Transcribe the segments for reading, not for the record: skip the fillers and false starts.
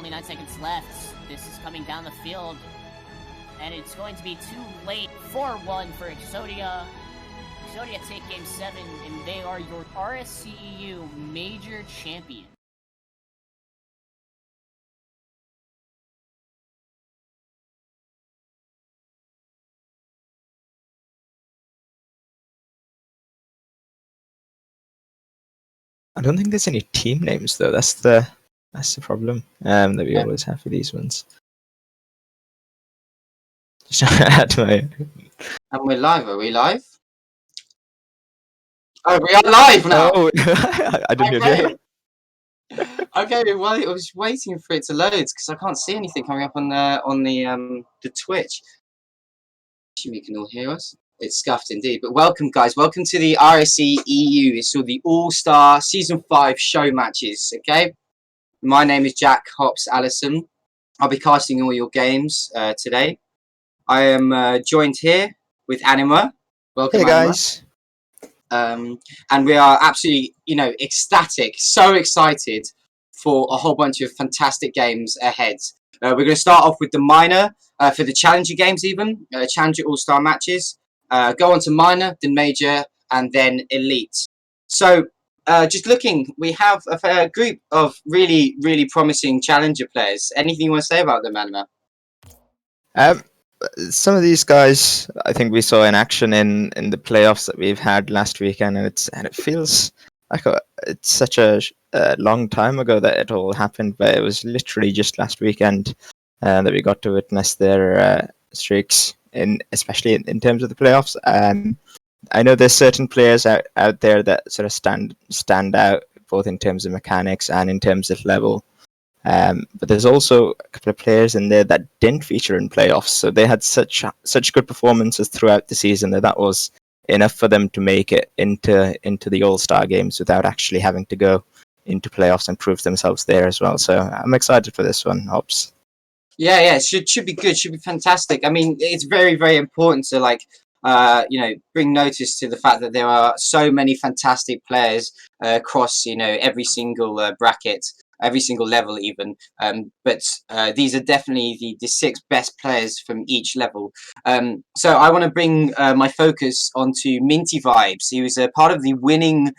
only 9 seconds left. This is coming down the field, and it's going to be too late. 4-1 for Exodia. Exodia take Game 7, and they are your RSCEU Major Champion. I don't think there's any team names though. That's the problem that we always have for these ones. And we're live. Are we live? Oh, we are live now. Oh, I didn't hear you. Okay, well, I was waiting for it to load because I can't see anything coming up on the Twitch. You can all hear us. It's scuffed indeed. But welcome, guys. Welcome to the RSC EU. It's all the All-Star Season 5 show matches, okay? My name is Jack Hops Allison. I'll be casting all your games today. I am joined here with Anima. Welcome, Hey, guys. Anima. And we are absolutely, ecstatic, so excited for a whole bunch of fantastic games ahead. We're going to start off with the minor, for the Challenger games even, Challenger All-Star matches. Go on to minor, then major, and then elite. So, just looking, we have a group of really, really promising Challenger players. Anything you want to say about them, Anima? Some of these guys, I think we saw in action in the playoffs that we've had last weekend, and it feels like it's such a long time ago that it all happened, but it was literally just last weekend that we got to witness their streaks, especially in terms of the playoffs. I know there's certain players out there that sort of stand out both in terms of mechanics and in terms of level. But there's also a couple of players in there that didn't feature in playoffs, so they had such good performances throughout the season that was enough for them to make it into the All-Star games without actually having to go into playoffs and prove themselves there as well. So I'm excited for this one, Hops. Yeah, it should be good, should be fantastic. I mean, it's very, very important to bring notice to the fact that there are so many fantastic players across, every single bracket, every single level even. But these are definitely the 6 best players from each level. So I want to bring my focus onto Minty Vibes. He was a part of the winning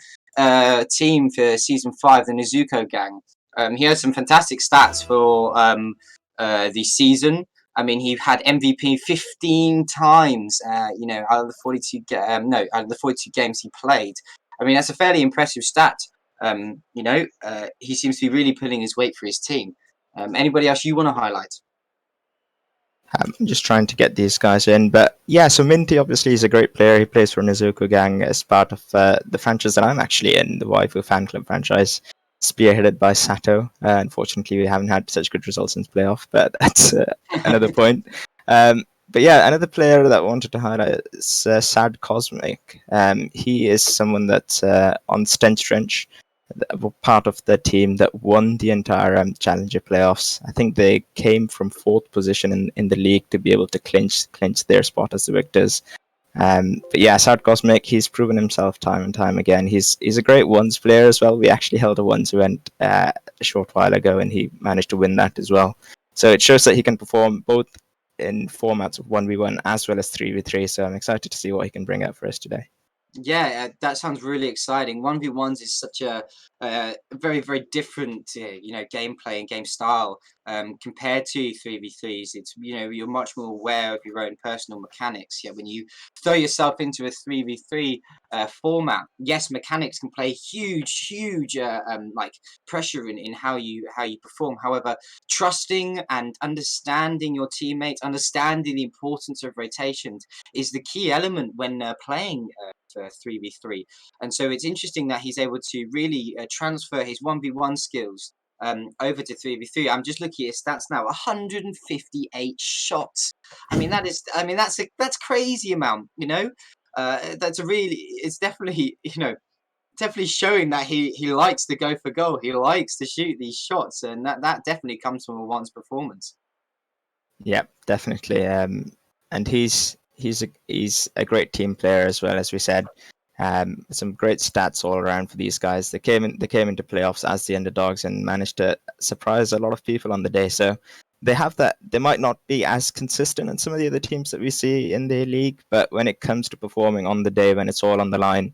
team for Season 5, the Nezuko gang. He has some fantastic stats for the season. I mean, he had MVP 15 times, out of the 42 games he played. I mean, that's a fairly impressive stat. He seems to be really pulling his weight for his team. Anybody else you want to highlight? I'm just trying to get these guys in, but yeah, so Minty obviously is a great player. He plays for Nezuko gang as part of the franchise that I'm actually in, the Waifu fan club franchise, spearheaded by Sato. Unfortunately, we haven't had such good results in playoff, but that's another point. But yeah, another player that I wanted to highlight is Sad Cosmic. He is someone that's on Stench Trench, part of the team that won the entire Challenger playoffs. I think they came from 4th position in the league to be able to clinch their spot as the victors. But yeah, Sad Cosmic, he's proven himself time and time again. He's a great ones player as well. We actually held a ones event a short while ago, and he managed to win that as well. So it shows that he can perform both in formats of 1v1 as well as 3v3. So I'm excited to see what he can bring out for us today. Yeah, that sounds really exciting. 1v1s is such a very, very different, gameplay and game style compared to 3v3s. It's, you're much more aware of your own personal mechanics. Yeah, when you throw yourself into a 3v3 format, yes, mechanics can play huge pressure in how you perform. However, trusting and understanding your teammates, understanding the importance of rotations is the key element when playing 3v3, and so it's interesting that he's able to really transfer his 1v1 skills over to 3v3. I'm just looking at his stats now. 158 shots. I mean, that's crazy amount. It's definitely definitely showing that he likes to go for goal. He likes to shoot these shots, and that definitely comes from a once performance. Yeah, definitely. And he's a great team player as well, as we said. Some great stats all around for these guys. They came into playoffs as the underdogs and managed to surprise a lot of people on the day. So they have that. They might not be as consistent as some of the other teams that we see in the league, but when it comes to performing on the day when it's all on the line,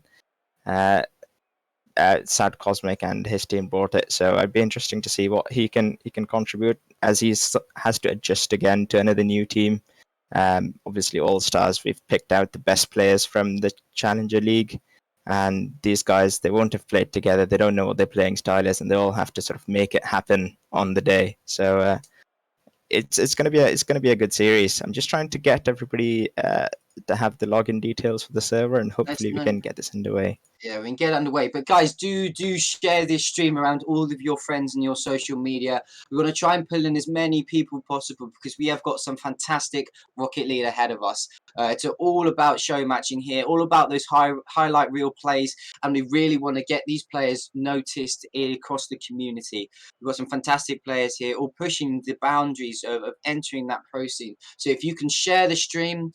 Sad Cosmic and his team brought it. So it'd be interesting to see what he can contribute as he has to adjust again to another new team. Obviously, All Stars, we've picked out the best players from the Challenger League, and these guys, they won't have played together. They don't know what their playing style is, and they all have to sort of make it happen on the day. So it's gonna be a good series. I'm just trying to get everybody to have the login details for the server, and hopefully we can get this underway. Yeah, we can get underway. But guys, do share this stream around all of your friends and your social media. We're going to try and pull in as many people possible because we have got some fantastic Rocket League ahead of us. It's all about show matching here, all about those highlight reel plays, and we really want to get these players noticed across the community. We've got some fantastic players here, all pushing the boundaries of entering that pro scene. So if you can share the stream,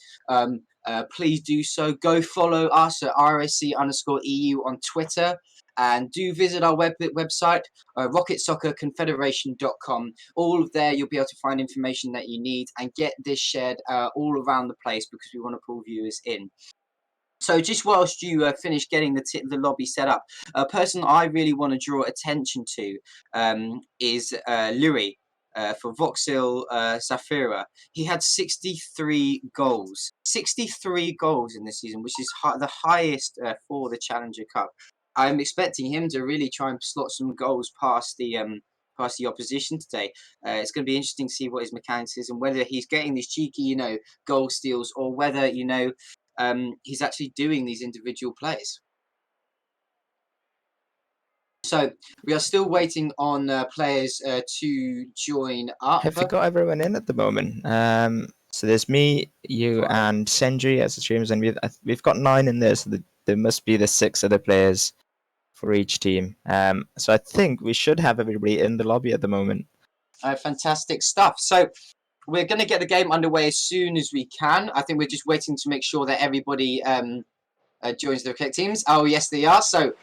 please do so. Go follow us at RSC_EU on Twitter, and do visit our website, rocketsoccerconfederation.com. All of there, you'll be able to find information that you need and get this shared all around the place because we want to pull viewers in. So just whilst you finish getting the lobby set up, a person I really want to draw attention to is Louis. For Voxel Safira, he had 63 goals. 63 goals in this season, which is the highest for the Challenger Cup. I'm expecting him to really try and slot some goals past the opposition today. It's going to be interesting to see what his mechanics is and whether he's getting these cheeky, goal steals, or whether, he's actually doing these individual plays. So we are still waiting on players to join up. Have you got everyone in at the moment? So there's me, you, and Senji as the streamers, and we've got 9 in there. So there must be the 6 other players for each team. So I think we should have everybody in the lobby at the moment. Fantastic stuff. So we're going to get the game underway as soon as we can. I think we're just waiting to make sure that everybody joins the correct teams. Oh, yes, they are. So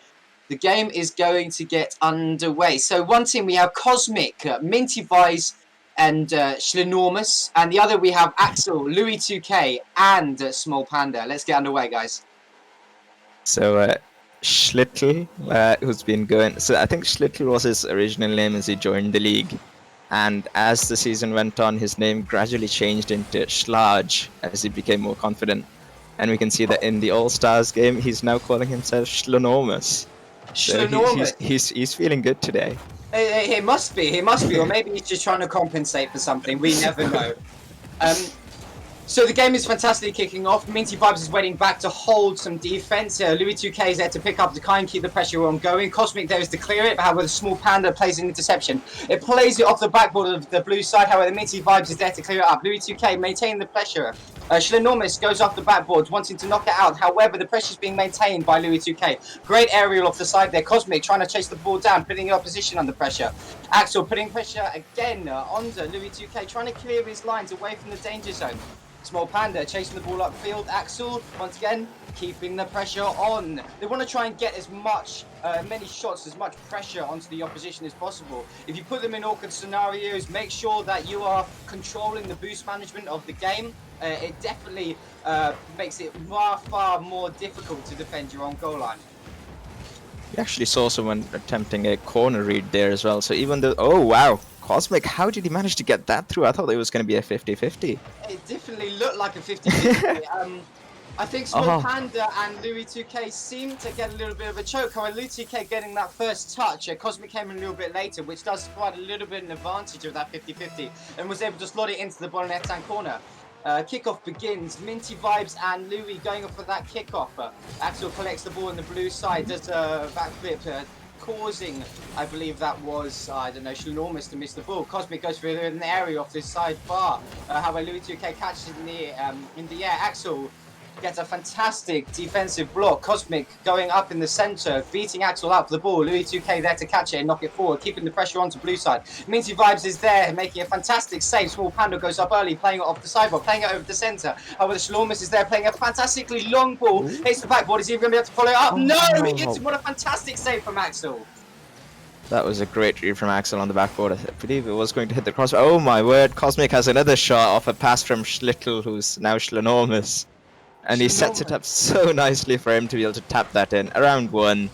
the game is going to get underway. So one team we have Cosmic, Minty Vice, and Schlenormous. And the other we have Axel, Louis 2K, and Small Panda. Let's get underway, guys. So Schlittel, who's been going... So I think Schlittel was his original name as he joined the league. And as the season went on, his name gradually changed into Schlage as he became more confident. And we can see that in the All-Stars game, he's now calling himself Schlenormous. So he's feeling good today. He must be, or maybe he's just trying to compensate for something. We never know. So the game is fantastically kicking off. Minty Vibes is waiting back to hold some defense. Louis 2K is there to pick up the kind, keep the pressure on going. Cosmic there is to clear it, but however, the Small Panda plays an interception. It plays it off the backboard of the blue side. However, the Minty Vibes is there to clear it up. Louis 2K maintaining the pressure. Schlenormous goes off the backboard, wanting to knock it out. However, the pressure is being maintained by Louis 2K. Great aerial off the side there. Cosmic trying to chase the ball down, putting the opposition under pressure. Axel putting pressure again onto Louis 2K, trying to clear his lines away from the danger zone. Small Panda chasing the ball upfield. Axel, once again, keeping the pressure on. They want to try and get as many shots, as much pressure onto the opposition as possible. If you put them in awkward scenarios, make sure that you are controlling the boost management of the game. It definitely makes it far more difficult to defend your own goal line. We actually saw someone attempting a corner read there as well. So even though... Oh, wow. Cosmic, how did he manage to get that through? I thought it was going to be a 50-50. It definitely looked like a 50-50. I think Small Panda and Louis 2K seemed to get a little bit of a choke. However, Louis 2K getting that first touch. Cosmic came in a little bit later, which does provide a little bit of an advantage of that 50-50, and was able to slot it into the Bonnetan corner. Kickoff begins. Minty Vibes and Louis going up for that kickoff. Axel collects the ball on the blue side, does a backflip, causing, I believe that was, I don't know, Schlenormous to miss the ball. Cosmic goes for an area off this side bar. However, Louis 2K catches it in the air. Axel Gets a fantastic defensive block. Cosmic going up in the center, beating Axel up for the ball. Louis2K there to catch it and knock it forward, keeping the pressure onto blue side. Minty Vibes is there, making a fantastic save. Small Panda goes up early, playing it off the sideboard, playing it over the center. However, Shalormus is there, playing a fantastically long ball. Hits the backboard. Is he going to be able to follow it up? No! He hits him. What a fantastic save from Axel. That was a great read from Axel on the backboard. I believe it was going to hit the cross. Oh my word, Cosmic has another shot off a pass from Schlittel, who's now Schlenormus. And he sets it up so nicely for him to be able to tap that in around 1.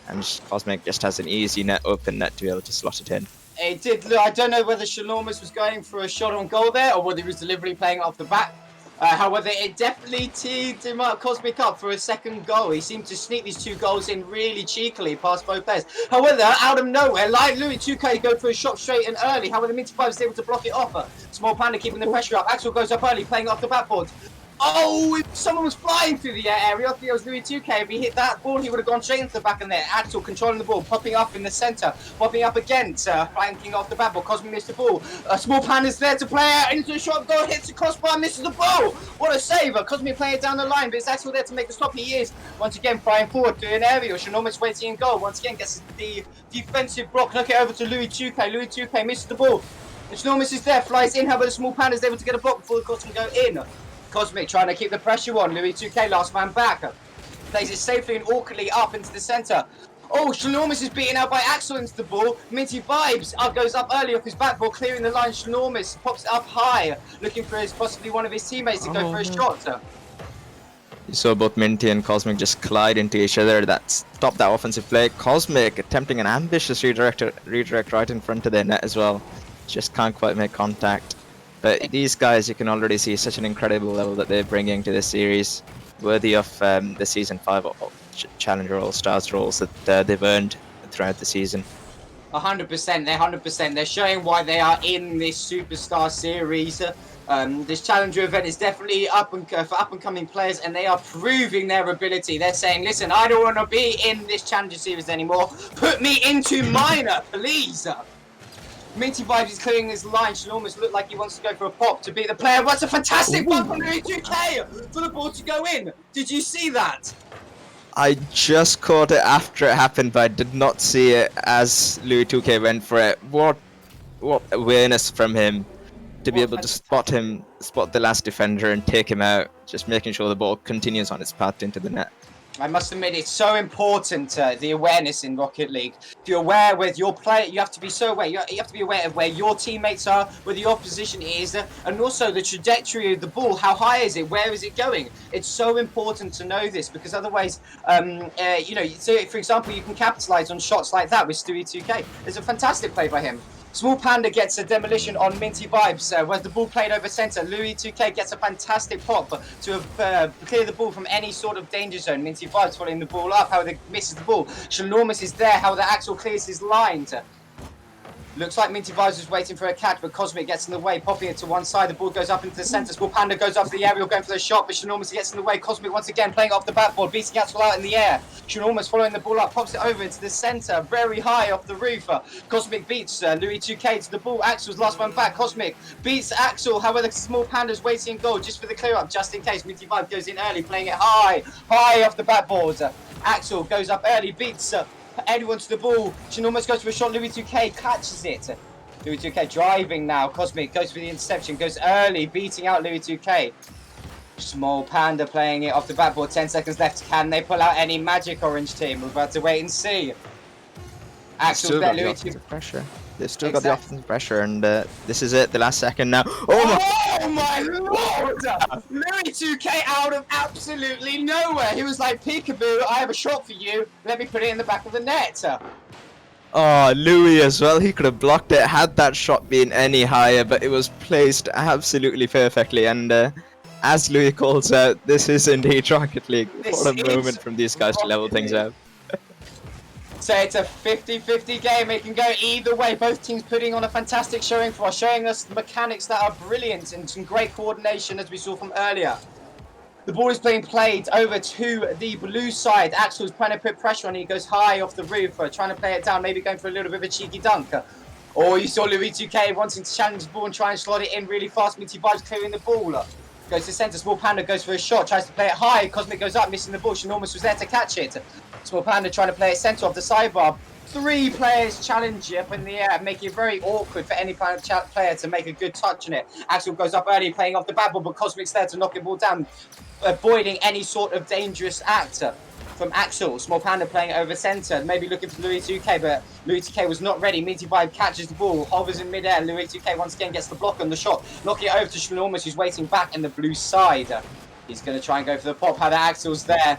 And Cosmic just has an easy net, open net to be able to slot it in. It did look, I don't know whether Schlenormus was going for a shot on goal there or whether he was deliberately playing it off the back. However, it definitely teed him up, Cosmic up for a second goal. He seemed to sneak these 2 goals in really cheekily past both players. However, out of nowhere, like Louis2K go for a shot straight and early. However, the Minty 5 is able to block it off. Small Panda keeping the pressure up. Axel goes up early, playing it off the backboard. Oh, if someone was flying through the area, I think it was Louis2K. If he hit that ball, he would have gone straight into the back of the net. Axel controlling the ball, popping up in the centre, popping up again, flanking off the backboard. Cosmic missed the ball. Small Panda's there to play out into the shot goal, hits the crossbar, misses the ball. What a save. Cosmic playing it down the line, but it's Axel there to make the stop. He is, once again, flying forward to an area. Shinoma's waiting in goal. Once again, gets the defensive block. Knock it over to Louis2K. Louis2K misses the ball. Shinomas is there, flies in. However, the Small Panda's able to get a block before the cross can go in. Cosmic trying to keep the pressure on. Louis2K, last man back. Plays it safely and awkwardly up into the centre. Oh, Schlenormus is beaten out by Axel into the ball. Minty Vibes goes up early off his backboard, clearing the line. Schlenormus pops it up high, looking for possibly one of his teammates to go for a shot. You saw both Minty and Cosmic just collide into each other. That stopped that offensive play. Cosmic attempting an ambitious redirect right in front of their net as well. Just can't quite make contact. But these guys, you can already see such an incredible level that they're bringing to this series, worthy of the Season 5 Challenger All-Stars roles that they've earned throughout the season. 100%, they're 100%. They're showing why they are in this Superstar Series. This Challenger event is definitely for up-and-coming players, and they are proving their ability. They're saying, listen, I don't want to be in this Challenger Series anymore. Put me into minor, please. Minty Vibes is clearing his line. Should almost look like he wants to go for a pop to beat the player. What's a fantastic bump from Louis2K for the ball to go in. Did you see that? I just caught it after it happened, but I did not see it as Louis2K went for it. What awareness from him to be able to spot the last defender and take him out, just making sure the ball continues on its path into the net. I must admit, it's so important, the awareness in Rocket League. If you're aware with your player, you have to be so aware. You have to be aware of where your teammates are, where the opposition is, and also the trajectory of the ball. How high is it? Where is it going? It's so important to know this, because otherwise, you know, so for example, you can capitalize on shots like that with Stewie2K. It's a fantastic play by him. Small Panda gets a demolition on Minty Vibes. Whereas the ball played over centre, Louis2K gets a fantastic pop to clear the ball from any sort of danger zone. Minty Vibes following the ball up, how they misses the ball. Shlenormus is there, how the Axel clears his line. Looks like Minty Vibes was waiting for a catch, but Cosmic gets in the way, popping it to one side. The ball goes up into the centre. Small Panda goes up to the aerial, going for the shot, but Shlenormus gets in the way. Cosmic once again playing off the backboard, beating Axel out in the air. Shlenormus following the ball up, pops it over into the centre, very high off the roof. Cosmic beats Louis2K to the ball. Axel's last one back. Cosmic beats Axel. However, the Small Panda's waiting in goal just for the clear up, just in case. Minty Vibes goes in early, playing it high off the backboard. Axel goes up early, beats everyone to the ball. Shlenormus goes for a shot. Louis2K catches it. Louis2K driving now. Cosmic goes for the interception, goes early, beating out Louis2K. Small Panda playing it off the backboard. 10 seconds left. Can they pull out any magic, Orange team? We're about to wait and see. Axel's there. Louis2K pressure. They've still got the offensive pressure, and this is it. The last second now. Oh my lord! Louis2K out of absolutely nowhere. He was like, peekaboo, I have a shot for you. Let me put it in the back of the net. Oh, Louis as well. He could have blocked it had that shot been any higher, but it was placed absolutely perfectly. And as Louis calls out, this is indeed Rocket League. What a moment from these guys to level things out. So it's a 50-50 game. It can go either way. Both teams putting on a fantastic showing for us, showing us mechanics that are brilliant and some great coordination as we saw from earlier. The ball is being played over to the blue side. Axel's trying to put pressure on it. He goes high off the roof, trying to play it down, maybe going for a little bit of a cheeky dunk. Or you saw Louis2K wanting to challenge the ball and try and slot it in really fast. Minty Vibes clearing the ball. Goes to center. Small Panda goes for a shot. Tries to play it high. Cosmic goes up, missing the ball. Enormous was there to catch it. Small Panda trying to play it center off the sidebar. 3 players challenge up in the air, making it very awkward for any player to make a good touch on it. Axel goes up early, playing off the bad ball, but Cosmic's there to knock the ball down, avoiding any sort of dangerous act from Axel. Small Panda playing it over center, maybe looking for Louis 2K, but Louis 2K was not ready. Minty Vibe catches the ball, hovers in midair. Louis 2K once again gets the block on the shot, knocking it over to Shnormus, who's waiting back in the blue side. He's going to try and go for the pop. How the Axel's there.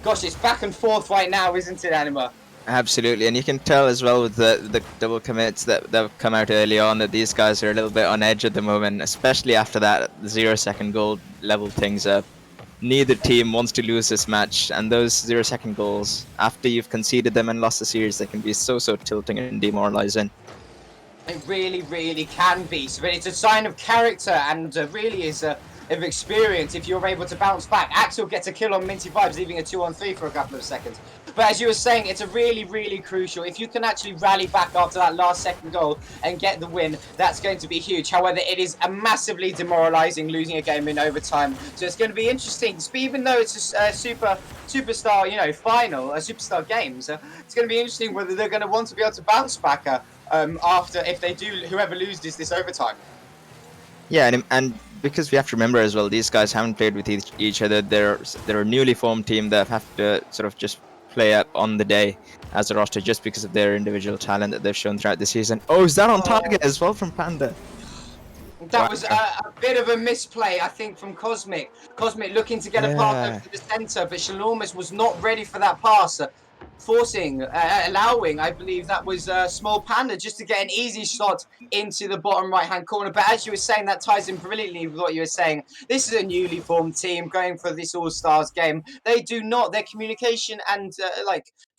Gosh, it's back and forth right now, isn't it, Anima? Absolutely, and you can tell as well with the double commits that have come out early on that these guys are a little bit on edge at the moment, especially after that 0-second goal leveled things up. Neither team wants to lose this match, and those 0-second goals, after you've conceded them and lost the series, they can be so tilting and demoralizing. It really, really can be. So it's a sign of character and really is of experience if you're able to bounce back. Axel gets a kill on Minty Vibes, leaving a 2-on-3 for a couple of seconds. But as you were saying, it's a really, really crucial. If you can actually rally back after that last second goal and get the win, that's going to be huge. However, it is a massively demoralizing losing a game in overtime. So it's going to be interesting. Even though it's a superstar, you know, final, a superstar games, it's going to be interesting whether they're going to want to be able to bounce back after, if they do, whoever loses this overtime. Yeah, and because we have to remember as well, these guys haven't played with each other. They're a newly formed team that have to sort of just play up on the day as a roster just because of their individual talent that they've shown throughout the season. Oh, is that on target as well from Panda? That was a bit of a misplay, I think, from Cosmic. Cosmic looking to get a pass over to the center, but Shalomus was not ready for that pass. Allowing, I believe that was Small Panda just to get an easy shot into the bottom right-hand corner. But as you were saying, that ties in brilliantly with what you were saying. This is a newly formed team going for this All-Stars game. They do not, their communication and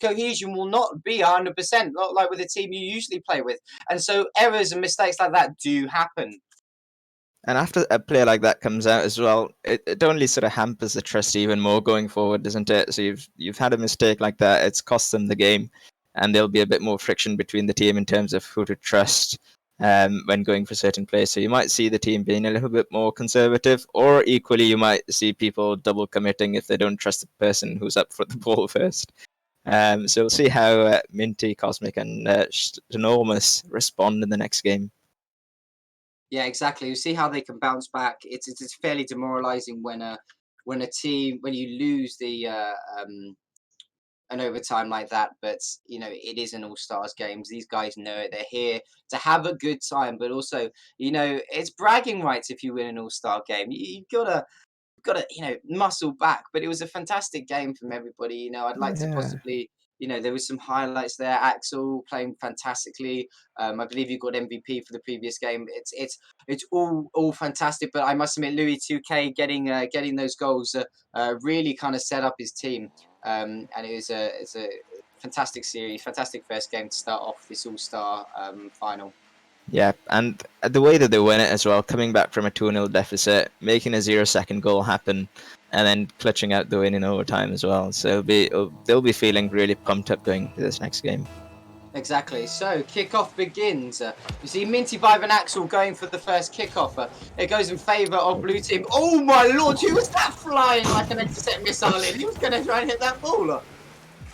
cohesion will not be 100%, not like with a team you usually play with. And so errors and mistakes like that do happen. And after a player like that comes out as well, it only sort of hampers the trust even more going forward, doesn't it? So you've had a mistake like that, it's cost them the game, and there'll be a bit more friction between the team in terms of who to trust when going for certain plays. So you might see the team being a little bit more conservative, or equally you might see people double committing if they don't trust the person who's up for the ball first. So we'll see how Minty, Cosmic, and Enormous respond in the next game. Yeah, exactly. You see how they can bounce back. It's fairly demoralizing when a team, when you lose the an overtime like that. But you know, it is an all-stars games. These guys know it. They're here to have a good time, but also, you know, it's bragging rights if you win an all-star game. You've gotta muscle back. But it was a fantastic game from everybody. You know, I'd like to possibly, you know, there was some highlights there. Axel playing fantastically. I believe you got MVP for the previous game. It's all fantastic. But I must admit, Louis 2K getting those goals really kind of set up his team. And it's a fantastic series, fantastic first game to start off this All-Star final. Yeah, and the way that they win it as well, coming back from a 2-0 deficit, making a 0-second goal happen, and then clutching out the win in overtime as well. So they'll be feeling really pumped up going to this next game. Exactly. So kickoff begins. You see Minty Vibe and Axel going for the first kickoff. It goes in favour of blue team. Oh my lord! Who was that flying like an intercept missile in? He was going to try and hit that ball.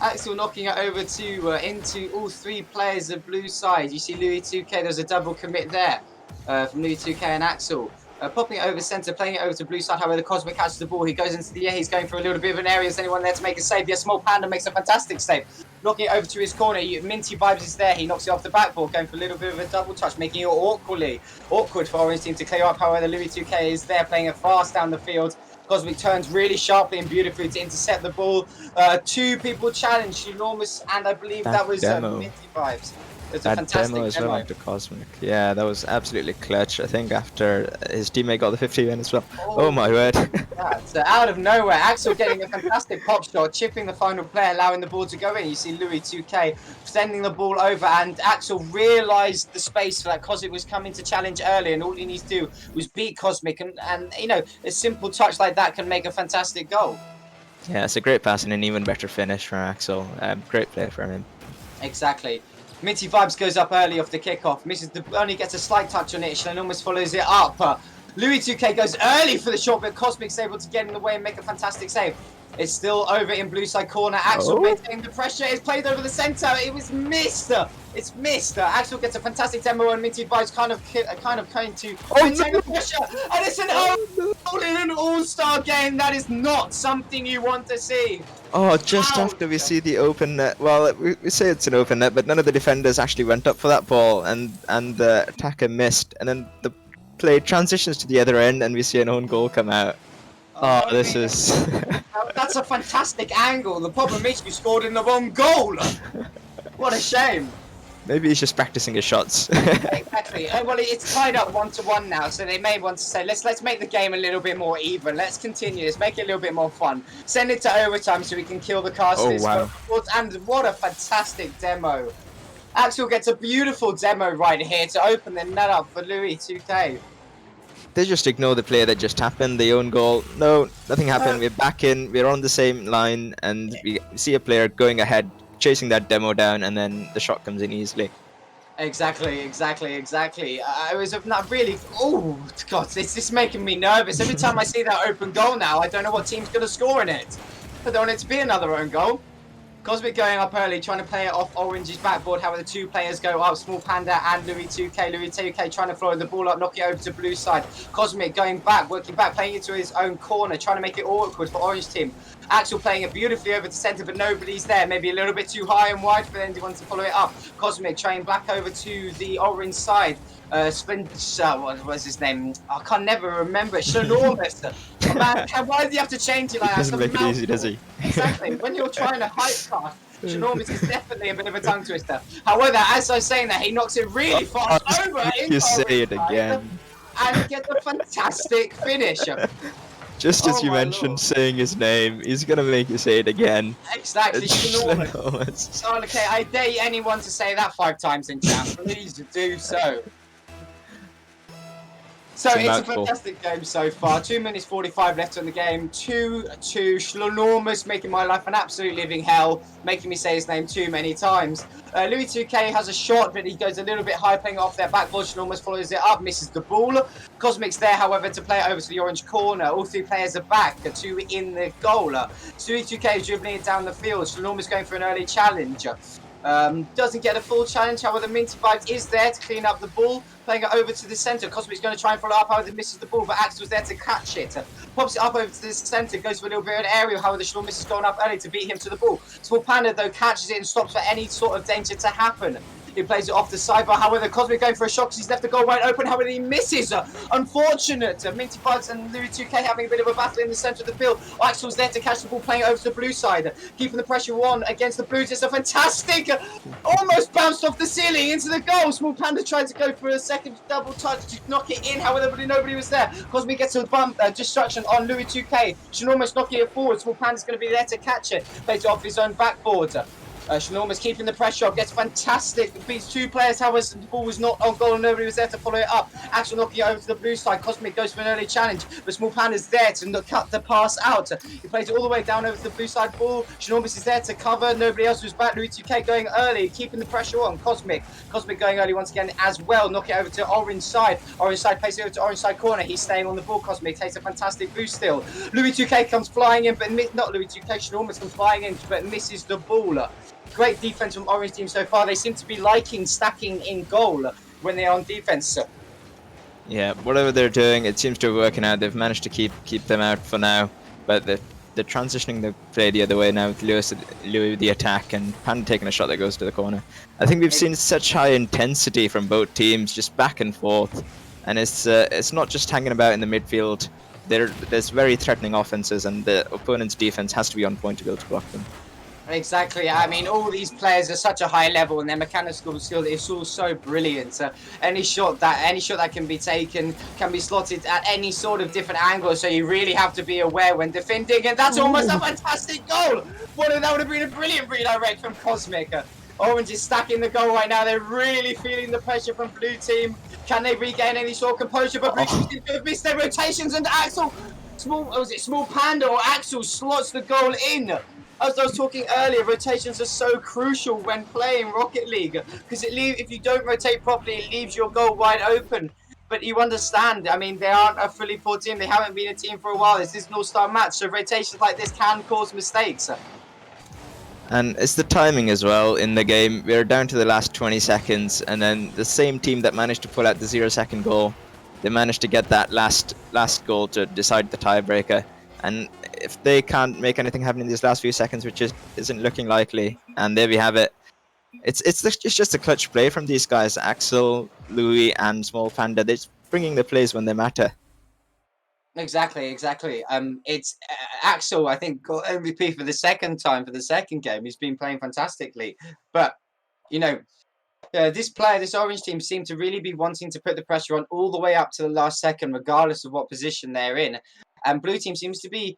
Axel knocking it over to into all 3 players of blue side. You see Louis 2K. There's a double commit there from Louis 2K and Axel. Popping it over centre, playing it over to blue side. However, the Cosmic catches the ball. He goes into the air. He's going for a little bit of an area. Is anyone there to make a save? Yes, Small Panda makes a fantastic save. Knocking it over to his corner. Minty Vibes is there. He knocks it off the backboard, going for a little bit of a double touch, making it awkward for Orange team to clear up. However, Louis 2K is there, playing it fast down the field. Cosmic turns really sharply and beautifully to intercept the ball. 2 people challenged, Enormous, and I believe that was Minty Vibes. It's a fantastic demo as well onto Cosmic. Yeah, that was absolutely clutch. I think after his teammate got the 50 win as well. Oh my word. So out of nowhere, Axel getting a fantastic pop shot, chipping the final player, allowing the ball to go in. You see Louis 2K sending the ball over, and Axel realised the space for that. Cosmic was coming to challenge early, and all he needs to do was beat Cosmic, and you know, a simple touch like that can make a fantastic goal. Yeah, it's a great pass and an even better finish from Axel. Great play from him. Exactly. Minty Vibes goes up early off the kickoff, only gets a slight touch on it. Shlan almost follows it up. Louis 2K goes early for the shot, but Cosmic's able to get in the way and make a fantastic save. It's still over in blue side corner. Axel maintaining the pressure. It's played over the center. It was missed. It's missed. Axel gets a fantastic demo, and Minty Vibes kind of going to maintain the pressure. And it's an goal in an all-star game. That is not something you want to see. Oh, just after we see the open net. Well, we say it's an open net, but none of the defenders actually went up for that ball, and the attacker missed. And then the play transitions to the other end, and we see an own goal come out. Oh, this is... That's a fantastic angle. The problem is you scored in the wrong goal. What a shame. Maybe he's just practicing his shots. Exactly. Well, it's tied up 1-1 now, so they may want to say, let's make the game a little bit more even. Let's continue. Let's make it a little bit more fun. Send it to overtime so we can kill the casters. Oh, wow. And what a fantastic demo. Axel gets a beautiful demo right here to open the net up for Louis 2K. They just ignore the play that just happened, the own goal. No, nothing happened. We're back in, we're on the same line, and we see a player going ahead, chasing that demo down, and then the shot comes in easily. Exactly. I was not really... Oh, God, this is making me nervous. Every time I see that open goal now, I don't know what team's going to score in it. I don't want it to be another own goal. Cosmic going up early, trying to play it off Orange's backboard. However, the two players go up, Small Panda and Louis 2K. Louis 2K trying to follow the ball up, knock it over to blue side. Cosmic going back, working back, playing into his own corner, trying to make it awkward for Orange team. Axel playing it beautifully over to centre, but nobody's there. Maybe a little bit too high and wide for anyone to follow it up. Cosmic trying back over to the orange side. What was his name? I can never remember. Showmatches. Oh, man, why does he have to change it like that? Doesn't make it easy, does he? Exactly. When you're trying to hype cast, Showmatches is definitely a bit of a tongue twister. However, as I was saying that, he knocks it really fast over. You say it again. And gets a fantastic finish. Just as you mentioned saying his name, he's gonna make you say it again. Exactly, enormous. Oh, okay, I dare anyone to say that 5 times in chat. Please do so. So it's a fantastic game so far. 2 minutes 45 left on the game. 2-2. Schlenormous making my life an absolute living hell, making me say his name too many times. Louis 2K has a shot, but he goes a little bit high, playing off their backboard. Schlenormous follows it up, misses the ball. Cosmic's there, however, to play it over to the orange corner. All 3 players are back, 2 in the goal. Louis 2K is dribbling it down the field. Schlenormous going for an early challenge. Doesn't get a full challenge, however, Minty Vibes is there to clean up the ball, playing it over to the centre. Cosmic's going to try and follow up, however, misses the ball, but Axel's there to catch it. Pops it up over to the centre, goes for a little bit of an aerial, however, the Schlenormous has gone up early to beat him to the ball. Small Panda, though, catches it and stops for any sort of danger to happen. He plays it off the sidebar, however, Cosmic going for a shot because he's left the goal wide open, however, he misses. Unfortunate. Minty Vibes and Louis 2K having a bit of a battle in the centre of the field. Axel's there to catch the ball, playing it over to the blue side, keeping the pressure on against the Blues. It's a fantastic, almost bounced off the ceiling into the goal. Small Panda tried to go for a second double touch to knock it in, however, nobody was there. Cosmic gets a bump, distraction on Louis 2K. Schlenormous knocking it forward. Small Panda's going to be there to catch it. Plays it off his own backboard. Schlenormous keeping the pressure up, gets fantastic, beats 2 players, however, the ball was not on goal and nobody was there to follow it up. Axel knocking it over to the blue side, Cosmic goes for an early challenge, but Small Panda's there to cut the pass out. He plays it all the way down over to the blue side ball, Schlenormous is there to cover, nobody else was back. Louis 2K going early, keeping the pressure on. Cosmic going early once again as well, knock it over to orange side plays it over to orange side corner, he's staying on the ball. Cosmic takes a fantastic boost still. Louis 2K comes flying in, but not Louis 2K, Schlenormous comes flying in, but misses the ball. Great defense from Orange team so far. They seem to be liking stacking in goal when they're on defense. Yeah, whatever they're doing, it seems to be working out. They've managed to keep them out for now, but they're transitioning the play the other way now with Louis the attack and Panda taking a shot that goes to the corner. I think we've seen such high intensity from both teams, just back and forth, and it's not just hanging about in the midfield. There's very threatening offenses, and the opponent's defense has to be on point to be able to block them. Exactly. I mean, all these players are such a high level, and their mechanical skill is all so brilliant. Any shot that can be taken can be slotted at any sort of different angle. So you really have to be aware when defending, and that's almost a fantastic goal. That would have been a brilliant redirect from Cosmic. Orange is stacking the goal right now. They're really feeling the pressure from blue team. Can they regain any sort of composure? But blue team seem to have missed their rotations, and Axel, Small Panda or Axel slots the goal in. As I was talking earlier, rotations are so crucial when playing Rocket League because if you don't rotate properly, it leaves your goal wide open. but you understand. I mean, they aren't a fully full team. They haven't been a team for a while. This is an all-star match, so rotations like this can cause mistakes. And it's the timing as well in the game. We're down to the last 20 seconds, and then the same team that managed to pull out the 0-second goal, they managed to get that last goal to decide the tiebreaker. And if they can't make anything happen in these last few seconds, which isn't looking likely, and there we have it. It's just a clutch play from these guys, Axel, Louis, and Small Panda. They're just bringing the plays when they matter. Exactly. It's Axel, I think, got MVP for the second time for the second game. He's been playing fantastically, but you know, this orange team seemed to really be wanting to put the pressure on all the way up to the last second, regardless of what position they're in. And blue team seems to be,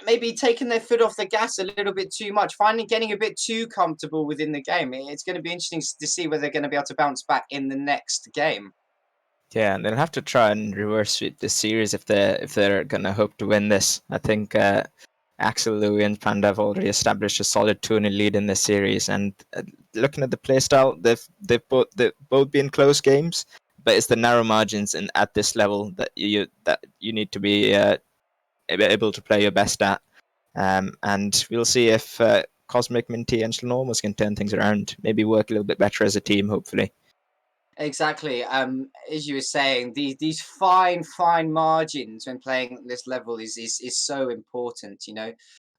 maybe taking their foot off the gas a little bit too much, getting a bit too comfortable within the game. It's going to be interesting to see whether they're going to be able to bounce back in the next game. Yeah, and they'll have to try and reverse sweep this series if they're gonna hope to win this. I think Axel, Louis, and Panda have already established a solid 2-0 lead in this series. And looking at the playstyle, they've both been close games, but it's the narrow margins at this level that you need to be able to play your best at. And we'll see if Cosmic, Minty, and Schlenormous can turn things around. Maybe work a little bit better as a team, hopefully. Exactly. As you were saying, these fine margins when playing at this level is so important.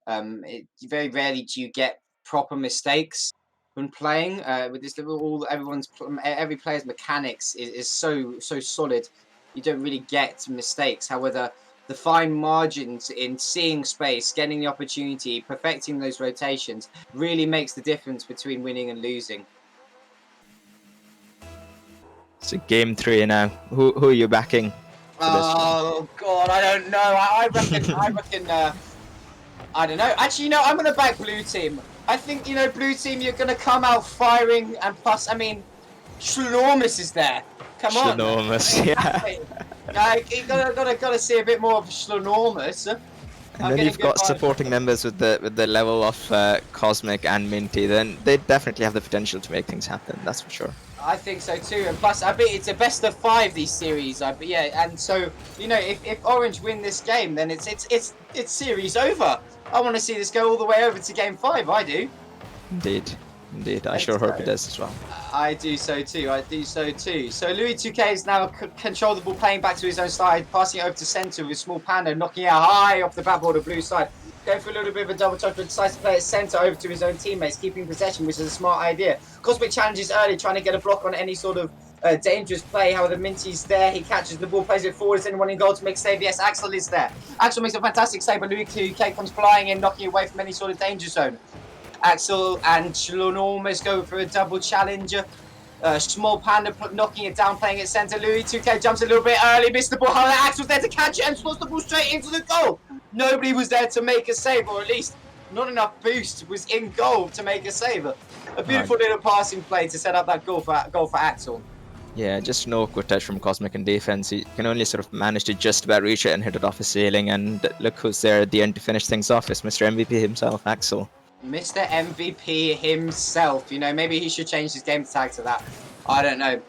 Very rarely do you get proper mistakes when playing with this level. Every player's mechanics is so solid. You don't really get mistakes. However, the fine margins in seeing space, getting the opportunity, perfecting those rotations really makes the difference between winning and losing. So game 3 now. Who are you backing for this one? Oh God, I don't know. I reckon. I don't know. Actually, I'm gonna back blue team. I think blue team. You're gonna come out firing, and plus, I mean, Schlenormous is there. Come on. Schlenormous, yeah. You gotta see a bit more of Schlenormous. And then you've got supporting members with the level of Cosmic and Minty. Then they definitely have the potential to make things happen. That's for sure. I think so too, and plus I bet it's a best of 5 these series. And so if Orange win this game, then it's series over. I want to see this go all the way over to game 5. I do. Indeed. I sure hope it does as well. I do so too. So Louis 2K is now control the ball, playing back to his own side, passing it over to centre with Small Panda, knocking it out high off the backboard of blue side. Going for a little bit of a double touch, but decides to play it centre over to his own teammates, keeping possession, which is a smart idea. Cosmic challenges early, trying to get a block on any sort of dangerous play. However, Minty's there. He catches the ball, plays it forward. Is anyone in goal to make a save? Yes, Axel is there. Axel makes a fantastic save, but Louis 2K comes flying in, knocking away from any sort of danger zone. Axel and Schlenormous go for a double challenge. Small Panda knocking it down, playing it centre. Louis 2K jumps a little bit early, missed the ball. However, Axel's there to catch it and slots the ball straight into the goal. Nobody was there to make a save, or at least not enough boost was in goal to make a save. A beautiful little passing play to set up that goal for Axel. Yeah, just an awkward touch from Cosmic in defense. He can only sort of manage to just about reach it and hit it off the ceiling. And look who's there at the end to finish things off. It's Mr. MVP himself, Axel. Mr. MVP himself. Maybe he should change his game tag to that. I don't know.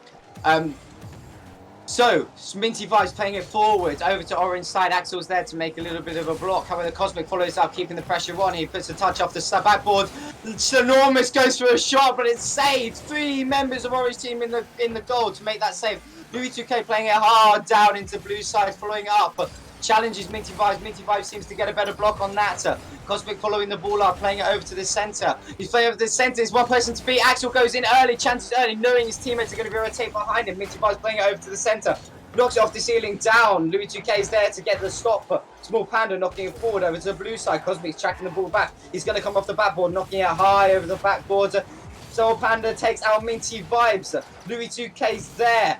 So, Minty Vibes playing it forward over to orange side. Axel's there to make a little bit of a block. However, the Cosmic follows up, keeping the pressure on. He puts a touch off the backboard. Schlenormous goes for a shot, but it's saved. 3 members of orange team in the goal to make that save. Louis 2K playing it hard down into blue side, following up. Challenges Minty Vibes. Minty Vibes seems to get a better block on that. Cosmic following the ball up, playing it over to the centre. He's playing over to the centre. He's one person to beat. Axel goes in early, chances early, knowing his teammates are going to be rotating behind him. Minty Vibes playing it over to the centre. Knocks it off the ceiling down. Louis 2K is there to get the stop. Small Panda knocking it forward over to the blue side. Cosmic's tracking the ball back. He's going to come off the backboard, knocking it high over the backboard. Small Panda takes out Minty Vibes. Louis 2K's there.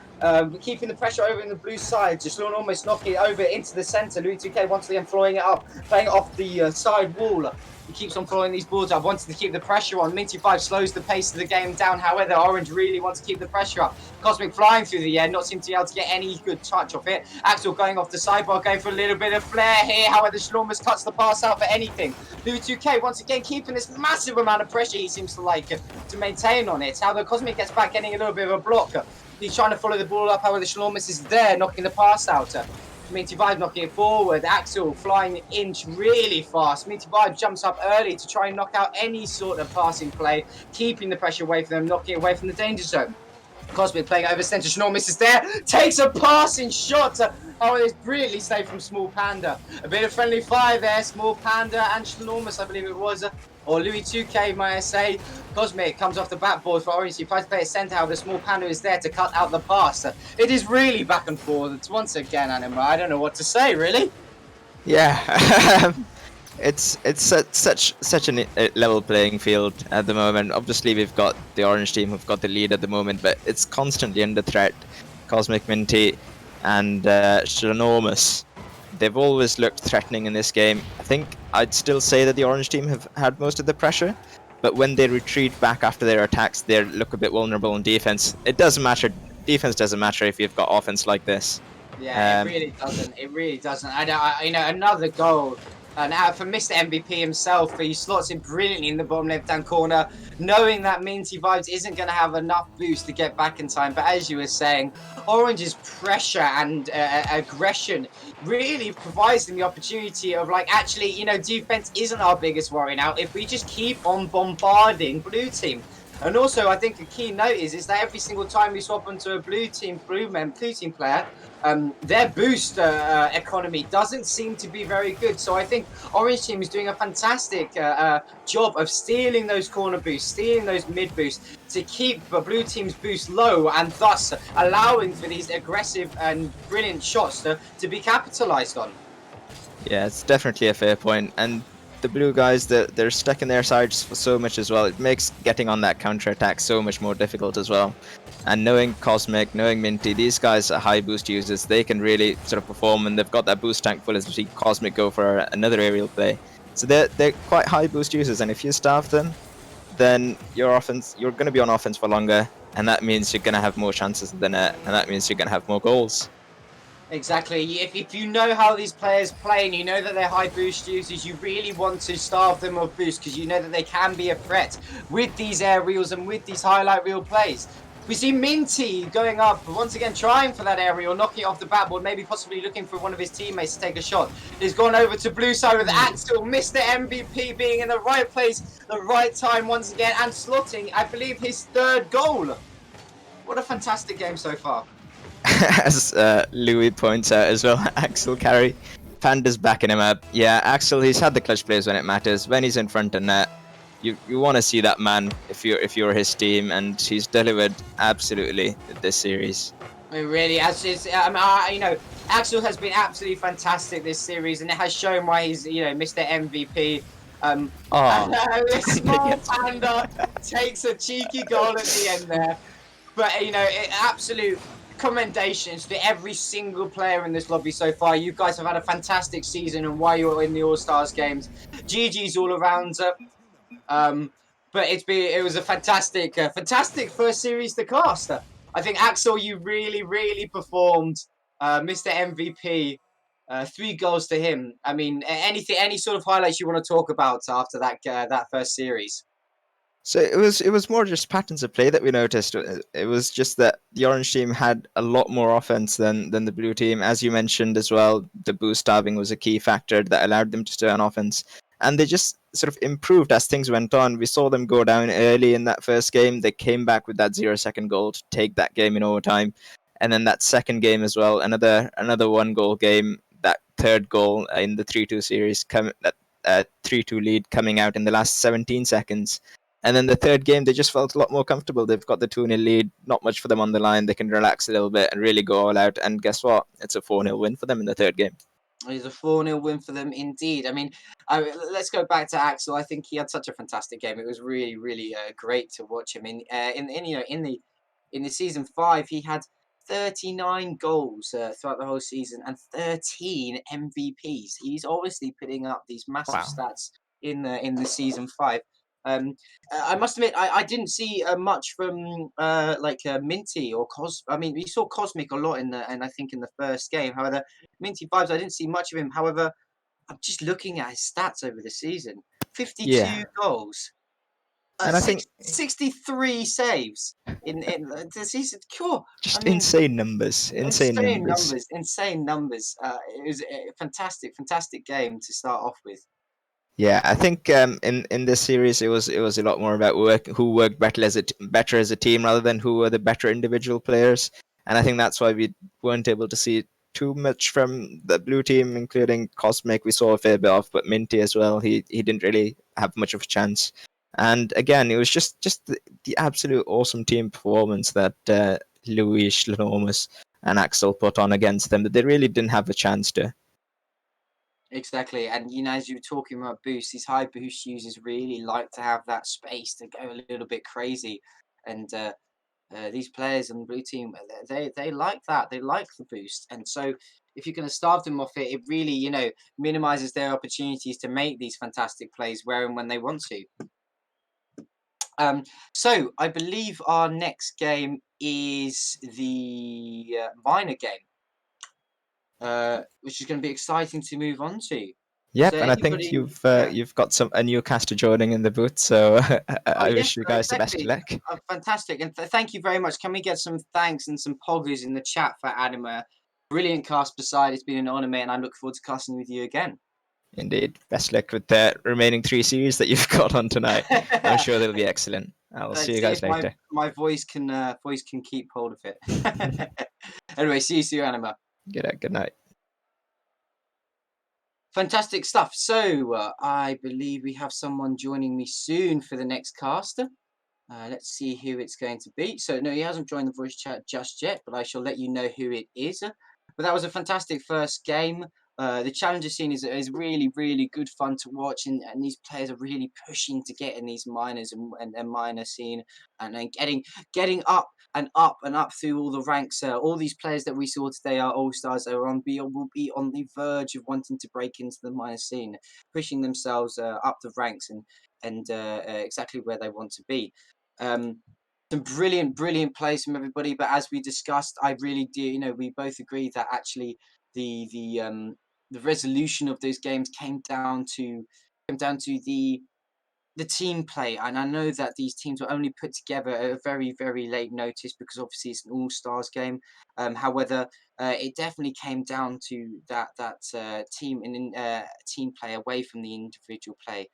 Keeping the pressure over in the blue side. Just almost knocking it over into the centre. Louis 2K once again flowing it up, playing it off the side wall. He keeps on following these balls up, wanting to keep the pressure on. Minty5 slows the pace of the game down. However, Orange really wants to keep the pressure up. Cosmic flying through the air, not seem to be able to get any good touch off it. Axel going off the sidebar, going for a little bit of flair here. However, Schnormus cuts the pass out for anything. Louis2K once again keeping this massive amount of pressure he seems to like to maintain on it. However, Cosmic gets back, getting a little bit of a block. He's trying to follow the ball up. However, the Schnormus is there, knocking the pass out. Minty5 knocking it forward. Axel flying inch really fast. Minty5 jumps up early to try and knock out any sort of passing play, keeping the pressure away from them, knocking it away from the danger zone. Cosmic playing over center. Schnormus is there. Takes a passing shot. Oh, it's brilliantly saved from Small Panda. A bit of friendly fire there. Small Panda and Schnormus, I believe it was. Or Louis2K, might I say. Cosmic comes off the backboard for Orange. He tries to play a centre. However, Small Panda is there to cut out the pass. It is really back and forth. It's once again, Anima. I don't know what to say, really. Yeah. It's such a level playing field at the moment. Obviously, we've got the Orange team who've got the lead at the moment, but it's constantly under threat. Cosmic, Minty, and Shinomus. They've always looked threatening in this game. I think I'd still say that the Orange team have had most of the pressure, but when they retreat back after their attacks, they look a bit vulnerable in defense. It doesn't matter. Defense doesn't matter if you've got offense like this. Yeah, it really doesn't. It really doesn't. Another goal. Now for Mr. MVP himself, he slots in brilliantly in the bottom left-hand corner, knowing that Minty5 isn't going to have enough boost to get back in time. But as you were saying, Orange's pressure and aggression really provides them the opportunity of, like, actually, defense isn't our biggest worry now if we just keep on bombarding blue team. And also, I think a key note is that every single time we swap onto a blue team player, their boost economy doesn't seem to be very good. So I think Orange team is doing a fantastic job of stealing those corner boosts, stealing those mid boosts to keep blue team's boost low, and thus allowing for these aggressive and brilliant shots to be capitalized on. Yeah, it's definitely a fair point. And the blue guys, they're stuck in their sides for so much as well. It makes getting on that counter attack so much more difficult as well. And knowing Cosmic, knowing Minty, these guys are high boost users. They can really sort of perform, and they've got that boost tank full as we see Cosmic go for another aerial play. So they're quite high boost users, and if you starve them, then you're going to be on offense for longer, and that means you're going to have more chances than and that means you're going to have more goals. Exactly. If you know how these players play and you know that they're high boost users, you really want to starve them of boost because you know that they can be a threat with these aerials and with these highlight reel plays. We see Minty going up, once again trying for that aerial, knocking it off the backboard, maybe possibly looking for one of his teammates to take a shot. He's gone over to blue side with Axel, Mr. MVP being in the right place, the right time once again, and slotting, I believe, his third goal. What a fantastic game so far. As Louis points out as well, Axel carry. Panda's backing him up. Yeah, Axel, he's had the clutch plays when it matters. When he's in front of net, you want to see that man if you're his team, and he's delivered absolutely this series. It really has. Axel has been absolutely fantastic this series, and it has shown why he's Mr. MVP. Small Panda takes a cheeky goal at the end there, but absolute commendations to every single player in this lobby so far. You guys have had a fantastic season, and while you're in the All-Stars games, GG's all around. But it was a fantastic first series to cast. I think Axel, you really performed. Mr. MVP, 3 goals to him. I mean, any sort of highlights you want to talk about after that first series? So it was more just patterns of play that we noticed. It was just that the orange team had a lot more offense than the blue team. As you mentioned as well, the boost starving was a key factor that allowed them to stay on offense. And they just sort of improved as things went on. We saw them go down early in that first game. They came back with that 0-second goal to take that game in overtime. And then that second game as well, another 1-goal game. That third goal in the 3-2 series, that 3-2 lead coming out in the last 17 seconds. And then the third game, they just felt a lot more comfortable. They've got the 2-0 lead, not much for them on the line. They can relax a little bit and really go all out. And guess what? It's a 4-0 win for them in the third game. It's a 4-0 win for them indeed. I mean, let's go back to Axel. I think he had such a fantastic game. It was really great to watch him. In the season 5, he had 39 goals throughout the whole season and 13 MVPs. He's obviously putting up these massive stats in the season 5. I must admit, I didn't see much from Minty or Cos. I mean, we saw Cosmic a lot and I think in the first game. However, Minty Vibes, I didn't see much of him. However, I'm just looking at his stats over the season: 52 Yeah, goals, and I think 63 saves in the season. Cool. I just mean, insane numbers, insane insane numbers. numbers, insane numbers. It was a fantastic game to start off with. Yeah, I think in this series it was a lot more about who worked better as a team rather than who were the better individual players, and I think that's why we weren't able to see too much from the blue team, including Cosmic. We saw a fair bit of, but Minty as well. He didn't really have much of a chance, and again, it was just the absolute awesome team performance that Louis, Schlenormus, and Axel put on against them that they really didn't have a chance to. Exactly, and as you were talking about boosts, these high boost users really like to have that space to go a little bit crazy, and these players on the blue team, they like that. They like the boost, and so if you're going to starve them off it, it really minimizes their opportunities to make these fantastic plays where and when they want to. So I believe our next game is the minor game, which is going to be exciting to move on to. So Yep, and I think anybody, yeah. you've got a new caster joining in the booth, so Oh I yes, wish you guys the best of exactly. luck. Fantastic, and thank you very much. Can we get some thanks and some poggers in the chat for Adam? Brilliant cast beside. It's been an honour, mate, and I look forward to casting with you again. Indeed, best luck with the remaining 3 series that you've got on tonight. I'm sure they'll be excellent. I'll see Let's you see if guys later. my voice can keep hold of it. Anyway, see you soon, Anima. Good night. Fantastic stuff. So I believe we have someone joining me soon for the next cast. Let's see who it's going to be. So no, he hasn't joined the voice chat just yet, but I shall let you know who it is. But that was a fantastic first game. The challenger scene is really, really good fun to watch, and these players are really pushing to get in these minors and minor scene, and then getting up and up and up through all the ranks. All these players that we saw today are all stars. Will be on the verge of wanting to break into the minor scene, pushing themselves up the ranks and exactly where they want to be. Some brilliant plays from everybody, but as we discussed, I really do. We both agree that actually the resolution of those games came down to the team play, and I know that these teams were only put together at a very late notice because obviously it's an all stars game. However, it definitely came down to that team play away from the individual play.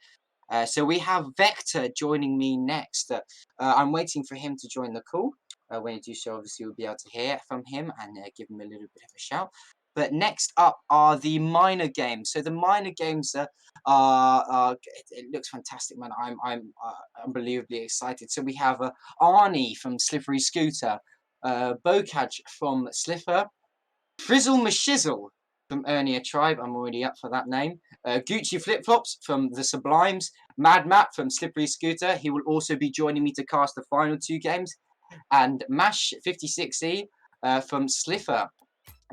So we have Vector joining me next. I'm waiting for him to join the call. When you do so, obviously we'll be able to hear from him and give him a little bit of a shout. But next up are the minor games. So the minor games it looks fantastic, man. I'm unbelievably excited. So we have Arnie from Slippery Scooter, Bokaj from Slipper, Frizzle Mashizzle from Ernia Tribe. I'm already up for that name. Gucci Flip Flops from The Sublimes. Mad Matt from Slippery Scooter. He will also be joining me to cast the final 2 games. And Mash 56E from Slipper.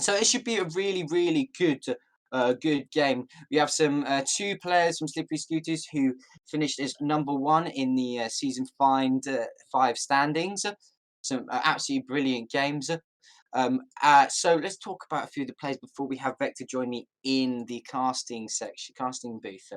So it should be a really good game. We have some 2 players from Slippery Scooters who finished as number 1 in the season 5 standings. Some absolutely brilliant games. So let's talk about a few of the players before we have Vector join me in the casting booth.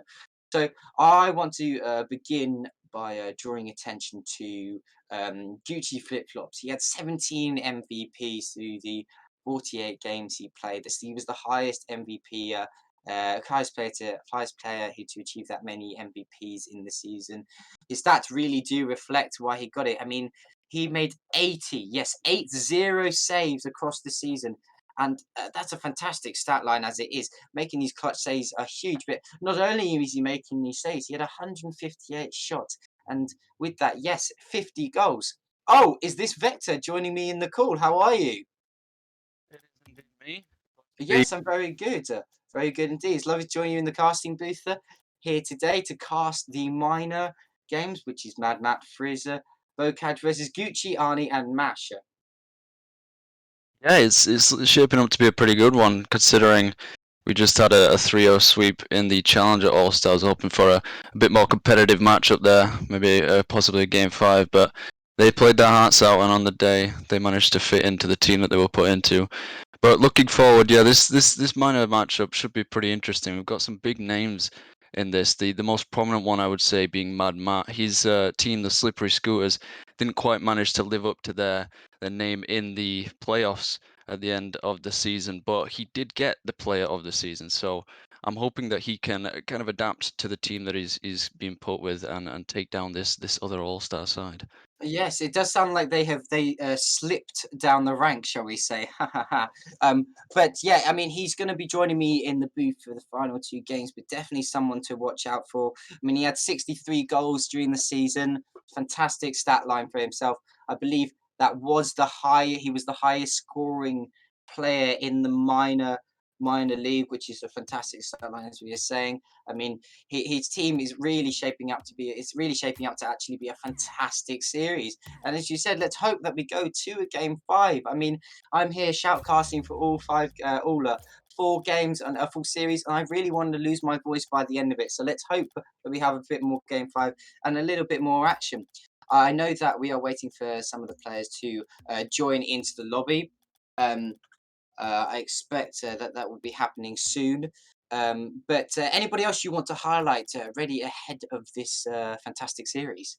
So I want to begin by drawing attention to Gucci Flip Flops. He had 17 MVPs through the 48 games he played. He was the highest MVP, highest player who to achieve that many MVPs in the season. His stats really do reflect why he got it. I mean, he made 80 saves across the season. And that's a fantastic stat line as it is. Making these clutch saves are huge. But not only is he making these saves, he had 158 shots. And with that, yes, 50 goals. Oh, is this Vector joining me in the call? How are you? It is indeed me. Yes, I'm very good. Very good indeed. It's lovely to join you in the casting booth here today to cast the minor games, which is Mad Matt, Frizzer, Bocad versus Gucci, Arnie, and Masha. Yeah, it's shaping up to be a pretty good one considering We just had a 3-0 sweep in the Challenger All-Stars, hoping for a bit more competitive matchup there, maybe possibly a Game 5, but they played their hearts out, and on the day they managed to fit into the team that they were put into. But looking forward, yeah, this minor matchup should be pretty interesting. We've got some big names in this. The most prominent one, I would say, being Mad Matt. His team, the Slippery Scooters, didn't quite manage to live up to their name in the playoffs at the end of the season, but he did get the Player of the Season. So I'm hoping that he can kind of adapt to the team that he's being put with and take down this other All-Star side. Yes, it does sound like they slipped down the rank, shall we say? But yeah, I mean, he's going to be joining me in the booth for the final 2 games, but definitely someone to watch out for. I mean, he had 63 goals during the season, fantastic stat line for himself. I believe that was he was the highest scoring player in the minor league, which is a fantastic stat line, as we are saying. I mean, his team is really shaping up to actually be a fantastic series. And as you said, let's hope that we go to a Game 5. I mean, I'm here shoutcasting for all 4 games and a full series, and I really wanted to lose my voice by the end of it. So let's hope that we have a bit more Game 5 and a little bit more action. I know that we are waiting for some of the players to join into the lobby. I expect that will be happening soon. But anybody else you want to highlight ready ahead of this fantastic series?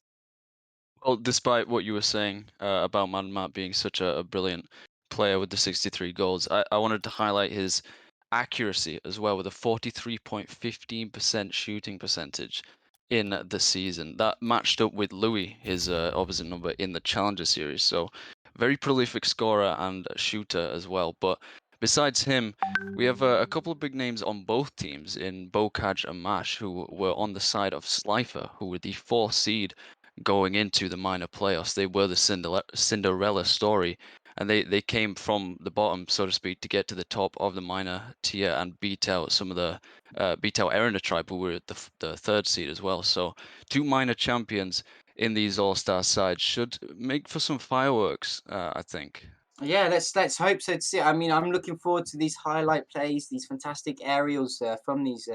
Well, despite what you were saying about Mad Matt being such a brilliant player with the 63 goals, I wanted to highlight his accuracy as well with a 43.15% shooting percentage in the season. That matched up with Louis, his opposite number in the Challenger Series. So, very prolific scorer and shooter as well. But besides him, we have a couple of big names on both teams in Bokaj and Mash, who were on the side of Slifer, who were the 4th seed going into the minor playoffs. They were the Cinderella story, and they came from the bottom, so to speak, to get to the top of the minor tier and beat out some of the beat out Erina Tribe, who were the 3rd seed as well. So 2 minor champions in these all-star sides should make for some fireworks, I think. Yeah, let's hope so to see. I mean, I'm looking forward to these highlight plays, these fantastic aerials from these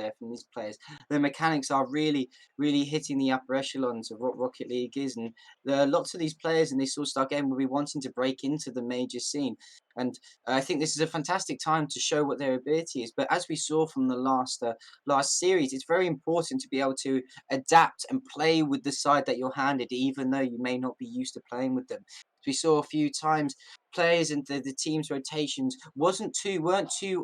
players. The mechanics are really hitting the upper echelons of what Rocket League is, and there are lots of these players in this All-Star game will be wanting to break into the major scene. And I think this is a fantastic time to show what their ability is. But as we saw from the last series, it's very important to be able to adapt and play with the side that you're handed, even though you may not be used to playing with them. We saw a few times players and the team's rotations weren't too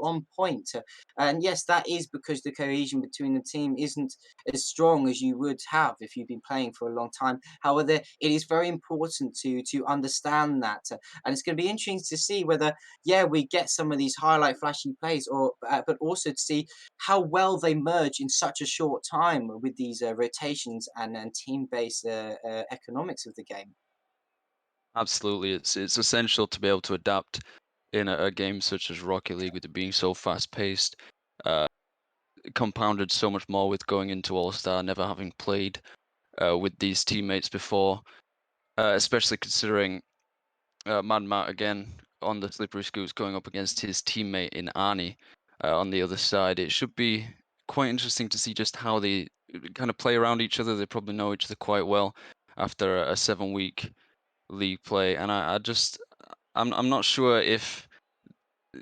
on point. And yes, that is because the cohesion between the team isn't as strong as you would have if you've been playing for a long time. However, it is very important to understand that, and it's going to be interesting to see whether we get some of these highlight flashy plays, or but also to see how well they merge in such a short time with these rotations and team-based economics of the game. Absolutely, it's essential to be able to adapt in a game such as Rocket League with it being so fast-paced. Uh, Compounded so much more with going into All-Star, never having played with these teammates before, especially considering Mad Matt again on the Slippery Scoots going up against his teammate in Arnie on the other side. It should be quite interesting to see just how they kind of play around each other. They probably know each other quite well after a 7-week league play, and I'm not sure if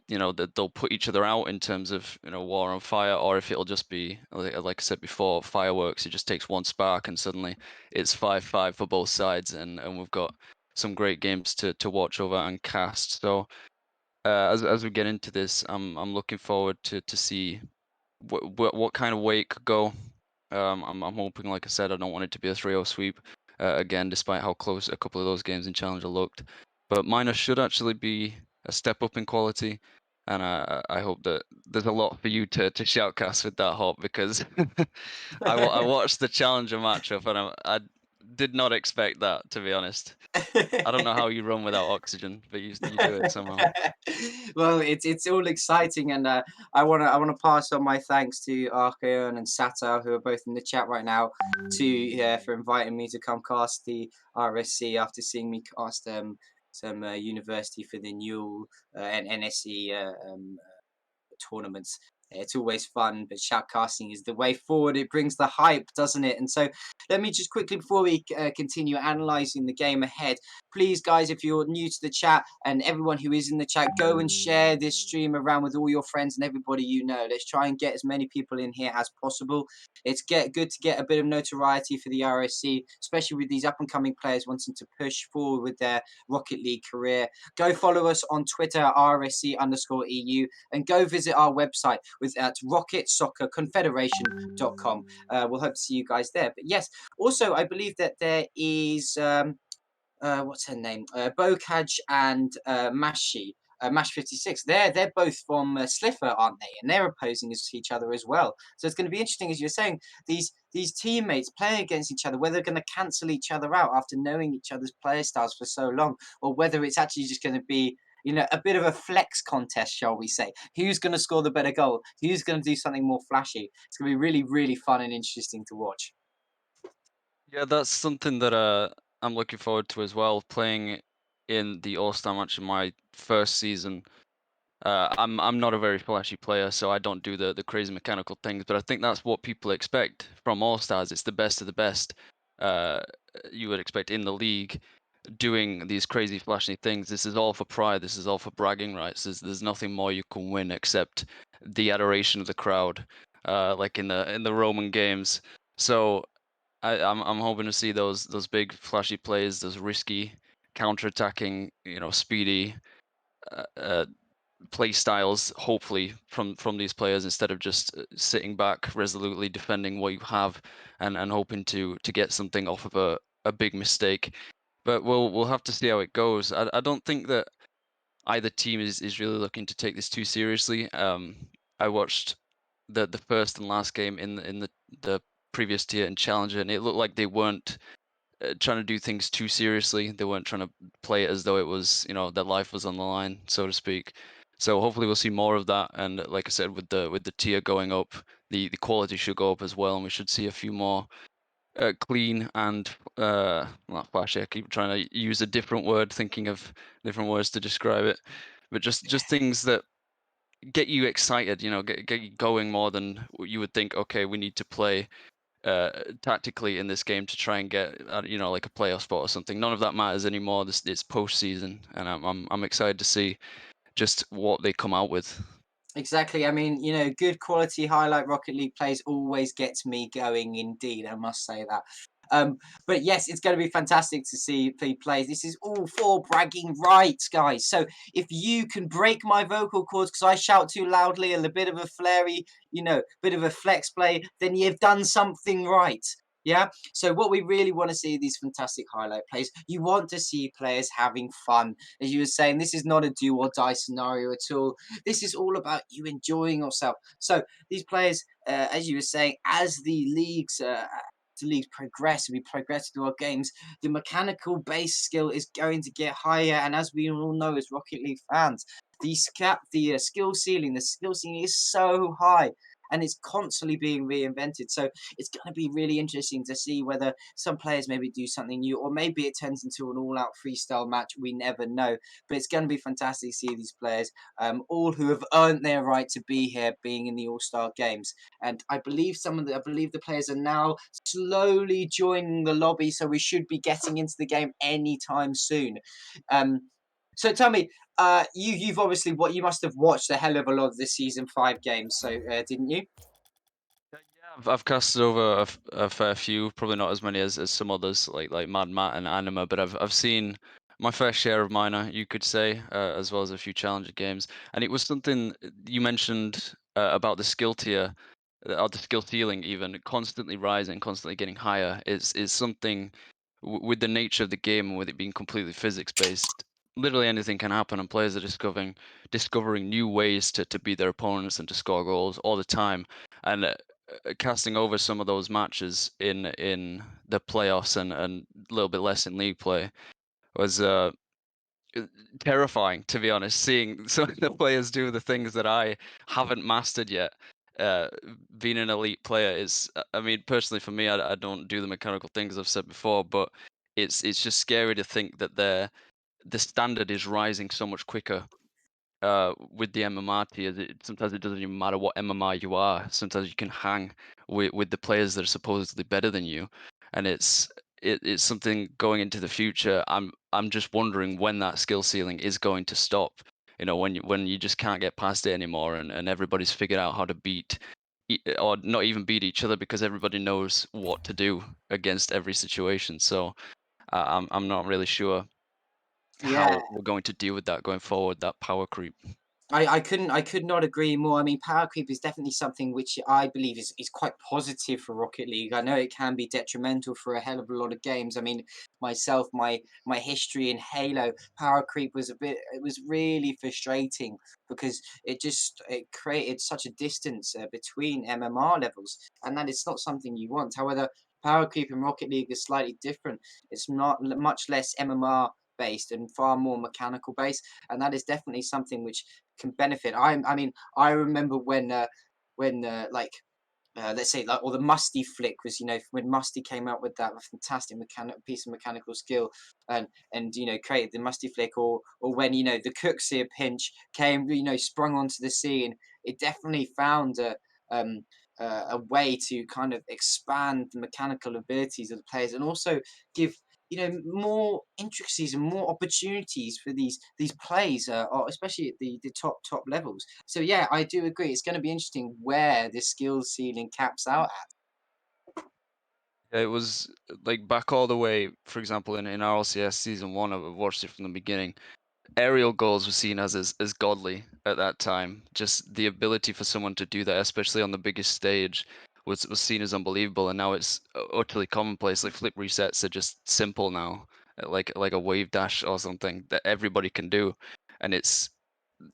that they'll put each other out in terms of war on fire, or if it'll just be like I said before, fireworks. It just takes one spark and suddenly it's 5-5 for both sides, and we've got some great games to watch over and cast. So as we get into this, I'm looking forward to see what kind of way it could go. I'm hoping, like I said, I don't want it to be a 3-0 sweep again, despite how close a couple of those games in Challenger looked. But minor should actually be a step up in quality, and I hope that there's a lot for you to shoutcast with that, Hop, because I watched the Challenger matchup and I did not expect that, to be honest. I don't know how you run without oxygen, but you do it somehow. Well, it's all exciting, and I wanna pass on my thanks to Archeon and Sata, who are both in the chat right now, to for inviting me to come cast the RSC after seeing me cast some University for the new and NSE tournaments. It's always fun, but shoutcasting is the way forward. It brings the hype, doesn't it? And so let me just quickly, before we continue analysing the game ahead, please, guys, if you're new to the chat and everyone who is in the chat, go and share this stream around with all your friends and everybody you know. Let's try and get as many people in here as possible. It's good to get a bit of notoriety for the RSC, especially with these up-and-coming players wanting to push forward with their Rocket League career. Go follow us on Twitter, RSC_EU, and go visit our website at rocketsoccerconfederation.com. We'll hope to see you guys there. But yes, also, I believe that there is... what's her name? Bokaj and Mashi. Mash 56. They're both from Slipher, aren't they? And they're opposing each other as well. So it's going to be interesting, as you're saying, these teammates playing against each other, whether they're going to cancel each other out after knowing each other's player styles for so long, or whether it's actually just going to be, you know, a bit of a flex contest, shall we say? Who's going to score the better goal? Who's going to do something more flashy? It's going to be really, really fun and interesting to watch. Yeah, that's something that I'm looking forward to as well. Playing in the All-Star match in my first season. I'm not a very flashy player, so I don't do the crazy mechanical things. But I think that's what people expect from All-Stars. It's the best of the best. You would expect in the league doing these crazy flashy things. This is all for pride. This is all for bragging rights. There's nothing more you can win except the adoration of the crowd, like in the Roman games. So I'm hoping to see those big flashy plays, those risky counter-attacking, speedy play styles, hopefully from these players, instead of just sitting back resolutely defending what you have and hoping to get something off of a big mistake. But we'll have to see how it goes. I don't think that either team is really looking to take this too seriously. I watched the first and last game in the previous tier and challenger, and it looked like they weren't trying to do things too seriously. They weren't trying to play it as though it was, their life was on the line, so to speak. So hopefully we'll see more of that. And like I said, with the tier going up, the quality should go up as well, and we should see a few more clean and not flashy. I keep trying to use a different word, thinking of different words to describe it, but just things that get you excited. Get you going more than you would think. Okay, we need to play tactically in this game to try and get like a playoff spot or something. None of that matters anymore. It's postseason, and I'm excited to see just what they come out with. Exactly. I mean, good quality highlight Rocket League plays always gets me going. Indeed, I must say that. But yes, it's going to be fantastic to see plays. This is all for bragging rights, guys. So if you can break my vocal cords because I shout too loudly and a bit of a flary, bit of a flex play, then you've done something right. Yeah. So what we really want to see these fantastic highlight plays. You want to see players having fun. As you were saying, this is not a do or die scenario at all. This is all about you enjoying yourself. So these players, as you were saying, as the leagues progress, we progress through our games, the mechanical base skill is going to get higher. And as we all know as Rocket League fans, the skill ceiling is so high. And it's constantly being reinvented. So it's going to be really interesting to see whether some players maybe do something new, or maybe it turns into an all-out freestyle match. We never know. But it's going to be fantastic to see these players, all who have earned their right to be here, being in the All-Star Games. And I believe the players are now slowly joining the lobby, so we should be getting into the game anytime soon. So tell me, you've obviously you must have watched a hell of a lot of this season 5 games, so didn't you? Yeah, I've casted over a fair few, probably not as many as some others like Mad Matt and Anima, but I've seen my fair share of minor, you could say, as well as a few challenger games. And it was something you mentioned about the skill tier, or the skill ceiling, even constantly rising, constantly getting higher. Is something with the nature of the game and with it being completely physics based. Literally anything can happen, and players are discovering new ways to beat their opponents and to score goals all the time. And casting over some of those matches in the playoffs and a little bit less in league play was terrifying, to be honest. Seeing some of the players do the things that I haven't mastered yet. Being an elite player is, I mean, personally for me, I don't do the mechanical things I've said before, but it's just scary to think that the standard is rising so much quicker with the MMR tiers, sometimes it doesn't even matter what MMR you are. Sometimes you can hang with the players that are supposedly better than you, and it's something going into the future. I'm just wondering when that skill ceiling is going to stop. When you just can't get past it anymore, and everybody's figured out how to beat or not even beat each other because everybody knows what to do against every situation. So I'm not really sure Yeah. how we're going to deal with that going forward, that power creep. I could not agree more. I mean, power creep is definitely something which I believe is quite positive for Rocket League. I know it can be detrimental for a hell of a lot of games. I mean, myself, my history in Halo, power creep was it was really frustrating because it created such a distance between MMR levels, and that is not something you want. However, power creep in Rocket League is slightly different. It's not much less MMR based and far more mechanical based, and that is definitely something which can benefit. I mean, I remember when let's say like, or the Musty flick was, when Musty came out with that fantastic piece of mechanical skill, and created the Musty flick, or when the Cookseer pinch came, sprung onto the scene. It definitely found a way to kind of expand the mechanical abilities of the players, and also give more intricacies and more opportunities for these plays, or especially at the top levels. So yeah, I do agree. It's going to be interesting where the skill ceiling caps out at. Yeah, it was like back all the way, for example, in RLCS season 1, I watched it from the beginning. Aerial goals were seen as godly at that time. Just the ability for someone to do that, especially on the biggest stage, was seen as unbelievable. And now it's utterly commonplace. Like flip resets are just simple now, like a wave dash or something that everybody can do. And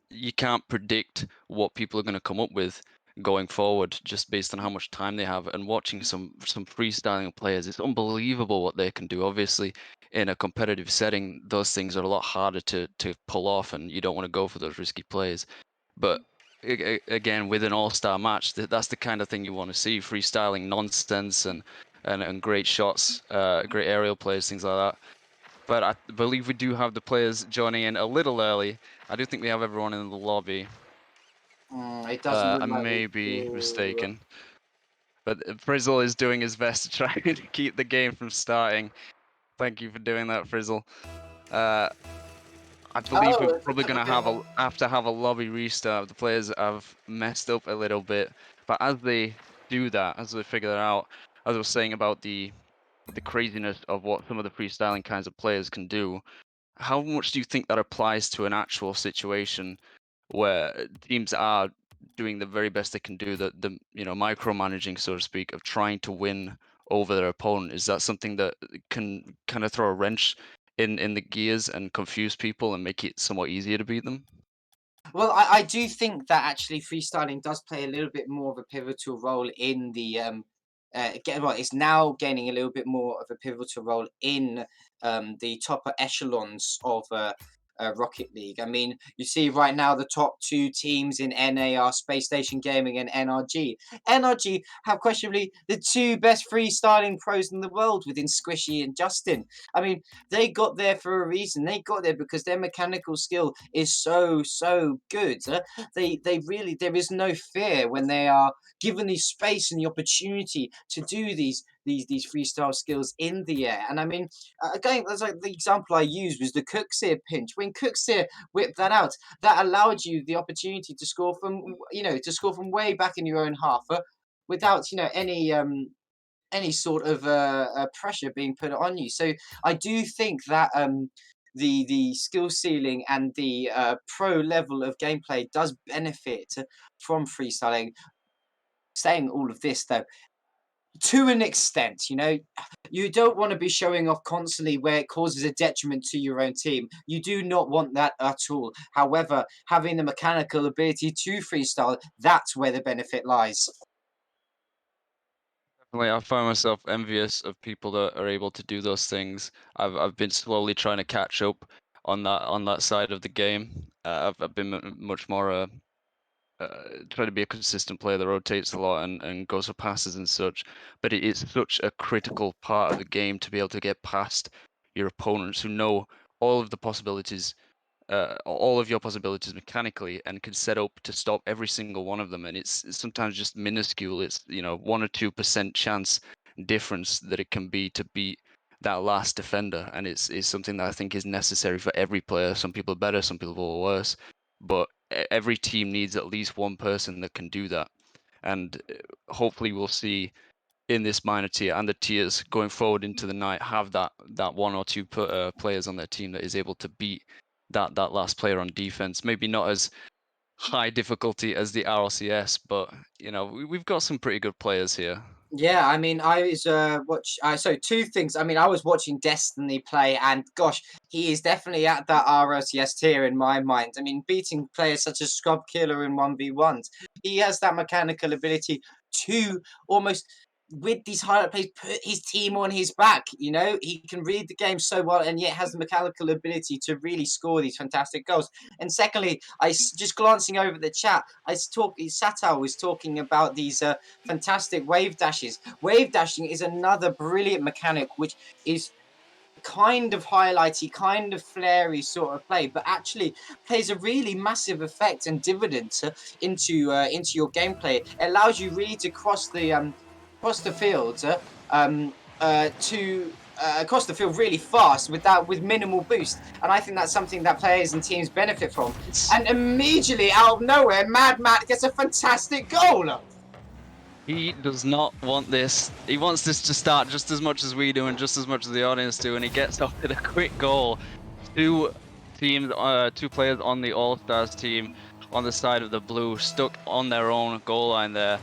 you can't predict what people are going to come up with going forward just based on how much time they have. And watching some freestyling players, it's unbelievable what they can do. Obviously, in a competitive setting, those things are a lot harder to pull off, and you don't want to go for those risky plays. But again, with an all-star match, that's the kind of thing you want to see: freestyling nonsense and great shots, great aerial plays, things like that. But I believe we do have the players joining in a little early. I do think we have everyone in the lobby. It doesn't look I like may we be do. mistaken. But Frizzle is doing his best to try and keep the game from starting. Thank you for doing that, Frizzle. I believe we're Oh, probably going to have a lobby restart. The players have messed up a little bit. But as they do that, as they figure that out, as I was saying about the craziness of what some of the freestyling kinds of players can do, how much do you think that applies to an actual situation where teams are doing the very best they can do, the micromanaging, so to speak, of trying to win over their opponent? Is that something that can kind of throw a wrench in the gears and confuse people and make it somewhat easier to beat them? Well, I do think that actually freestyling does play a little bit more of a pivotal role in the it's now gaining a little bit more of a pivotal role in the top echelons of Rocket League. I mean, you see right now the top two teams in NA are Space Station Gaming and NRG. NRG have questionably the two best freestyling pros in the world within Squishy and Justin. I mean, they got there for a reason. They got there because their mechanical skill is so good. They really, there is no fear when they are given the space and the opportunity to do these freestyle skills in the air. And I mean, again, that's like the example I used was the Cookseer pinch. When Cookseer whipped that out, that allowed you the opportunity to score from way back in your own half, without any sort of pressure being put on you. So I do think that the skill ceiling and the pro level of gameplay does benefit from freestyling. Saying all of this though, to an extent, you don't want to be showing off constantly where it causes a detriment to your own team. You do not want that at all. However, having the mechanical ability to freestyle, that's where the benefit lies. Definitely, I find myself envious of people that are able to do those things. I've been slowly trying to catch up on that side of the game. I've been much more try to be a consistent player that rotates a lot and goes for passes and such. But it is such a critical part of the game to be able to get past your opponents who know all of the possibilities all of your possibilities mechanically and can set up to stop every single one of them. And it's sometimes just minuscule. It's 1 or 2% chance difference that it can be to beat that last defender, and it's something that I think is necessary for every player. Some people are better, some people are worse, but every team needs at least one person that can do that. And hopefully we'll see in this minor tier and the tiers going forward into the night have that 1 or 2 players on their team that is able to beat that last player on defense. Maybe not as high difficulty as the RLCS, but we've got some pretty good players here. Yeah, I mean, I was so two things. I mean, I was watching Destiny play, and gosh, he is definitely at that ROCS tier in my mind. I mean, beating players such as Scrub Killer in 1v1s, he has that mechanical ability to almost, with these highlight plays, put his team on his back. He can read the game so well, and yet has the mechanical ability to really score these fantastic goals. And secondly, just glancing over the chat, Sato was talking about these fantastic wave dashes. Wave dashing is another brilliant mechanic, which is kind of highlighty, kind of flary sort of play, but actually plays a really massive effect and dividend into your gameplay. It allows you really to cross the field to across the field really fast with minimal boost, and I think that's something that players and teams benefit from. And immediately out of nowhere, Mad Matt gets a fantastic goal. He does not want this. He wants this to start just as much as we do and just as much as the audience do, and he gets off with a quick goal. Two players on the All-Stars team on the side of the blue, stuck on their own goal line there.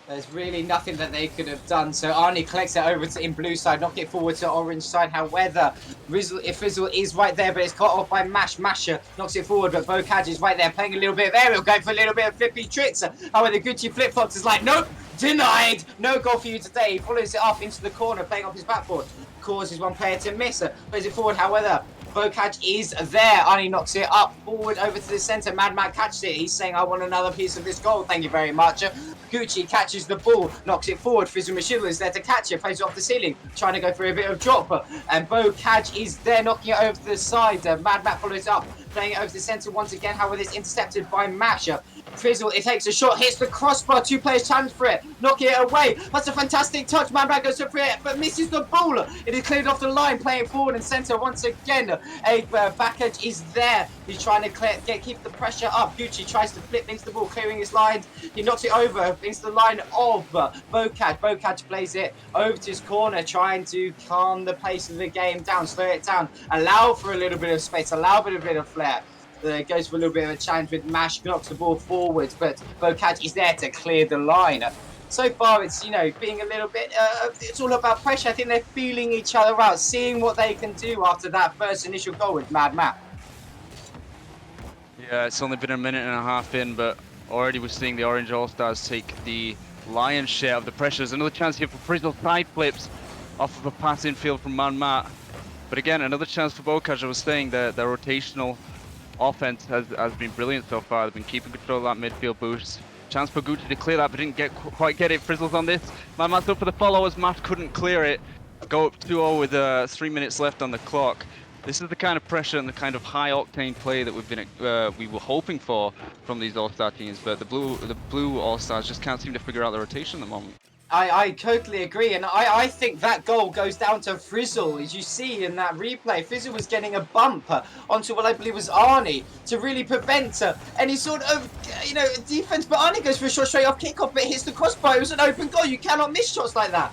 There's really nothing that they could have done. So Arnie collects it over to in blue side, knock it forward to orange side. However, Frizzle is right there, but it's cut off by Mash. Masher knocks it forward, but Bokaj is right there, playing a little bit of aerial, going for a little bit of flippy tricks. However, the Gucci flip-flops is like, nope, denied. No goal for you today. He follows it up into the corner, playing off his backboard. Causes one player to miss. Plays it forward, however, Bokaj is there. Arnie knocks it up forward over to the centre. Mad Matt catches it. He's saying, I want another piece of this goal. Thank you very much. Gucci catches the ball, knocks it forward. Frizzle Machida is there to catch it, plays it off the ceiling, trying to go for a bit of drop. And Bokaj is there, knocking it over to the side. Mad Matt follows up, playing it over to the centre once again. However, it's intercepted by Masher. Frizzle, it takes a shot, hits the crossbar. 2 players challenge for it, knocking it away. That's a fantastic touch. Mad Matt goes for it, but misses the ball. It is cleared off the line, playing forward and centre once again. Back edge is there. He's trying to keep the pressure up. Gucci tries to flip into the ball, clearing his line. He knocks it over into the line of Bokaj. Bokaj plays it over to his corner, trying to calm the pace of the game down, slow it down, allow for a little bit of space, allow for a bit of flair. Goes for a little bit of a challenge with Mash, knocks the ball forwards, but Bokaj is there to clear the line. So far, it's, being a little bit, it's all about pressure. I think they're feeling each other out, seeing what they can do after that first initial goal with Mad Matt. Yeah, it's only been a minute and a half in, but already we're seeing the Orange All-Stars take the lion's share of the pressure. There's another chance here for Frizzle, side flips off of a pass infield from Mad Matt. But again, another chance for Bokaj. I was saying that their rotational offense has been brilliant so far. They've been keeping control of that midfield boost. Chance for Gucci to clear that, but didn't quite get it. Frizzle's on this. Mad Matt's up for the followers. Matt couldn't clear it. Go up 2-0 with 3 minutes left on the clock. This is the kind of pressure and the kind of high-octane play that we were hoping for from these All-Star teams, but the blue All-Stars just can't seem to figure out the rotation at the moment. I totally agree, and I think that goal goes down to Frizzle. As you see in that replay, Frizzle was getting a bump onto what I believe was Arnie to really prevent any sort of, defense. But Arnie goes for a shot straight off kickoff, but hits the crossbar. It was an open goal. You cannot miss shots like that.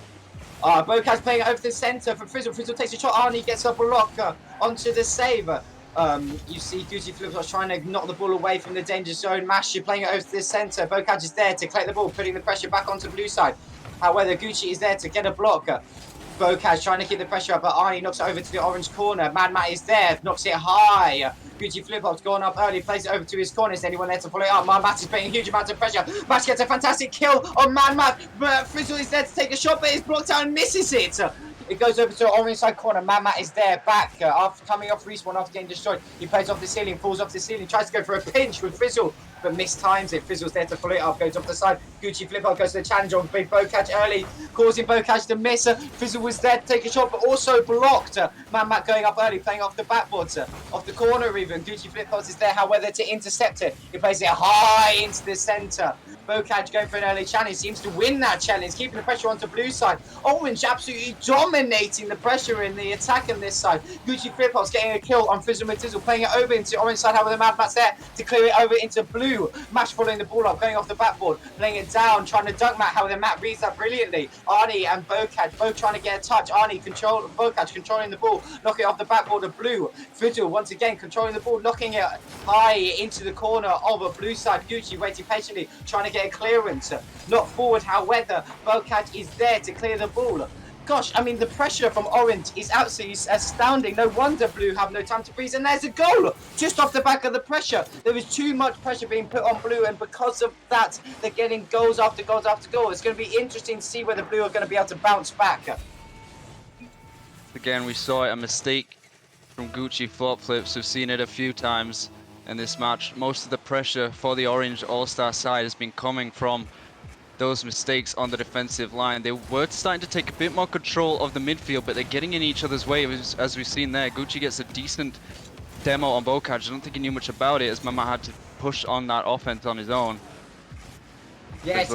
Bokaj playing it over to the centre for Frizzle. Frizzle takes a shot. Arnie gets up a block onto the save. You see Gucci Flipflops trying to knock the ball away from the danger zone. Mash, you're playing it over to the centre. Bokaj is there to collect the ball, putting the pressure back onto blue side. However, Gucci is there to get a block. Bokaj trying to keep the pressure up, but Arnie knocks it over to the orange corner. Mad Matt is there, knocks it high. Gucci flip-flop's gone up early, plays it over to his corner. Is there anyone there to follow it up? Mad Matt is putting a huge amount of pressure. Mash gets a fantastic kill on Mad Matt, but Frizzle is there to take a shot, but it's blocked out and misses it. It goes over to the orange side corner. Mad Matt is there, back after coming off respawn after getting destroyed. He plays off the ceiling, falls off the ceiling, tries to go for a pinch with Frizzle but mistimes it. Frizzle's there to follow it up, goes off the side. Gucci flip up, goes to the challenge on Big Bocage early, causing Bocage to miss. Frizzle was there to take a shot, but also blocked. Matt going up early, playing off the backboards, off the corner even. Gucci flip flops is there, however, to intercept it. He plays it high into the centre. Bocage going for an early challenge, seems to win that challenge, keeping the pressure onto blue side. Orange absolutely dominating the pressure in the attack on this side. Gucci flip-flops getting a kill on Frizzle Matizzle, playing it over into orange side, however, the Mad Matt's there to clear it over into blue. Mash following the ball up, going off the backboard, playing it down, trying to dunk Matt, however, Matt reads that brilliantly. Arnie and Bocage both trying to get a touch. Arnie Bocage controlling the ball, knocking it off the backboard of blue. Frizzle once again controlling the ball, knocking it high into the corner of a blue side. Gucci waiting patiently, trying to get a clearance. Not forward, however, Bocage is there to clear the ball. Gosh, I mean, the pressure from Orange is absolutely astounding. No wonder Blue have no time to breathe. And there's a goal just off the back of the pressure. There is too much pressure being put on Blue, and because of that, they're getting goals after goals after goals. It's going to be interesting to see whether Blue are going to be able to bounce back. Again, we saw a mistake from Gucci flop flips. We've seen it a few times in this match. Most of the pressure for the Orange All-Star side has been coming from those mistakes on the defensive line. They were starting to take a bit more control of the midfield, but they're getting in each other's way, as we've seen there. Gucci gets a decent demo on Bocage. I don't think he knew much about it, as Mama had to push on that offense on his own. Yes,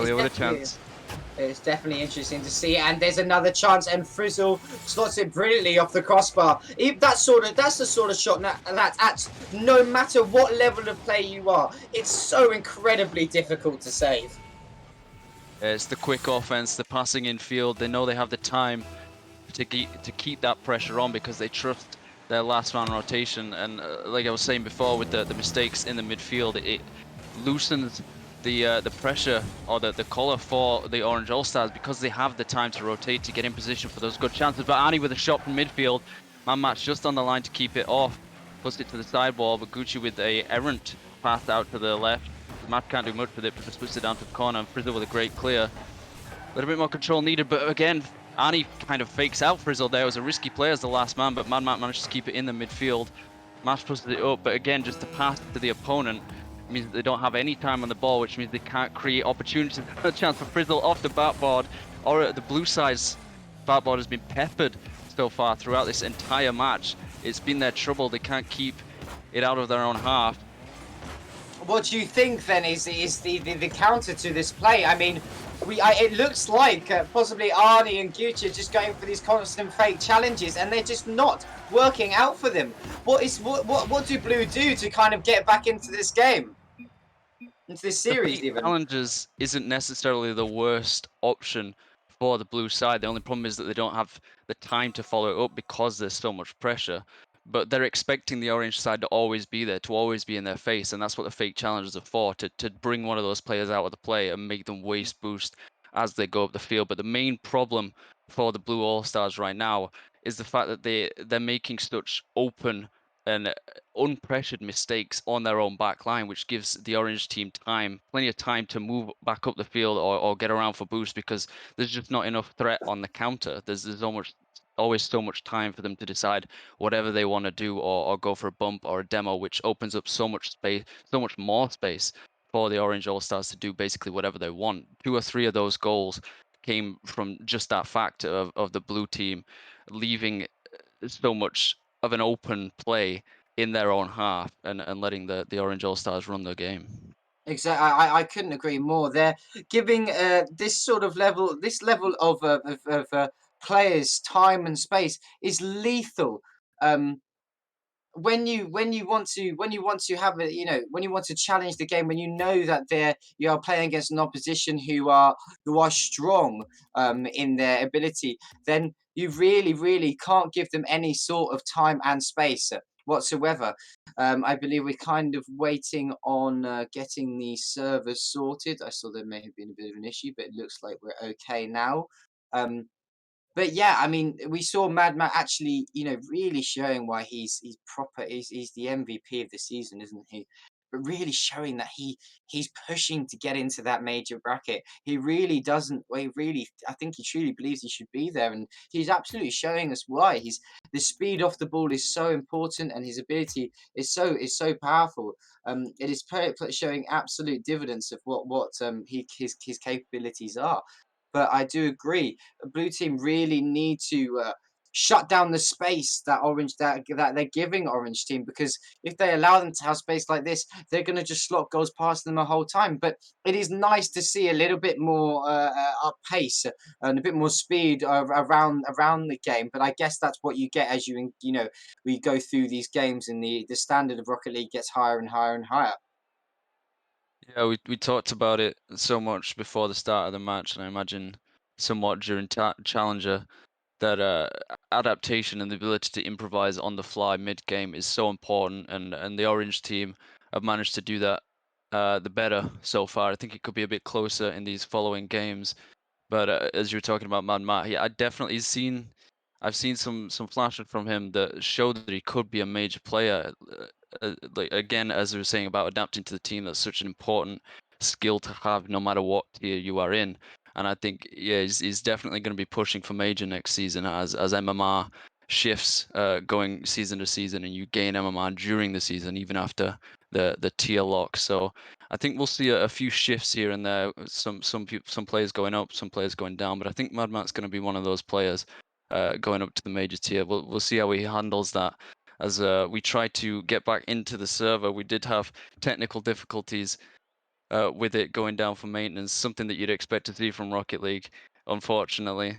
it's definitely interesting to see, and there's another chance, and Frizzle slots it brilliantly off the crossbar. That's the sort of shot that at no matter what level of play you are, it's so incredibly difficult to save. It's the quick offense, the passing in field. They know they have the time to keep that pressure on because they trust their last man rotation. And like I was saying before, with the mistakes in the midfield, it loosens the pressure or the collar for the Orange All-Stars because they have the time to rotate to get in position for those good chances. But Arnie with a shot from midfield, man match just on the line to keep it off, puts it to the sidewall. But Gucci with a errant pass out to the left. Matt can't do much with it, but just puts it down to the corner, and Frizzle with a great clear. A little bit more control needed, but again, Arnie kind of fakes out Frizzle there. It was a risky play as the last man, but Mad Matt manages to keep it in the midfield. Matt pushes it up, but again, just to pass to the opponent means that they don't have any time on the ball, which means they can't create opportunities. A chance for Frizzle off the backboard, or the blue side's backboard has been peppered so far throughout this entire match. It's been their trouble. They can't keep it out of their own half. What do you think then is the counter to this play? I mean, it looks like possibly Arnie and Gucci are just going for these constant fake challenges, and they're just not working out for them. What do Blue do to kind of get back into this game, into this series even? Challenges isn't necessarily the worst option for the blue side. The only problem is that they don't have the time to follow it up because there's so much pressure. But they're expecting the orange side to always be there, to always be in their face, and that's what the fake challenges are for, to bring one of those players out of the play and make them waste boost as they go up the field. But the main problem for the Blue All-Stars right now is the fact that they're making such open and unpressured mistakes on their own back line, which gives the orange team plenty of time to move back up the field or get around for boost, because there's just not enough threat on the counter. There's always so much time for them to decide whatever they want to do, or go for a bump or a demo, which opens up so much space, so much more space for the Orange All-Stars to do basically whatever they want. 2 or 3 of those goals came from just that fact of the blue team leaving so much of an open play in their own half and letting the Orange All-Stars run the game. Exactly, I couldn't agree more. They're giving this level of players time and space is lethal. When you want to have a when you want to challenge the game, when you know that you are playing against an opposition who are strong in their ability, then you really can't give them any sort of time and space whatsoever. I believe we're kind of waiting on getting the servers sorted. I saw there may have been a bit of an issue, but it looks like we're okay now. But yeah, I mean, we saw Mad Matt actually, really showing why he's proper. He's the MVP of the season, isn't he? but really showing that he's pushing to get into that major bracket. He really doesn't. Well, I think he truly believes he should be there, and he's absolutely showing us why. The speed off the ball is so important, and his ability is so powerful. It is showing absolute dividends of what his capabilities are. But I do agree, blue team really need to shut down the space that they're giving orange team, because if they allow them to have space like this, they're going to just slot goals past them the whole time. But it is nice to see a little bit more up pace and a bit more speed around the game. But I guess that's what you get as we go through these games, and the standard of Rocket League gets higher and higher and higher. Yeah, we talked about it so much before the start of the match, and I imagine somewhat during Challenger, that adaptation and the ability to improvise on the fly mid-game is so important, and the orange team have managed to do that the better so far. I think it could be a bit closer in these following games, but as you were talking about Mad Matt, I've seen some flashes from him that show that he could be a major player. Like again, as we were saying about adapting to the team, that's such an important skill to have, no matter what tier you are in. And I think, yeah, he's definitely going to be pushing for major next season as MMR shifts going season to season, and you gain MMR during the season, even after the tier lock. So I think we'll see a few shifts here and there. Some players going up, some players going down. But I think Mad Matt's going to be one of those players going up to the major tier. We'll see how he handles that. As we try to get back into the server, we did have technical difficulties with it going down for maintenance, something that you'd expect to see from Rocket League, unfortunately.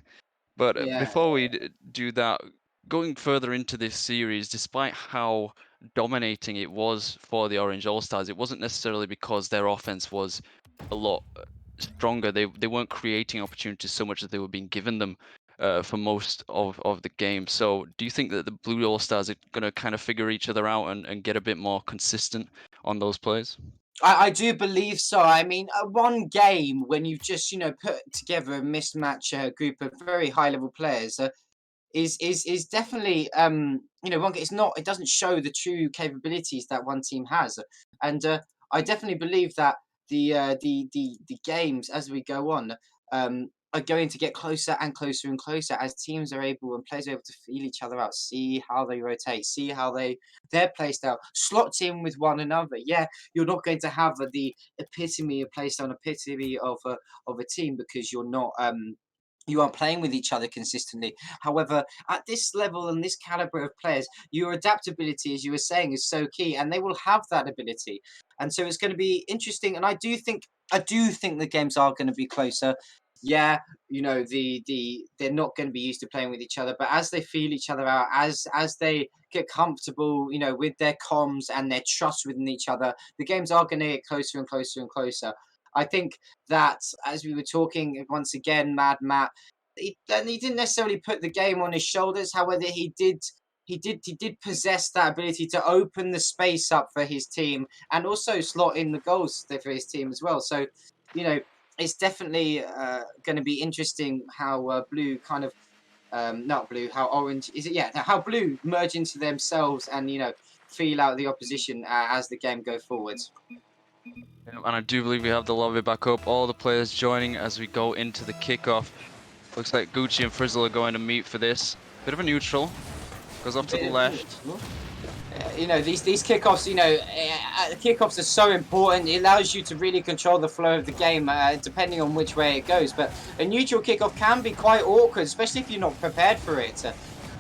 But Yeah. before we do that, going further into this series, despite how dominating it was for the Orange All-Stars, it wasn't necessarily because their offense was a lot stronger. They weren't creating opportunities so much as they were being given them for most of the game. So do you think that the Blue All-Stars are going to kind of figure each other out and get a bit more consistent on those plays? I do believe so. I mean, one game when you've just put together a mismatch group of very high level players is definitely one. It doesn't show the true capabilities that one team has, and I definitely believe that the games as we go on are going to get closer and closer and closer as teams are able and players are able to feel each other out, see how they rotate, see how their play style slots in with one another. Yeah, you're not going to have the epitome of play style, epitome of a team, because you aren't playing with each other consistently. However, at this level and this caliber of players, your adaptability, as you were saying, is so key, and they will have that ability. And so it's going to be interesting. And I do think the games are going to be closer. Yeah, they're not going to be used to playing with each other, but as they feel each other out, as they get comfortable, with their comms and their trust within each other, the games are going to get closer and closer and closer. I think that, as we were talking once again, Mad Matt, he didn't necessarily put the game on his shoulders. However, he did possess that ability to open the space up for his team and also slot in the goals for his team as well. So, it's definitely going to be interesting how blue kind of not blue, how orange is it? Yeah, how blue merge into themselves and feel out the opposition as the game go forwards. And I do believe we have the lobby back up. All the players joining as we go into the kickoff. Looks like Gucci and Frizzle are going to meet for this. Bit of a neutral. Goes off to the left. These kickoffs, kickoffs are so important. It allows you to really control the flow of the game, depending on which way it goes. But a neutral kickoff can be quite awkward, especially if you're not prepared for it.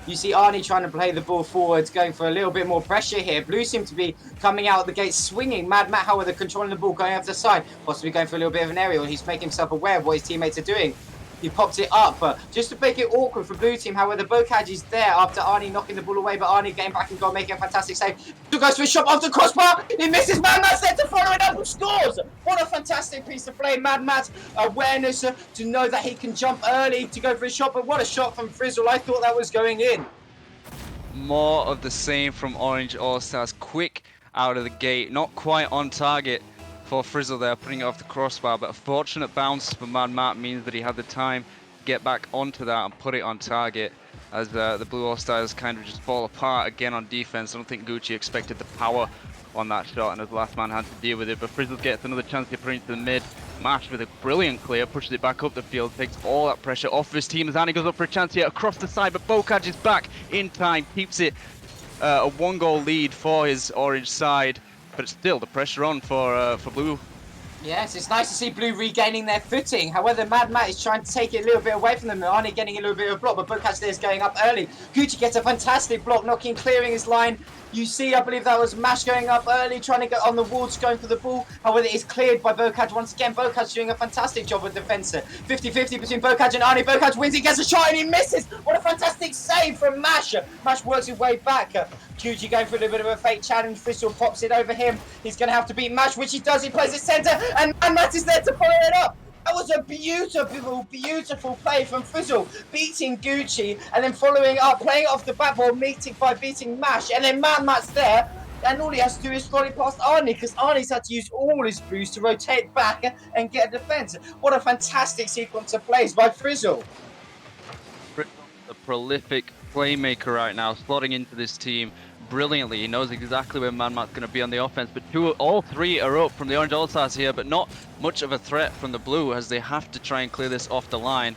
You see Arnie trying to play the ball forwards, going for a little bit more pressure here. Blue seem to be coming out the gate swinging. Mad Matt, however, controlling the ball, going over the side, possibly going for a little bit of an aerial. He's making himself aware of what his teammates are doing. He pops it up, just to make it awkward for blue team. However, the Bocage is there after Arnie knocking the ball away, but Arnie getting back and goal, making a fantastic save. Two goes for a shot off the crossbar. He misses. Mad Matt's there to follow it up and scores. What a fantastic piece of play. Mad Matt's awareness to know that he can jump early to go for a shot, but what a shot from Frizzle. I thought that was going in. More of the same from Orange All-Stars. Quick out of the gate. Not quite on target for Frizzle there, putting it off the crossbar, but a fortunate bounce for Mad Matt means that he had the time to get back onto that and put it on target, as the Blue All-Stars kind of just fall apart again on defense. I don't think Gucci expected the power on that shot, and as last man had to deal with it. But Frizzle gets another chance to put into the mid. Mash with a brilliant clear, pushes it back up the field, takes all that pressure off of his team as Annie goes up for a chance here across the side, but Bokaj is back in time, keeps it a 1-goal lead for his orange side, but still the pressure on for Blue. Yes, it's nice to see Blue regaining their footing. However, Mad Matt is trying to take it a little bit away from them. Arnie getting a little bit of a block, but Bokaj there is going up early. Gucci gets a fantastic block, knocking, clearing his line. You see, I believe that was Mash going up early, trying to get on the walls, going for the ball. However, it is cleared by Bokaj once again. Bokaj doing a fantastic job with defense. 50-50 between Bokaj and Arnie. Bokaj wins, he gets a shot and he misses. What a fantastic save from Mash. Mash works his way back. Gucci going for a little bit of a fake challenge. Frizzle pops it over him. He's going to have to beat Mash, which he does. He plays it centre, and Matt is there to follow it up. That was a beautiful, beautiful play from Frizzle, beating Gucci, and then following up, playing it off the backboard, beating Mash, and then Matt's there, and all he has to do is slot it past Arnie, because Arnie's had to use all his boost to rotate back and get a defence. What a fantastic sequence of plays by Frizzle. Frizzle, a prolific playmaker right now, slotting into this team brilliantly. He knows exactly where Mad Matt's going to be on the offense, but all three are up from the Orange All-Stars here, but not much of a threat from the Blue as they have to try and clear this off the line.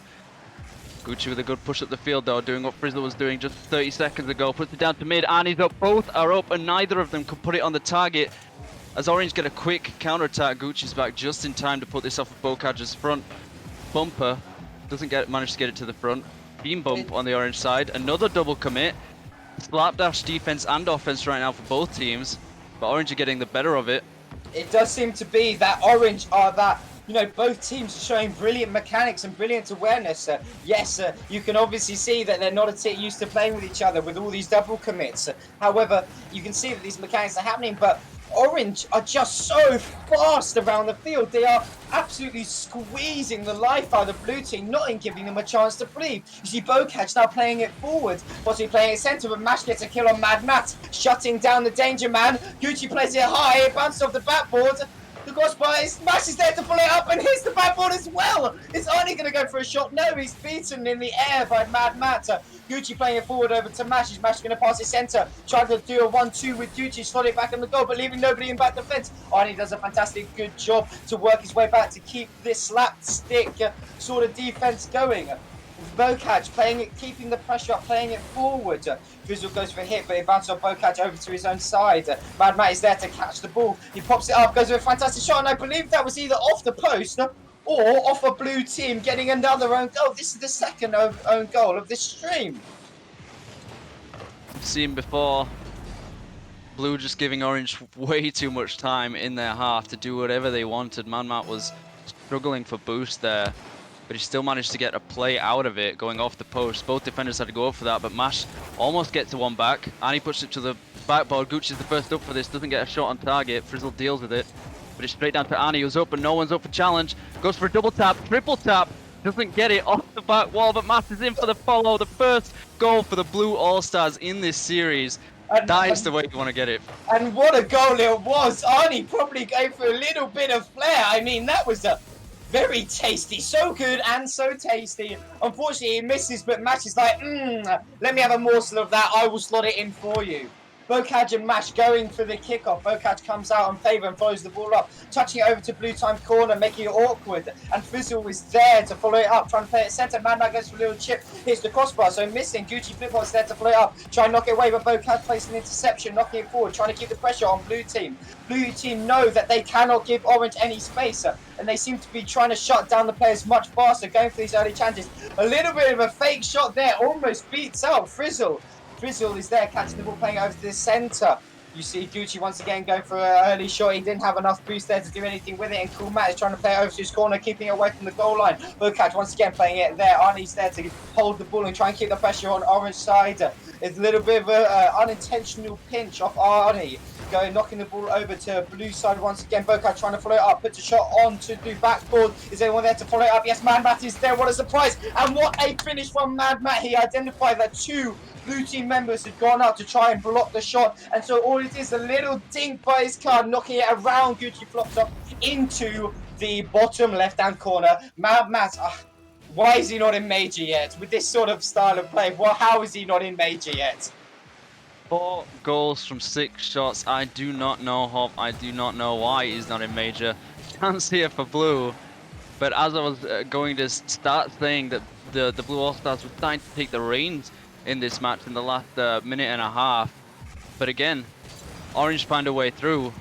Gucci with a good push up the field though, doing what Frizzle was doing just 30 seconds ago, puts it down to mid, and he's up. Both are up, and neither of them can put it on the target. As Orange get a quick counter-attack, Gucci's back just in time to put this off of Bokaj's front bumper. Doesn't manage to get it to the front. Beam bump on the Orange side, another double commit. Slapdash defense and offense right now for both teams, but Orange are getting the better of it. It does seem to be that Orange are that, you know, both teams are showing brilliant mechanics and brilliant awareness. Yes, you can obviously see that they're not a team used to playing with each other with all these double commits. However, you can see that these mechanics are happening, but Orange are just so fast around the field. They are absolutely squeezing the life out of the blue team, not in giving them a chance to breathe. You see Bokaj now playing it forward, possibly playing it centre, but Mash gets a kill on Mad Matt, shutting down the danger man. Gucci plays it high, it bounces off the backboard. The crossbar is Mash is there to pull it up, and here's the backboard as well. Is Arnie going to go for a shot? No, he's beaten in the air by Mad Matt. Gucci playing it forward over to Mash. Is Mash going to pass it centre? Trying to do a 1-2 with Gucci, slot it back in the goal, but leaving nobody in back defence. Arnie does a fantastic good job to work his way back to keep this slapstick sort of defence going. Bokaj playing it, keeping the pressure up, playing it forward. Frizzle goes for a hit, but it bounces off Bokaj over to his own side. Mad Matt is there to catch the ball. He pops it up, goes with a fantastic shot, and I believe that was either off the post or off a blue team getting another own goal. This is the second own goal of this stream. Seen before, Blue just giving Orange way too much time in their half to do whatever they wanted. Mad Matt was struggling for boost there, but he still managed to get a play out of it going off the post. Both defenders had to go up for that, but Mash almost gets to one back, and he puts it to the backboard. Gucci's the first up for this, doesn't get a shot on target. Frizzle deals with it, but it's straight down to Annie, who's up, and no one's up for challenge. Goes for a double tap, triple tap, doesn't get it off the back wall, but Mash is in for the follow. The first goal for the Blue All-Stars in this series. That is the way you want to get it. And what a goal it was. Arnie probably going for a little bit of flair. I mean, that was a very tasty, so good and so tasty. Unfortunately, he misses, but Mash is like, let me have a morsel of that. I will slot it in for you. Bokaj and Mash going for the kickoff. Bokaj comes out on favour and follows the ball up, touching it over to blue time corner, making it awkward. And Frizzle is there to follow it up, trying to play it centre. Mad Matt goes for a little chip, hits the crossbar, so missing. Gucci flip-flops there to follow it up, try and knock it away, but Bokaj plays an interception, knocking it forward, trying to keep the pressure on blue team. Blue team know that they cannot give Orange any space, and they seem to be trying to shut down the players much faster, going for these early challenges. A little bit of a fake shot there, almost beats out Frizzle. Frizzle is there catching the ball, playing over to the centre. You see Gucci once again going for an early shot. He didn't have enough boost there to do anything with it. And Cool Matt is trying to play it over to his corner, keeping it away from the goal line. Bokaj once again playing it there. Arnie's there to hold the ball and try and keep the pressure on Orange side. It's a little bit of an unintentional pinch off Arnie. Knocking the ball over to blue side once again. Bokaj trying to follow it up, puts a shot on to the backboard. Is anyone there to follow it up? Yes, Mad Matt is there. What a surprise. And what a finish from Mad Matt. He identified that two blue team members had gone out to try and block the shot, and so all it is a little dink by his card, knocking it around. Gucci flops up into the bottom left hand corner. Mad Matt, why is he not in Major yet with this sort of style of play? Well, how is he not in Major yet? 4 goals from 6 shots. I do not know, Hop. I do not know why he's not in major. Chance here for Blue. But as I was going to start saying that the Blue All-Stars were starting to take the reins in this match in the last minute and a half. But again, Orange find a way through,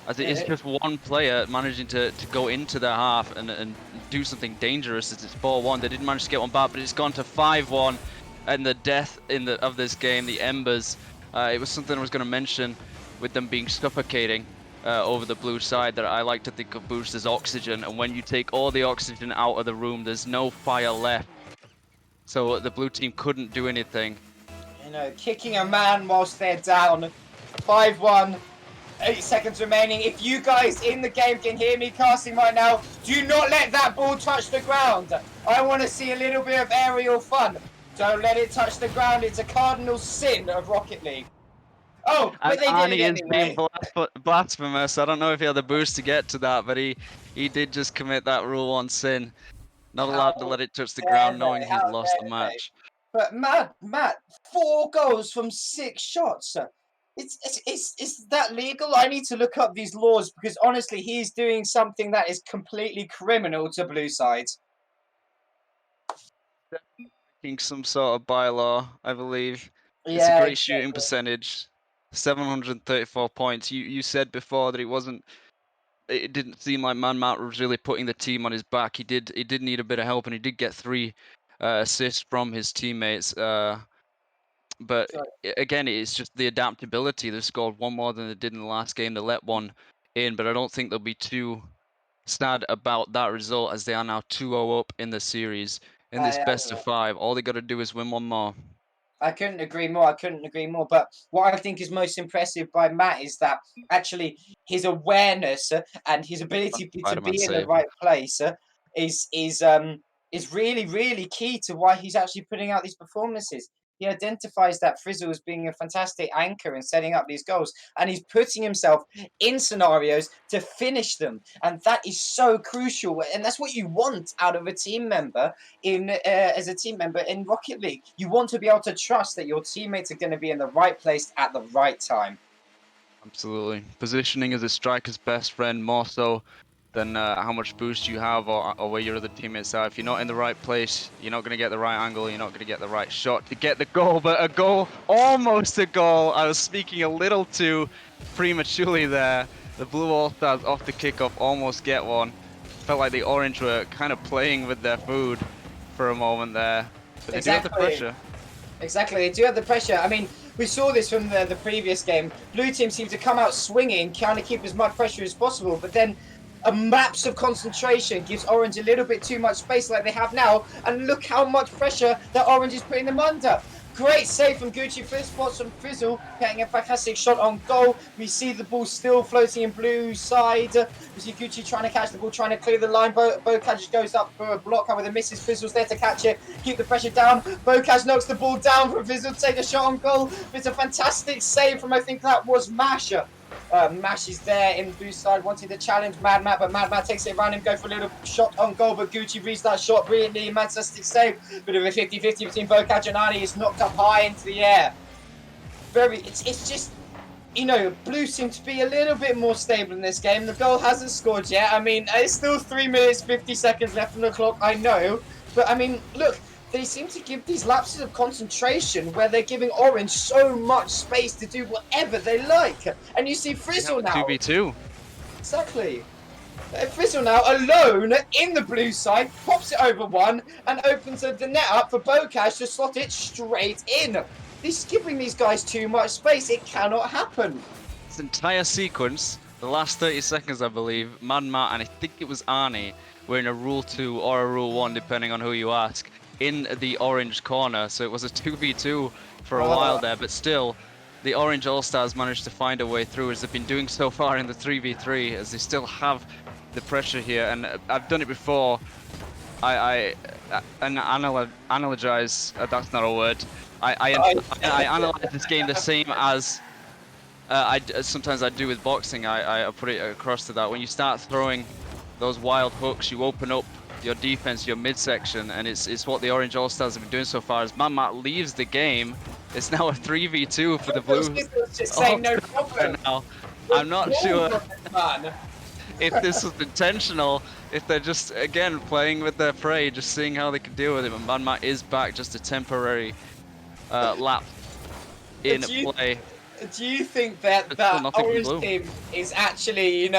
as it is just one player managing to go into their half and do something dangerous as it's 4-1. They didn't manage to get one back, but it's gone to 5-1. And the death of this game, the embers, it was something I was going to mention with them being suffocating over the blue side, that I like to think of boost as oxygen. And when you take all the oxygen out of the room, there's no fire left. So the blue team couldn't do anything. You know, kicking a man whilst they're down. 5-1. 8 seconds remaining. If you guys in the game can hear me casting right now, do not let that ball touch the ground. I want to see a little bit of aerial fun. Don't let it touch the ground. It's a cardinal sin of Rocket League. Oh, but they did it is being anyway. blasphemous. I don't know if he had the boost to get to that, but he did just commit that Rule 1 sin. Not allowed to let it touch the ground, knowing he's lost the match. But Matt, 4 goals from 6 shots. Is that legal? I need to look up these laws, because honestly, he's doing something that is completely criminal to blue sides. Breaking some sort of bylaw, I believe. Yeah, it's a great shooting percentage. 734 points. You said before that it didn't seem like Matt was really putting the team on his back. He did need a bit of help, and he did get 3 assists from his teammates. But again, it's just the adaptability. They scored 1 more than they did in the last game. They let 1 in, but I don't think they'll be too sad about that result, as they are now 2-0 up in the series. In this best of 5, all they got to do is win 1 more. I couldn't agree more. But what I think is most impressive by Matt is that actually his awareness and his ability to be in the right place is really, really key to why he's actually putting out these performances. He identifies that Frizzle as being a fantastic anchor and setting up these goals, and he's putting himself in scenarios to finish them, and that is so crucial. And that's what you want out of a team member as a team member in Rocket League. You want to be able to trust that your teammates are going to be in the right place at the right time. Absolutely. Positioning is a striker's best friend, more so than how much boost you have or where your other teammates are. If you're not in the right place, you're not going to get the right angle, you're not going to get the right shot to get the goal. But a goal, almost a goal. I was speaking a little too prematurely there. The Blue All-Stars off the kickoff almost get one. Felt like the Orange were kind of playing with their food for a moment there. But they do have the pressure. Exactly, they do have the pressure. I mean, we saw this from the previous game. Blue team seemed to come out swinging, trying to keep as much pressure as possible, but then a lapse of concentration gives Orange a little bit too much space like they have now, and look how much pressure that Orange is putting them under. Great save from Gucci, first spots from Frizzle, getting a fantastic shot on goal. We see the ball still floating in blue side. We see Gucci trying to catch the ball, trying to clear the line. Bocage just goes up for a block, however, misses. Frizzle's there to catch it, keep the pressure down. Bocage knocks the ball down for Frizzle to take a shot on goal. It's a fantastic save from, I think that was Masher. Mash is there in the blue side, wanting to challenge Mad Matt, but Mad Matt takes it around him, go for a little shot on goal, but Gucci reads that shot brilliantly. Fantastic save. Bit of a 50-50 between Bocage and Ani. It's knocked up high into the air. It's just, you know, Blue seem to be a little bit more stable in this game. The goal hasn't scored yet. I mean, it's still 3 minutes, 50 seconds left on the clock, I know. But, I mean, look, they seem to give these lapses of concentration where they're giving Orange so much space to do whatever they like. And you see Frizzle now. 2v2. Exactly. Frizzle now alone in the blue side, pops it over one and opens the net up for Bocage to slot it straight in. He's giving these guys too much space. It cannot happen. This entire sequence, the last 30 seconds, I believe, Mad Matt and I think it was Arnie were in a Rule 2 or a Rule 1, depending on who you ask, in the Orange corner. So it was a 2v2 for a while there, but still, the Orange All-Stars managed to find a way through, as they've been doing so far in the 3v3, as they still have the pressure here. And I've done it before. I analogize, that's not a word. I analyze this game the same as sometimes I do with boxing. I put it across to that. When you start throwing those wild hooks, you open up your defense, your midsection, and it's what the Orange All-Stars have been doing so far. As Mad Matt leaves the game, It's now a 3v2 for the Frizzle's blue. just saying no Right problem. now, I'm not sure Man. if this was intentional, if they're just, again, playing with their prey, just seeing how they can deal with it. But Manmat is back, just a temporary lap in play. Do you think that It's still that nothing from orange blue. team is actually,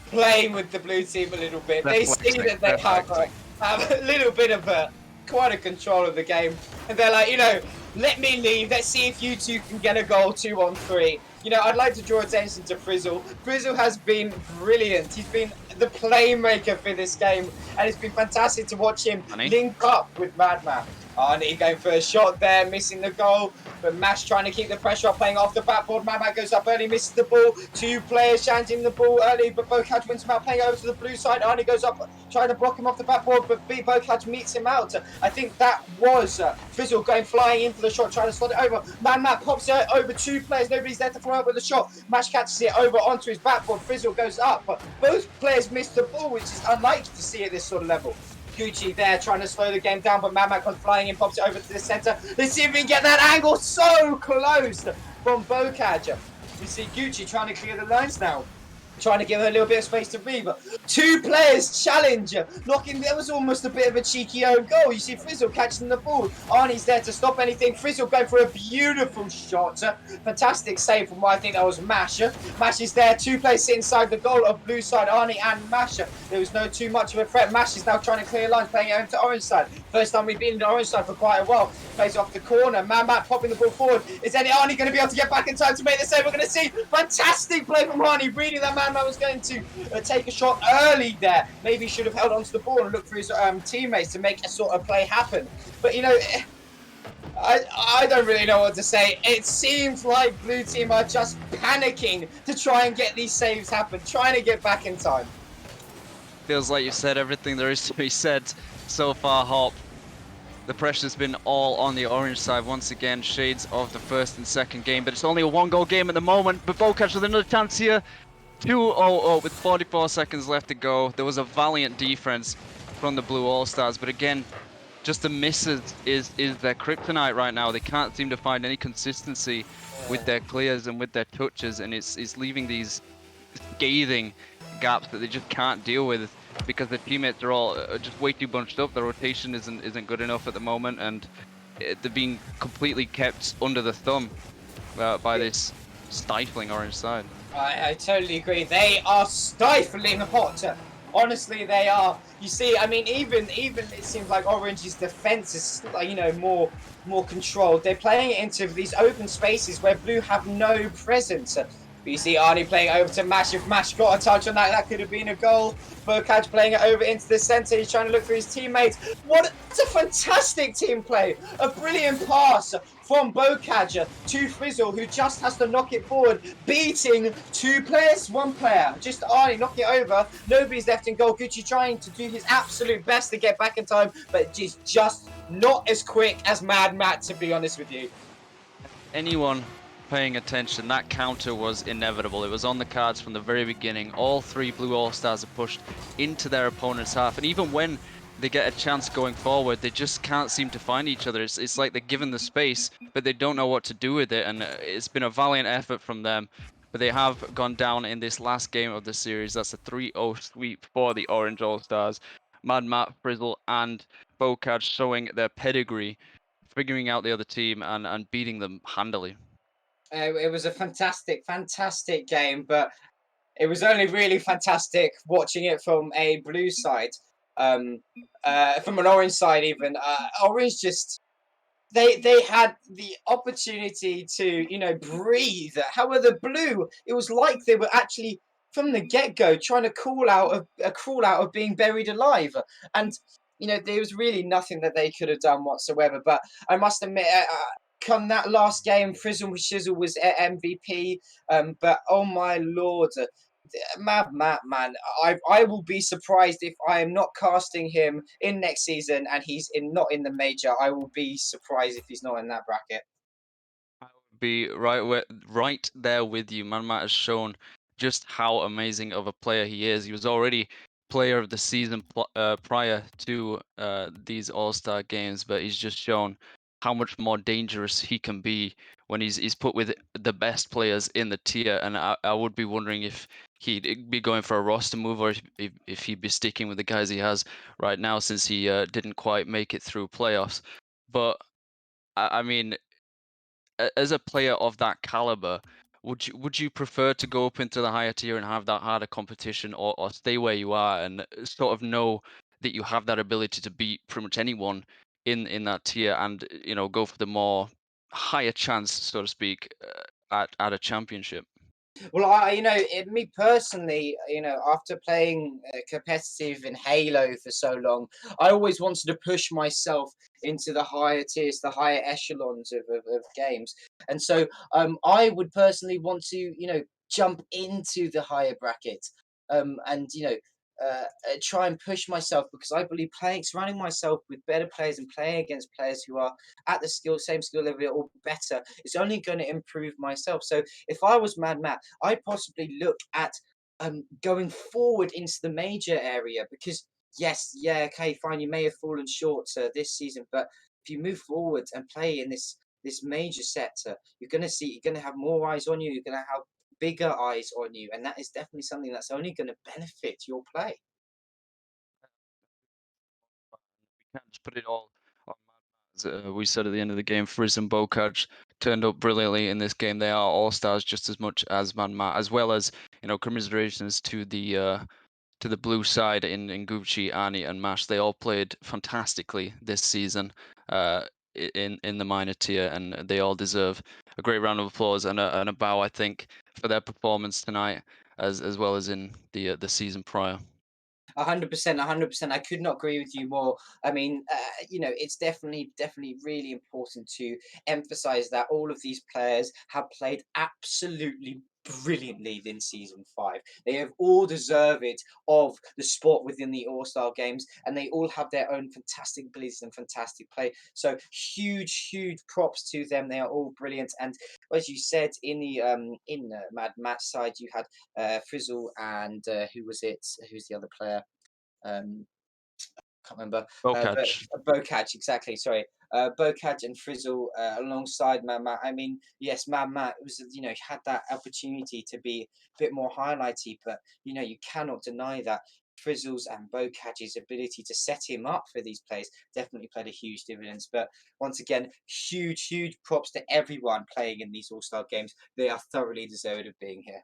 playing with the blue team a little bit? They're They see flexing, that they they're have flexing. a little bit of quite a control of the game, and they're like, let me leave. Let's see if you two can get a goal 2-on-3. I'd like to draw attention to Frizzle. Frizzle has been brilliant. He's been the playmaker for this game, and it's been fantastic to watch him Honey? link up with Madman. Arnie going for a shot there, missing the goal. But Mash trying to keep the pressure up, playing off the backboard. Madman goes up early, misses the ball. Two players challenging the ball early, but Bocage wins him out, playing over to the blue side. Arnie goes up, trying to block him off the backboard, but Bocage meets him out. I think that was Frizzle going flying in for the shot, trying to slot it over. Madman pops it over two players. Nobody's there to throw up with the shot. Mash catches it over onto his backboard. Frizzle goes up, but both players missed the ball, which is unlikely to see at this sort of level. Gucci there trying to slow the game down, but Mamak comes flying in, pops it over to the center. Let's see if we can get that angle so close from Bocage. We see Gucci trying to clear the lines now. Trying to give her a little bit of space to breathe. Two players challenge, knocking. There was almost a bit of a cheeky own goal. You see Frizzle catching the ball. Arnie's there to stop anything. Frizzle going for a beautiful shot. Fantastic save from what I think that was Mash. Mash is there. Two players sit inside the goal of blue side, Arnie and Mash. There was no too much of a threat. Mash is now trying to clear lines, playing it over to orange side. First time we've been in the orange side for quite a while. Plays off the corner. Matt popping the ball forward. Is any Arnie going to be able to get back in time to make the save? We're going to see fantastic play from Arnie, reading that man was going to take a shot early there. Maybe he should have held onto the ball and looked for his teammates to make a sort of play happen. But I don't really know what to say. It seems like blue team are just panicking to try and get these saves happen, trying to get back in time. Feels like you said everything there is to be said so far, Hop. The pressure's been all on the orange side once again, shades of the first and second game, but it's only a one-goal game at the moment. But Bocage with another chance here. 2-0 with 44 seconds left to go. There was a valiant defense from the Blue All-Stars, but again, just the misses is their kryptonite right now. They can't seem to find any consistency with their clears and with their touches, and it's leaving these scathing gaps that they just can't deal with because their teammates are all just way too bunched up. The rotation isn't good enough at the moment, and they're being completely kept under the thumb by this stifling orange side. I totally agree. They are stifling hot. Honestly, they are. You see, I mean, even it seems like Orange's defense is, more controlled. They're playing it into these open spaces where Blue have no presence. But you see Arnie playing over to Mash. If Mash got a touch on that could have been a goal. Bocage playing it over into the center. He's trying to look for his teammates. That's a fantastic team play. A brilliant pass from Bocage to Frizzle, who just has to knock it forward, beating two players, one player. Just Arnie knocking it over. Nobody's left in goal. Gucci trying to do his absolute best to get back in time, but he's just not as quick as Mad Matt, to be honest with you. Anyone paying attention, that counter was inevitable. It was on the cards from the very beginning. All three Blue All-Stars are pushed into their opponent's half, and even when they get a chance going forward, they just can't seem to find each other. It's like they're given the space, but they don't know what to do with it, and it's been a valiant effort from them. But they have gone down in this last game of the series. That's a 3-0 sweep for the Orange All-Stars. Mad Matt, Frizzle, and Bocage showing their pedigree, figuring out the other team and beating them handily. It was a fantastic game, but it was only really fantastic watching it from a blue side, from an orange side even. Orange just they had the opportunity to breathe. However, blue, it was like they were actually from the get-go trying to crawl out of being buried alive, and there was really nothing that they could have done whatsoever. But I must admit, come that last game, Frizzle Shizzle was MVP. But oh my lord, Mad Matt, man, I will be surprised if I am not casting him in next season and he's not in the major. I will be surprised if he's not in that bracket. I would be right there with you. Man Matt has shown just how amazing of a player he is. He was already player of the season prior to these All-Star games, but he's just shown how much more dangerous he can be when he's put with the best players in the tier. And I would be wondering if he'd be going for a roster move, or if he'd be sticking with the guys he has right now, since he didn't quite make it through playoffs. But I mean, as a player of that caliber, would you prefer to go up into the higher tier and have that harder competition, or stay where you are and sort of know that you have that ability to beat pretty much anyone in that tier, and go for the more higher chance, so to speak, at a championship? Well, me personally, after playing competitive in Halo for so long, I always wanted to push myself into the higher tiers, the higher echelons of games. And so I would personally want to, jump into the higher bracket, and, try and push myself, because I believe surrounding myself with better players and playing against players who are at the same skill level or better is only going to improve myself. So if I was Mad Matt, I possibly look at going forward into the major area, because yes, yeah, okay, fine, you may have fallen short this season, but if you move forward and play in this major sector, you're going to have more eyes on you. You're going to have bigger eyes on you, and that is definitely something that's only going to benefit your play. We can't just put it all on Mad Matt. As we said at the end of the game, Frizz and Bokaj turned up brilliantly in this game. They are all stars just as much as Mad Matt, as well as commiserations to the blue side in Gucci, Ani, and Mash. They all played fantastically this season in the minor tier, and they all deserve a great round of applause and a bow, I think, for their performance tonight, as well as in the season prior. 100%, 100%. I could not agree with you more. I mean, it's definitely really important to emphasize that all of these players have played absolutely brilliantly in season 5. They have all deserved of the spot within the All-Star games, and they all have their own fantastic abilities and fantastic play. So huge props to them. They are all brilliant. And as you said, in the Mad Matt's side, you had Frizzle and who was it? Who's the other player? Can't remember. But Bokaj. Bokaj, exactly. Sorry, Bokaj and Frizzle alongside Mad Matt. I mean, yes, Mad Matt was, had that opportunity to be a bit more highlighty, but you cannot deny that Frizzle's and Bokaj's ability to set him up for these plays definitely played a huge dividends. But once again, huge props to everyone playing in these All-Star games. They are thoroughly deserved of being here.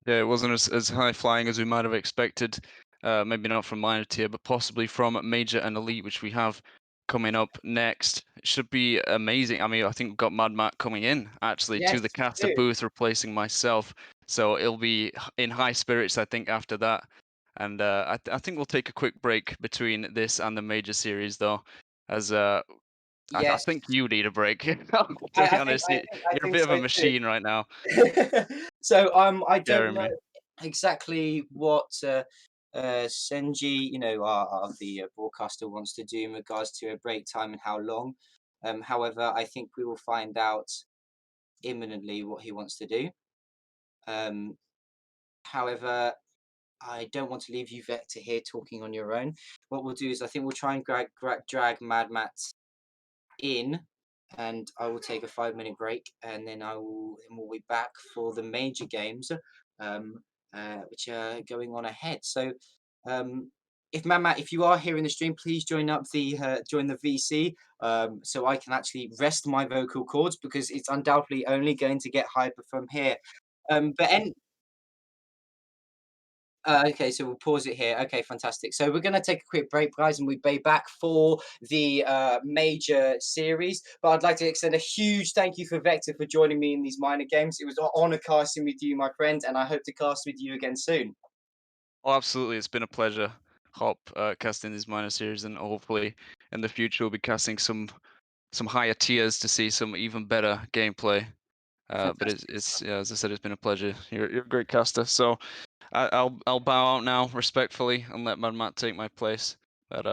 Yeah, it wasn't as high flying as we might have expected. Maybe not from minor tier, but possibly from major and elite, which we have coming up next. It should be amazing. I mean, I think we've got Mad Matt coming in actually to Yes, the we caster do. booth, replacing myself. So it'll be in high spirits, I think, after that. And I think we'll take a quick break between this and the major series, though, as I Yes, think you need a break. I, To be I think honest, I think I you're a think bit of so a too. machine right now, So I don't scaring know me. exactly what Senji, the broadcaster, wants to do in regards to a break time and how long. However, I think we will find out imminently what he wants to do. Um, however, I don't want to leave you, Vector, here talking on your own. What we'll do is I think we'll try and drag Mad Matt in, and I will take a 5-minute break, and then we'll be back for the major games, um, which are going on ahead. So, if Mama, if you are here in the stream, please join the VC, so I can actually rest my vocal cords, because it's undoubtedly only going to get hyper from here. But okay, so we'll pause it here. Okay, fantastic. So we're going to take a quick break, guys, and we'll be back for the major series. But I'd like to extend a huge thank you for Vector for joining me in these minor games. It was an honor casting with you, my friend, and I hope to cast with you again soon. Oh, absolutely. It's been a pleasure, Hop, casting these minor series, and hopefully in the future we'll be casting some higher tiers to see some even better gameplay. But Fantastic. yeah, as I said, it's been a pleasure. You're a great caster. So I'll bow out now respectfully and let Mad Matt take my place. But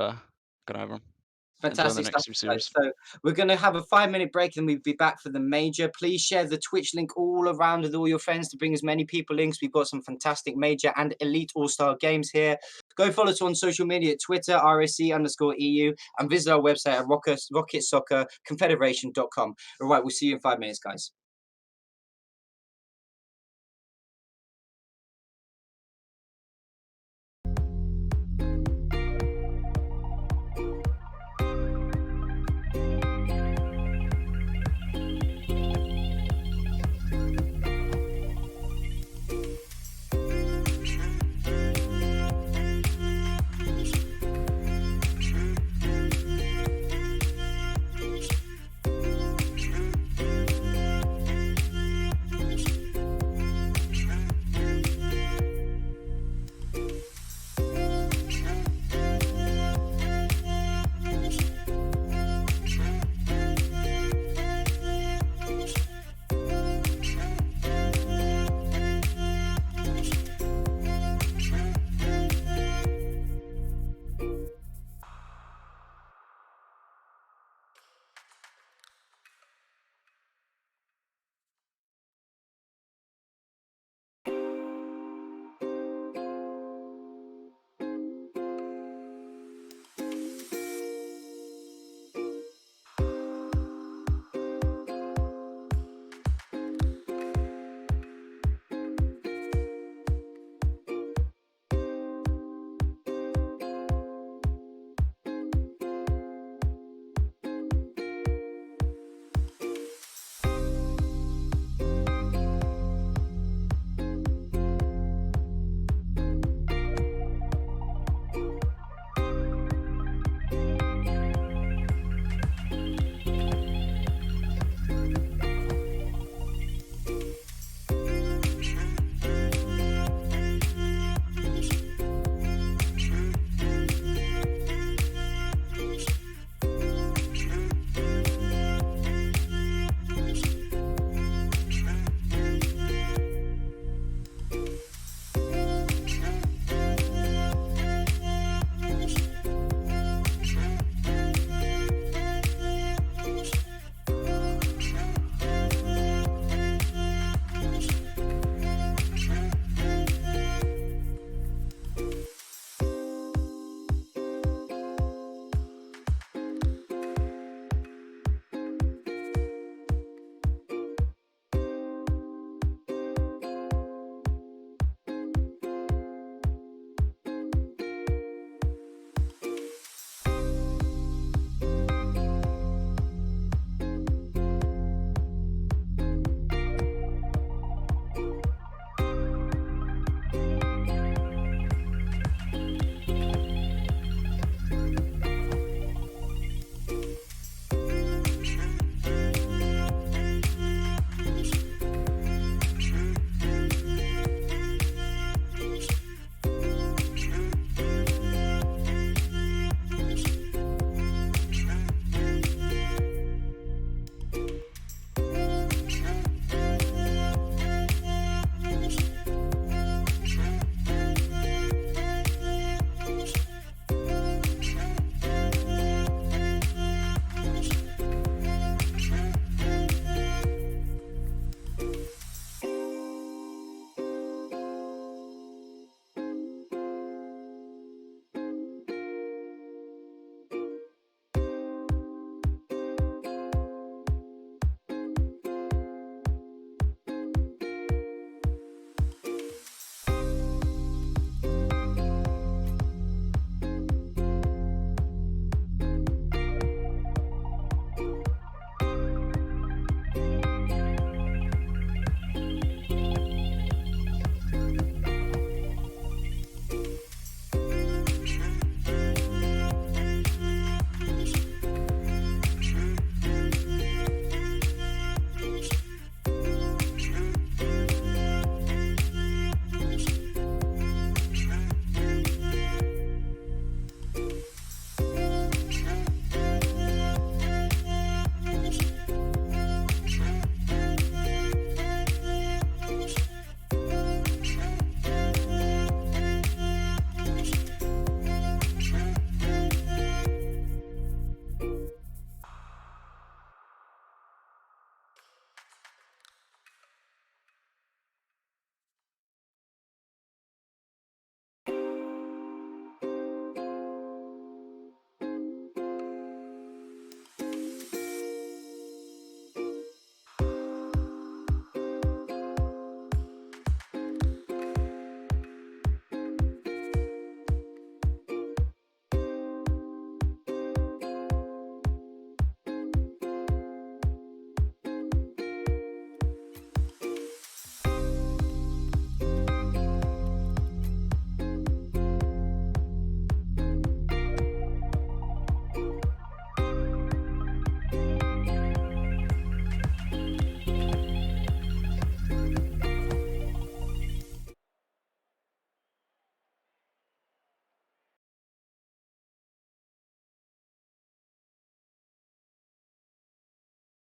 good night, everyone. Enjoy the Fantastic stuff, next two guys. series. So we're going to have a 5-minute break, and we'll be back for the major. Please share the Twitch link all around with all your friends to bring as many people in, because we've got some fantastic major and elite all-star games here. Go follow us on social media at Twitter, RSC_EU, and visit our website at rocketsoccerconfederation.com. All right, we'll see you in 5 minutes, guys.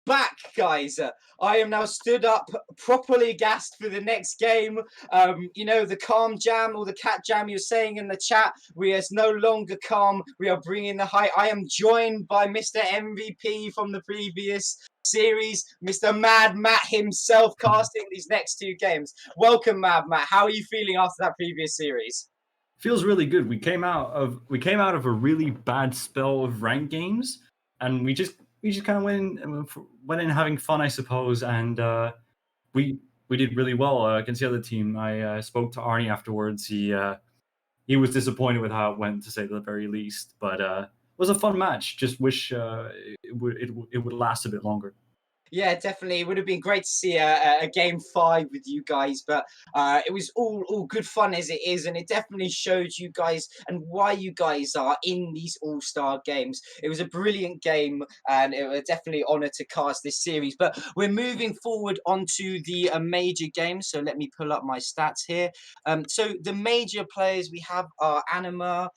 back, guys. I am now stood up, properly gassed for the next game. You know, the calm jam or the cat jam you're saying in the chat, we are no longer calm. We are bringing the high. I am joined by Mr. MVP from the previous series, Mr. Mad Matt himself, casting these next two games. Welcome, Mad Matt. How are you feeling after that previous series? Feels really good. We came out of a really bad spell of ranked games, and we just kind of went in having fun, I suppose, and we did really well against the other team. I spoke to Arnie afterwards. He was disappointed with how it went, to say the very least, but it was a fun match. Just wish it would last a bit longer. Yeah, definitely. It would have been great to see a game 5 with you guys, but it was all good fun as it is, and it definitely showed you guys and why you guys are in these all-star games. It was a brilliant game, and it was definitely honor to cast this series. But we're moving forward onto the major games, so let me pull up my stats here. So the major players we have are Anima,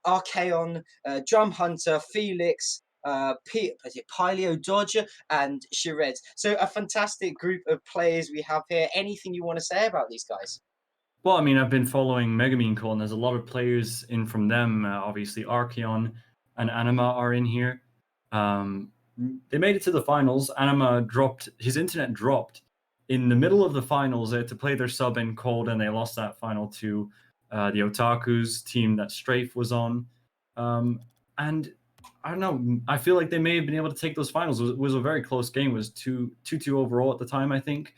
Archeon, Drum Hunter, Felix, Paleo Dodger and Shiraz. So a fantastic group of players we have here. Anything you want to say about these guys? Well, I mean, I've been following Megamine Call, and there's a lot of players in from them. Obviously, Archeon and Anima are in here. They made it to the finals. Anima his internet dropped in the middle of the finals. They had to play their sub in cold, and they lost that final to the Otakus team that Strafe was on. And I don't know. I feel like they may have been able to take those finals. It was a very close game. It was 2-2 overall at the time, I think.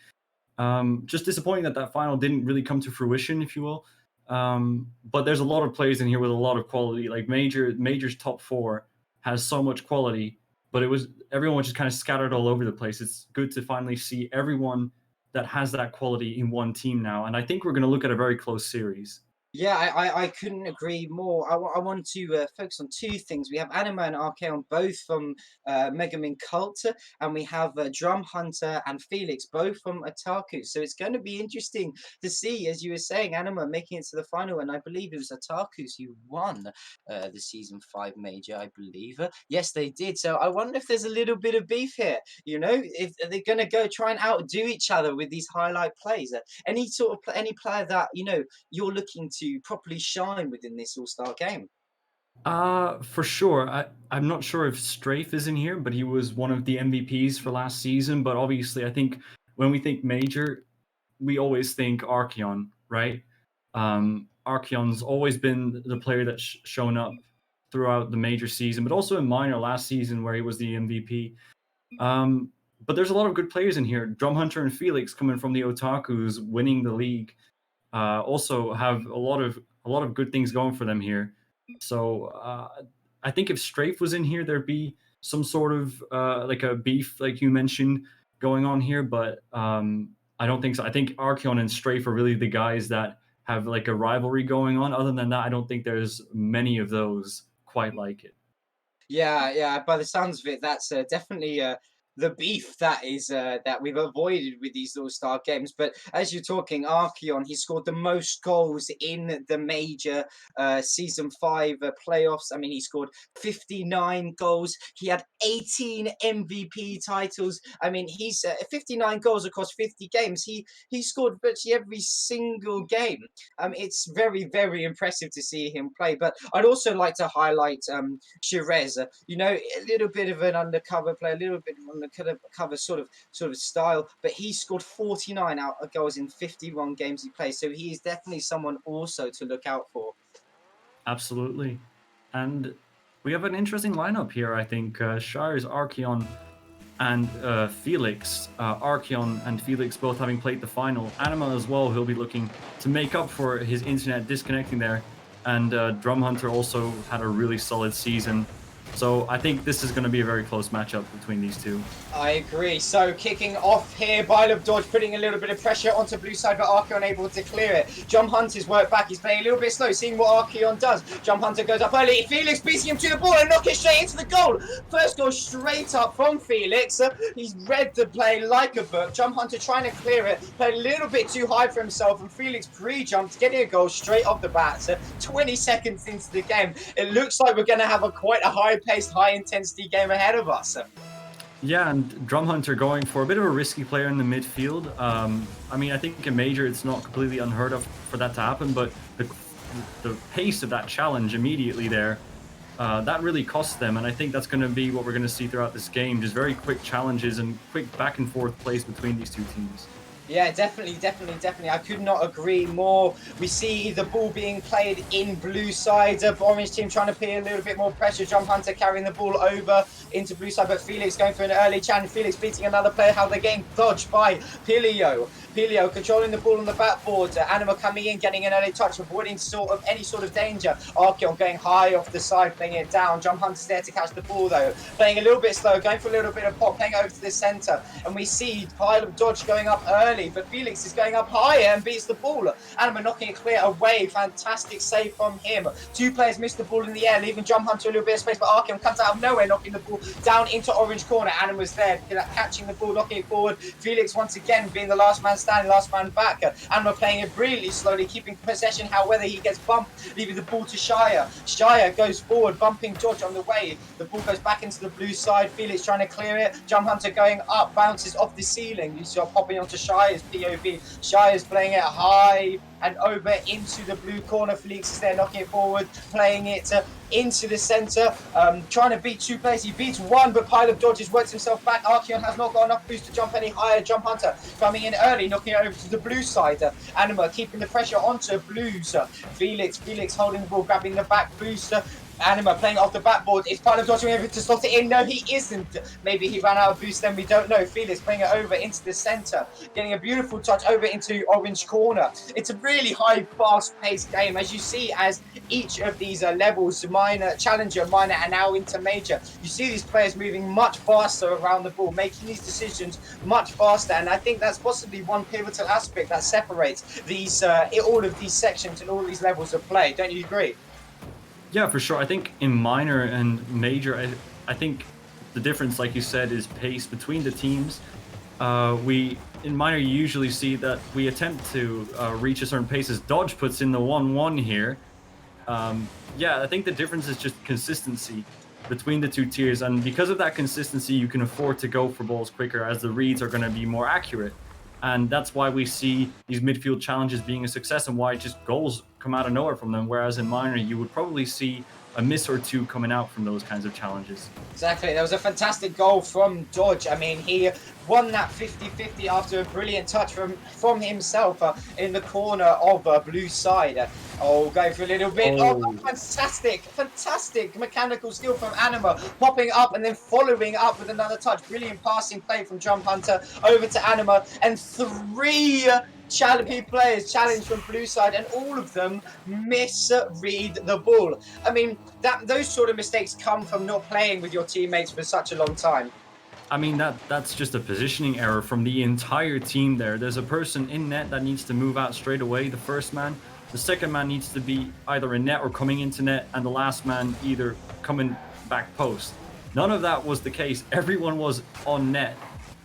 Just disappointing that final didn't really come to fruition, if you will. But there's a lot of players in here with a lot of quality. Like Major's top 4 has so much quality, but everyone was just kind of scattered all over the place. It's good to finally see everyone that has that quality in one team now, and I think we're going to look at a very close series. Yeah, I couldn't agree more. I want to focus on two things. We have Anima and Archeon, both from Megamin Cult, and we have Drum Hunter and Felix, both from Otaku. So it's going to be interesting to see, as you were saying, Anima making it to the final, and I believe it was Otakus who won the Season 5 Major, I believe. Yes, they did. So I wonder if there's a little bit of beef here, you know, if they're going to go try and outdo each other with these highlight plays. Any player that, you know, you're looking to properly shine within this all-star game? For sure. I'm not sure if Strafe is in here, but he was one of the MVPs for last season. But obviously, I think when we think Major, we always think Archeon, right? Archeon's always been the player that's shown up throughout the Major season, but also in Minor last season where he was the MVP. But there's a lot of good players in here. Drum Hunter and Felix coming from the Otakus, winning the league. Also have a lot of good things going for them here. So I think if Strafe was in here, there'd be some sort of like a beef, like you mentioned, going on here. But I don't think so. I think Archeon and Strafe are really the guys that have like a rivalry going on. Other than that, I don't think there's many of those quite like it. Yeah. By the sounds of it, that's definitely the beef that is that we've avoided with these all-star games. But as you're talking, Archeon, he scored the most goals in the major Season 5 playoffs. I mean, he scored 59 goals. He had 18 MVP titles. I mean, he's 59 goals across 50 games. He scored virtually every single game. It's very, very impressive to see him play. But I'd also like to highlight Shiraz. You know, a little bit of an undercover player, a little bit of an undercover sort of style, but he scored 49 goals in 51 games he played. So he is definitely someone also to look out for. Absolutely. And we have an interesting lineup here, I think. Shire's Archeon and Felix. Archeon and Felix both having played the final. Anima as well, he'll be looking to make up for his internet disconnecting there. And Drum Hunter also had a really solid season. So I think this is going to be a very close matchup between these two. I agree. So kicking off here, Bylov Dodge putting a little bit of pressure onto blue side, but Archeon able to clear it. Jump Hunter's work back. He's playing a little bit slow, seeing what Archeon does. Jump Hunter goes up early. Felix beating him to the ball and knocking it straight into the goal. First goal straight up from Felix. He's read the play like a book. Jump Hunter trying to clear it. Played a little bit too high for himself, and Felix pre-jumped, getting a goal straight off the bat. So 20 seconds into the game, it looks like we're going to have quite a high-paced, high-intensity game ahead of us. Yeah, and Drum Hunter going for a bit of a risky player in the midfield. I mean, I think in Major it's not completely unheard of for that to happen, but the pace of that challenge immediately there, that really costs them. And I think that's going to be what we're going to see throughout this game, just very quick challenges and quick back and forth plays between these two teams. Yeah, definitely. I could not agree more. We see the ball being played in blue side. Orange team trying to pay a little bit more pressure. Jump Hunter carrying the ball over into blue side, but Felix going for an early challenge. Felix beating another player. How they're getting dodged by Pilio. Pilio controlling the ball on the backboard. Anima coming in, getting an early touch, avoiding any sort of danger. Archeon going high off the side, playing it down. Jump Hunter's there to catch the ball though. Playing a little bit slow, going for a little bit of pop, playing over to the center. And we see pile of dodge going up early, but Felix is going up higher and beats the ball. Anima knocking it clear away. Fantastic save from him. Two players missed the ball in the air, leaving Jump Hunter a little bit of space, but Archeon comes out of nowhere, knocking the ball down into orange corner. Anima's there, catching the ball, knocking it forward. Felix once again being the last man standing, last man back. Anima playing it brilliantly slowly, keeping possession, however he gets bumped, leaving the ball to Shire. Shire goes forward, bumping Dodge on the way. The ball goes back into the blue side. Felix trying to clear it. Jump Hunter going up, bounces off the ceiling. You see popping onto Shire's POV. Shire's playing it high and over into the blue corner. Felix is there knocking it forward, playing it into the center, trying to beat two players. He beats one, but pile of dodges, works himself back. Archeon has not got enough boost to jump any higher. Jump Hunter coming in early, knocking it over to the blue side. Anima keeping the pressure onto blues. Felix holding the ball, grabbing the back boost. Anima playing off the backboard. Is Pile of Dodge able to slot it in? No, he isn't. Maybe he ran out of boost, then we don't know. Felix playing it over into the center, getting a beautiful touch over into orange corner. It's a really high, fast-paced game, as you see, as each of these levels, minor, challenger, minor, and now into major. You see these players moving much faster around the ball, making these decisions much faster, and I think that's possibly one pivotal aspect that separates these all of these sections and all these levels of play. Don't you agree? Yeah, for sure. I think in minor and major, I think the difference, like you said, is pace between the teams. In minor, you usually see that we attempt to reach a certain pace as Dodge puts in the 1-1 here. Yeah, I think the difference is just consistency between the two tiers. And because of that consistency, you can afford to go for balls quicker as the reads are going to be more accurate. And that's why we see these midfield challenges being a success and why just goals come out of nowhere from them. Whereas in minor, you would probably see a miss or two coming out from those kinds of challenges. Exactly. There was a fantastic goal from Dodge. I mean, he won that 50-50 after a brilliant touch from himself in the corner of blue side. Going for a little bit. Fantastic mechanical skill from Anima, popping up and then following up with another touch. Brilliant passing play from Jump Hunter over to Anima, and three players challenge from blue side, and all of them misread the ball. I mean, those sort of mistakes come from not playing with your teammates for such a long time. I mean, that's just a positioning error from the entire team there. There's a person in net that needs to move out straight away, the first man. The second man needs to be either in net or coming into net, and the last man either coming back post. None of that was the case. Everyone was on net,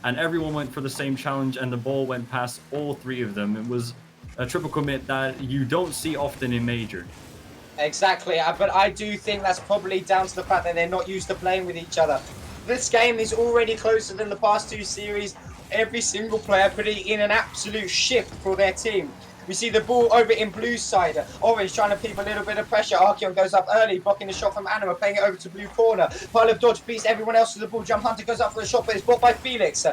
and everyone went for the same challenge, and the ball went past all three of them. It was a triple commit that you don't see often in major. Exactly, but I do think that's probably down to the fact that they're not used to playing with each other. This game is already closer than the past two series. Every single player putting in an absolute shift for their team. We see the ball over in blue side. Orange trying to keep a little bit of pressure. Archeon goes up early, blocking the shot from Anima, playing it over to blue corner. Pile of Dodge beats everyone else to the ball. Jump Hunter goes up for a shot, but it's blocked by Felix.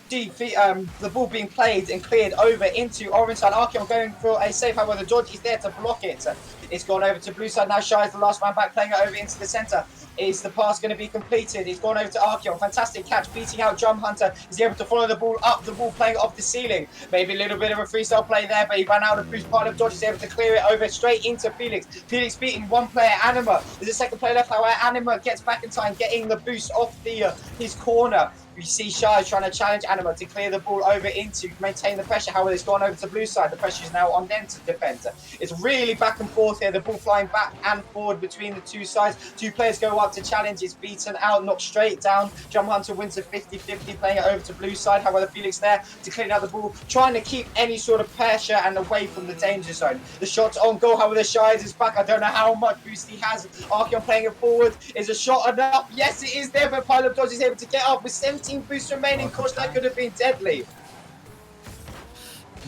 The ball being played and cleared over into orange side. Archeon going for a save, however, the Dodge is there to block it. It's gone over to blue side. Now Shy is the last man back, playing it over into the center. Is the pass going to be completed? It's gone over to Archeon. Fantastic catch, beating out Jump Hunter. Is he able to follow the ball up the ball, playing it off the ceiling? Maybe a little bit of a freestyle play there, but he ran out of boost. Pile of Dodge is able to clear it over straight into Felix. Felix beating one player, Anima. There's a second player left, however, Anima gets back in time, getting the boost off his corner. We see Shai trying to challenge Anima to clear the ball over into, maintain the pressure. However, it's gone over to blue side. The pressure is now on them to defend. It's really back and forth here. The ball flying back and forward between the two sides. Two players go up to challenge. It's beaten out, knocked straight down. Jump Hunter wins a 50-50, playing it over to blue side. However, Felix there to clean out the ball, trying to keep any sort of pressure and away from the danger zone. The shot's on goal. However, Shai is back. I don't know how much boost he has. Archeon playing it forward. Is a shot enough? Yes, it is there, but Pile of Dodge is able to get up with 70 18 boosts remaining. Oh, Of course, that attack. could have been deadly.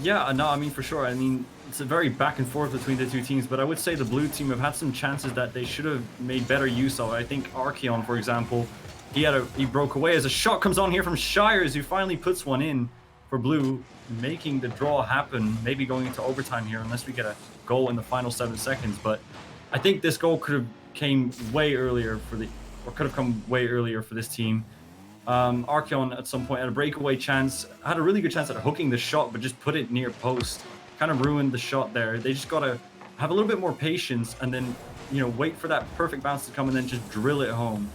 Yeah, no, I mean, for sure. I mean, it's a very back and forth between the two teams, but I would say the blue team have had some chances that they should have made better use of. I think Archeon, for example, he broke away as a shot comes on here from Shires, who finally puts one in for blue, making the draw happen, maybe going into overtime here, unless we get a goal in the final 7 seconds. But I think this goal could have came way earlier could have come way earlier for this team. Archeon at some point had a breakaway chance, had a really good chance at hooking the shot, but just put it near post. Kind of ruined the shot there. They just got to have a little bit more patience and then, wait for that perfect bounce to come and then just drill it home.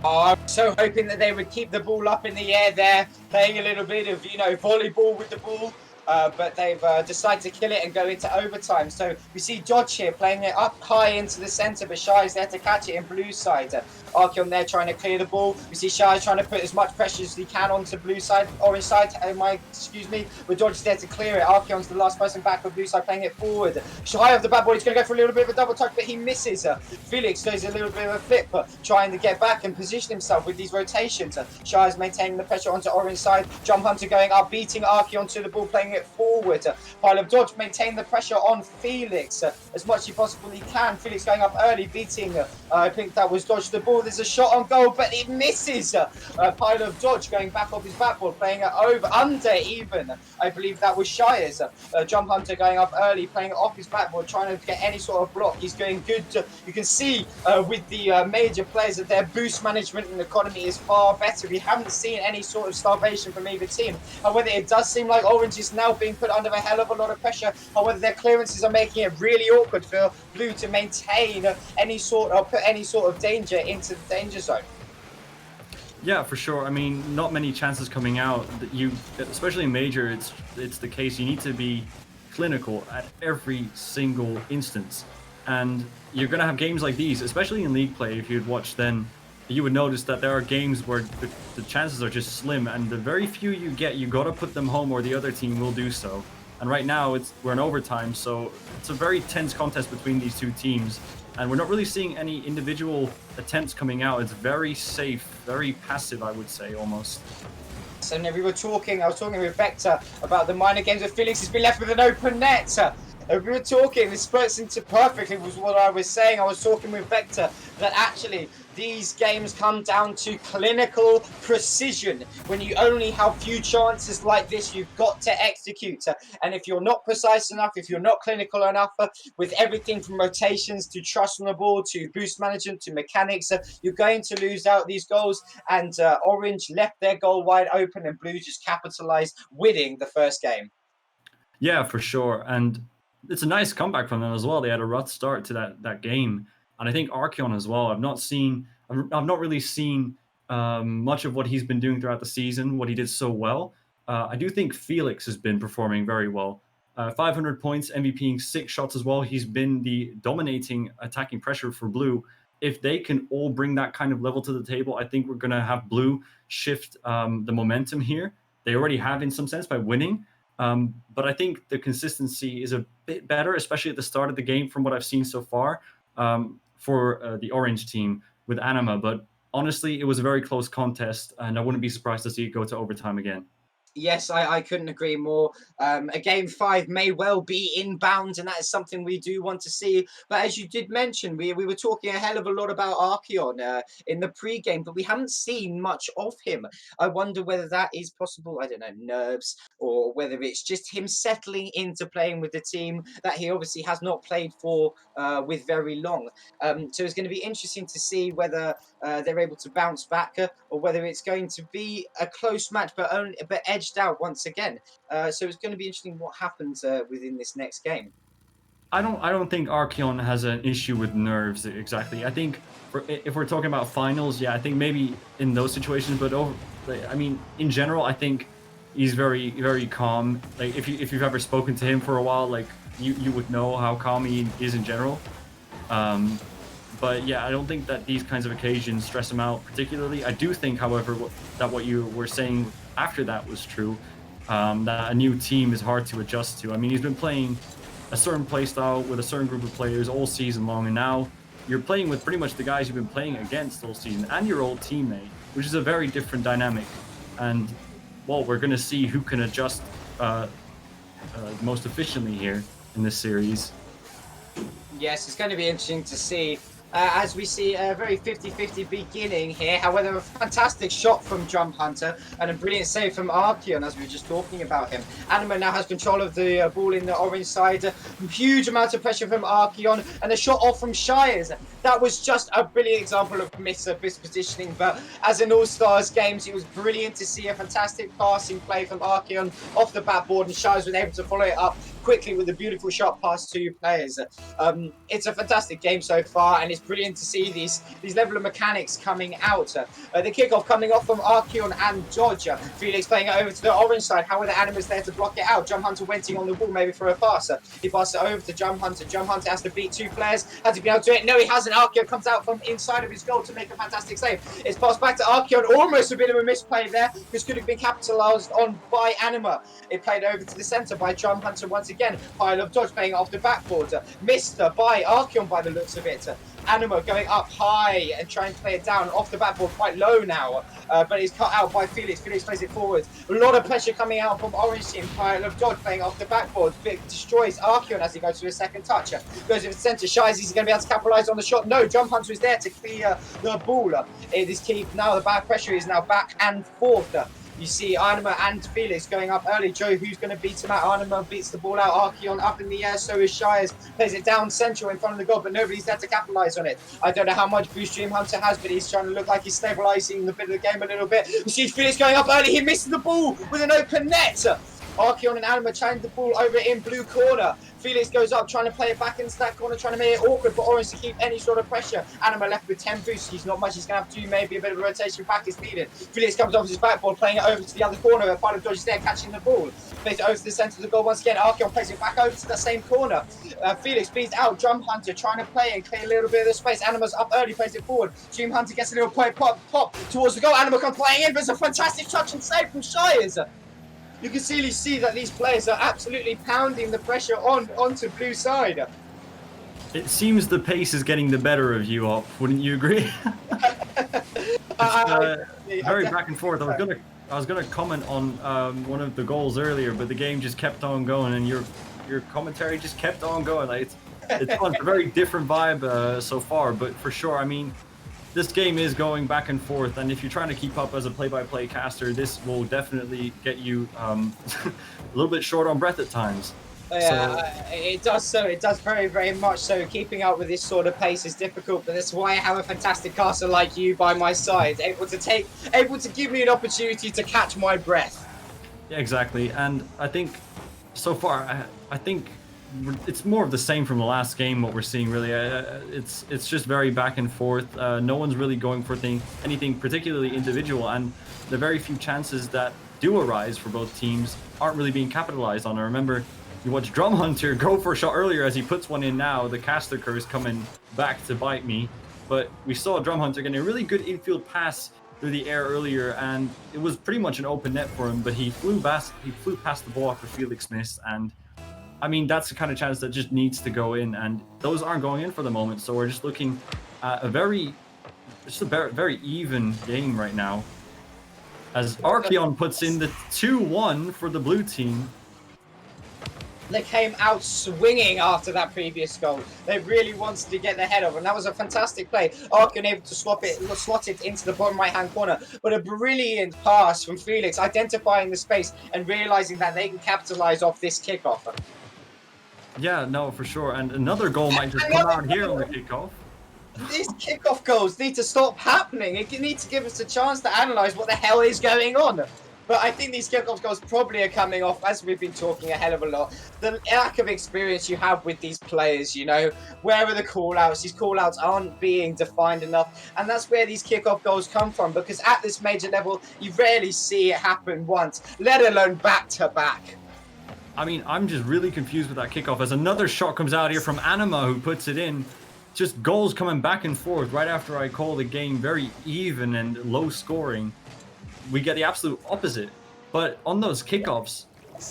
Oh, I was so hoping that they would keep the ball up in the air there, playing a little bit of, volleyball with the ball. But they've decided to kill it and go into overtime. So we see Dodge here playing it up high into the centre, but Shy is there to catch it in blue side. Archeon there trying to clear the ball. We see Shy trying to put as much pressure as he can onto blue side, orange side. But Dodge is there to clear it. Archeon's the last person back for blue side, playing it forward. Shy of the bad boy, he's going to go for a little bit of a double touch, but he misses. Felix does a little bit of a flip, trying to get back and position himself with these rotations. Shy is maintaining the pressure onto orange side. Jump Hunter going up, beating Archeon to the ball, playing it forward. Pile of Dodge maintain the pressure on Felix as much as he possibly can. Felix going up early, beating, I think that was Dodge the ball. There's a shot on goal, but it misses. Pile of Dodge going back off his backboard, playing it under even. I believe that was Shires. Jump Hunter going up early, playing it off his backboard, trying to get any sort of block. He's doing good. You can see with the major players that their boost management and economy is far better. We haven't seen any sort of starvation from either team. However, it does seem like Orange is now being put under a hell of a lot of pressure. However, their clearances are making it really awkward for Blue to maintain put any sort of danger into the danger zone. Yeah, for sure. I mean, not many chances coming out. Especially in major, it's the case. You need to be clinical at every single instance, and you're gonna have games like these, especially in league play. If you'd watch, then you would notice that there are games where the chances are just slim, and the very few you get, you gotta put them home, or the other team will do so. And right now, we're in overtime, so it's a very tense contest between these two teams. And we're not really seeing any individual attempts coming out. It's very safe, very passive, I would say, almost. So I was talking with Vector about the minor games where Felix has been left with an open net. We were talking, this spurts into perfectly was what I was saying. I was talking with Vector that actually these games come down to clinical precision. When you only have few chances like this, you've got to execute. And if you're not precise enough, if you're not clinical enough, with everything from rotations to trust on the ball to boost management to mechanics, you're going to lose out these goals. And Orange left their goal wide open, and Blue just capitalized, winning the first game. Yeah, for sure. And it's a nice comeback from them as well. They had a rough start to that game. And I think Archeon as well. I've not really seen much of what he's been doing throughout the season, what he did so well. I do think Felix has been performing very well. 500 points, MVPing 6 shots as well. He's been the dominating attacking pressure for Blue. If they can all bring that kind of level to the table, I think we're going to have Blue shift the momentum here. They already have in some sense by winning. But I think the consistency is a bit better, especially at the start of the game from what I've seen so far for the Orange team with Anima. But honestly, it was a very close contest, and I wouldn't be surprised to see it go to overtime again. Yes, I couldn't agree more. A game 5 may well be inbound, and that is something we do want to see. But as you did mention, we were talking a hell of a lot about Archeon in the pre-game, but we haven't seen much of him. I wonder whether that is possible, I don't know, nerves, or whether it's just him settling into playing with the team that he obviously has not played for with very long. So it's going to be interesting to see whether they're able to bounce back, or whether it's going to be a close match, but edged out once again. So it's going to be interesting what happens within this next game. I don't think Archeon has an issue with nerves exactly. I think if we're talking about finals, yeah, I think maybe in those situations, but in general, I think he's very, very calm. Like if you've ever spoken to him for a while, like you would know how calm he is in general. But yeah, I don't think that these kinds of occasions stress him out particularly. I do think, however, that what you were saying after that was true, that a new team is hard to adjust to. I mean, he's been playing a certain play style with a certain group of players all season long, and now you're playing with pretty much the guys you've been playing against all season and your old teammate, which is a very different dynamic. And well, we're going to see who can adjust most efficiently here in this series. Yes, it's going to be interesting to see. As we see a very 50-50 beginning here. However, a fantastic shot from Jump Hunter and a brilliant save from Archeon, as we were just talking about him. Anima now has control of the ball in the orange side. Huge amount of pressure from Archeon and a shot off from Shires. That was just a brilliant example of mispositioning, but as in All-Stars games, it was brilliant to see a fantastic passing play from Archeon off the backboard, and Shires was able to follow it up quickly with a beautiful shot past two players. It's a fantastic game so far, and it's brilliant to see these level of mechanics coming out. The kickoff coming off from Archeon and Dodge. Felix playing it over to the orange side. However, the Anima's there to block it out. Jump Hunter waiting on the wall maybe for a pass. He passes it over to Jump Hunter. Jump Hunter has to beat two players. Has he been able to do it? No, he hasn't. Archeon comes out from inside of his goal to make a fantastic save. It's passed back to Archeon. Almost a bit of a misplay there. This could have been capitalized on by Anima. It played over to the center by Jump Hunter once again. Pile of Dodge playing off the backboard. Missed by Archeon by the looks of it. Anima going up high and trying to play it down off the backboard, quite low now, but it's cut out by Felix. Felix plays it forward. A lot of pressure coming out from Orange team. Pile of Dodge playing off the backboard. Destroys Archeon as he goes to his second touch. Goes to the center. Shies, is he going to be able to capitalize on the shot? No, Jump Hunter is there to clear the ball. It is key now. The back pressure is now back and forth. You see Anima and Felix going up early. Joe, who's going to beat him out? Anima beats the ball out. Archeon up in the air. So is Shires. Plays it down central in front of the goal, but nobody's there to capitalize on it. I don't know how much boost Dream Hunter has, but he's trying to look like he's stabilizing the bit of the game a little bit. You see Felix going up early. He misses the ball with an open net. Archeon and Anima trying the ball over in blue corner. Felix goes up, trying to play it back into that corner, trying to make it awkward for Orange to keep any sort of pressure. Anima left with 10 boosts. He's not much. He's going to have to do maybe a bit of a rotation back is needed. Felix comes off his backboard, playing it over to the other corner, where Pile of Dodge is there catching the ball. Plays it over to the centre of the goal once again. Archeon plays it back over to that same corner. Felix beats out Drum Hunter, trying to play and clear a little bit of the space. Anima's up early, plays it forward. Dream Hunter gets a little pop towards the goal. Anima comes playing in, but it's a fantastic touch and save from Shires. You can clearly see that these players are absolutely pounding the pressure onto blue side. It seems the pace is getting the better of you, Op. Wouldn't you agree? Very back and forth. I was gonna comment on one of the goals earlier, but the game just kept on going, and your commentary just kept on going. Like it's fun. It's a very different vibe so far, but for sure, I mean, this game is going back and forth, and if you're trying to keep up as a play-by-play caster, this will definitely get you a little bit short on breath at times. It does so. It does very, very much so. Keeping up with this sort of pace is difficult, but that's why I have a fantastic caster like you by my side, able to give me an opportunity to catch my breath. Yeah, exactly. And I think so far, I think it's more of the same from the last game. What we're seeing really, it's just very back and forth. No one's really going for anything particularly individual, and the very few chances that do arise for both teams aren't really being capitalized on. I remember you watched Drum Hunter go for a shot earlier as he puts one in now. The caster curse coming back to bite me, but we saw Drum Hunter getting a really good infield pass through the air earlier, and it was pretty much an open net for him, but he flew past the ball after Felix missed, and I mean, that's the kind of chance that just needs to go in, and those aren't going in for the moment. So we're just looking at a very even game right now, as Archeon puts in the 2-1 for the blue team. They came out swinging after that previous goal. They really wanted to get their head over, and that was a fantastic play. Archeon able to slot it into the bottom right-hand corner, but a brilliant pass from Felix, identifying the space and realizing that they can capitalize off this kickoff. Yeah, no, for sure. And another goal might just come out here on the kickoff. These kickoff goals need to stop happening. It needs to give us a chance to analyze what the hell is going on. But I think these kickoff goals probably are coming off, as we've been talking a hell of a lot. The lack of experience you have with these players, you know, where are the call-outs? These call-outs aren't being defined enough. And that's where these kickoff goals come from, because at this major level, you rarely see it happen once, let alone back-to-back. I mean, I'm just really confused with that kickoff as another shot comes out here from Anima, who puts it in. Just goals coming back and forth right after I call the game very even and low scoring. We get the absolute opposite. But on those kickoffs,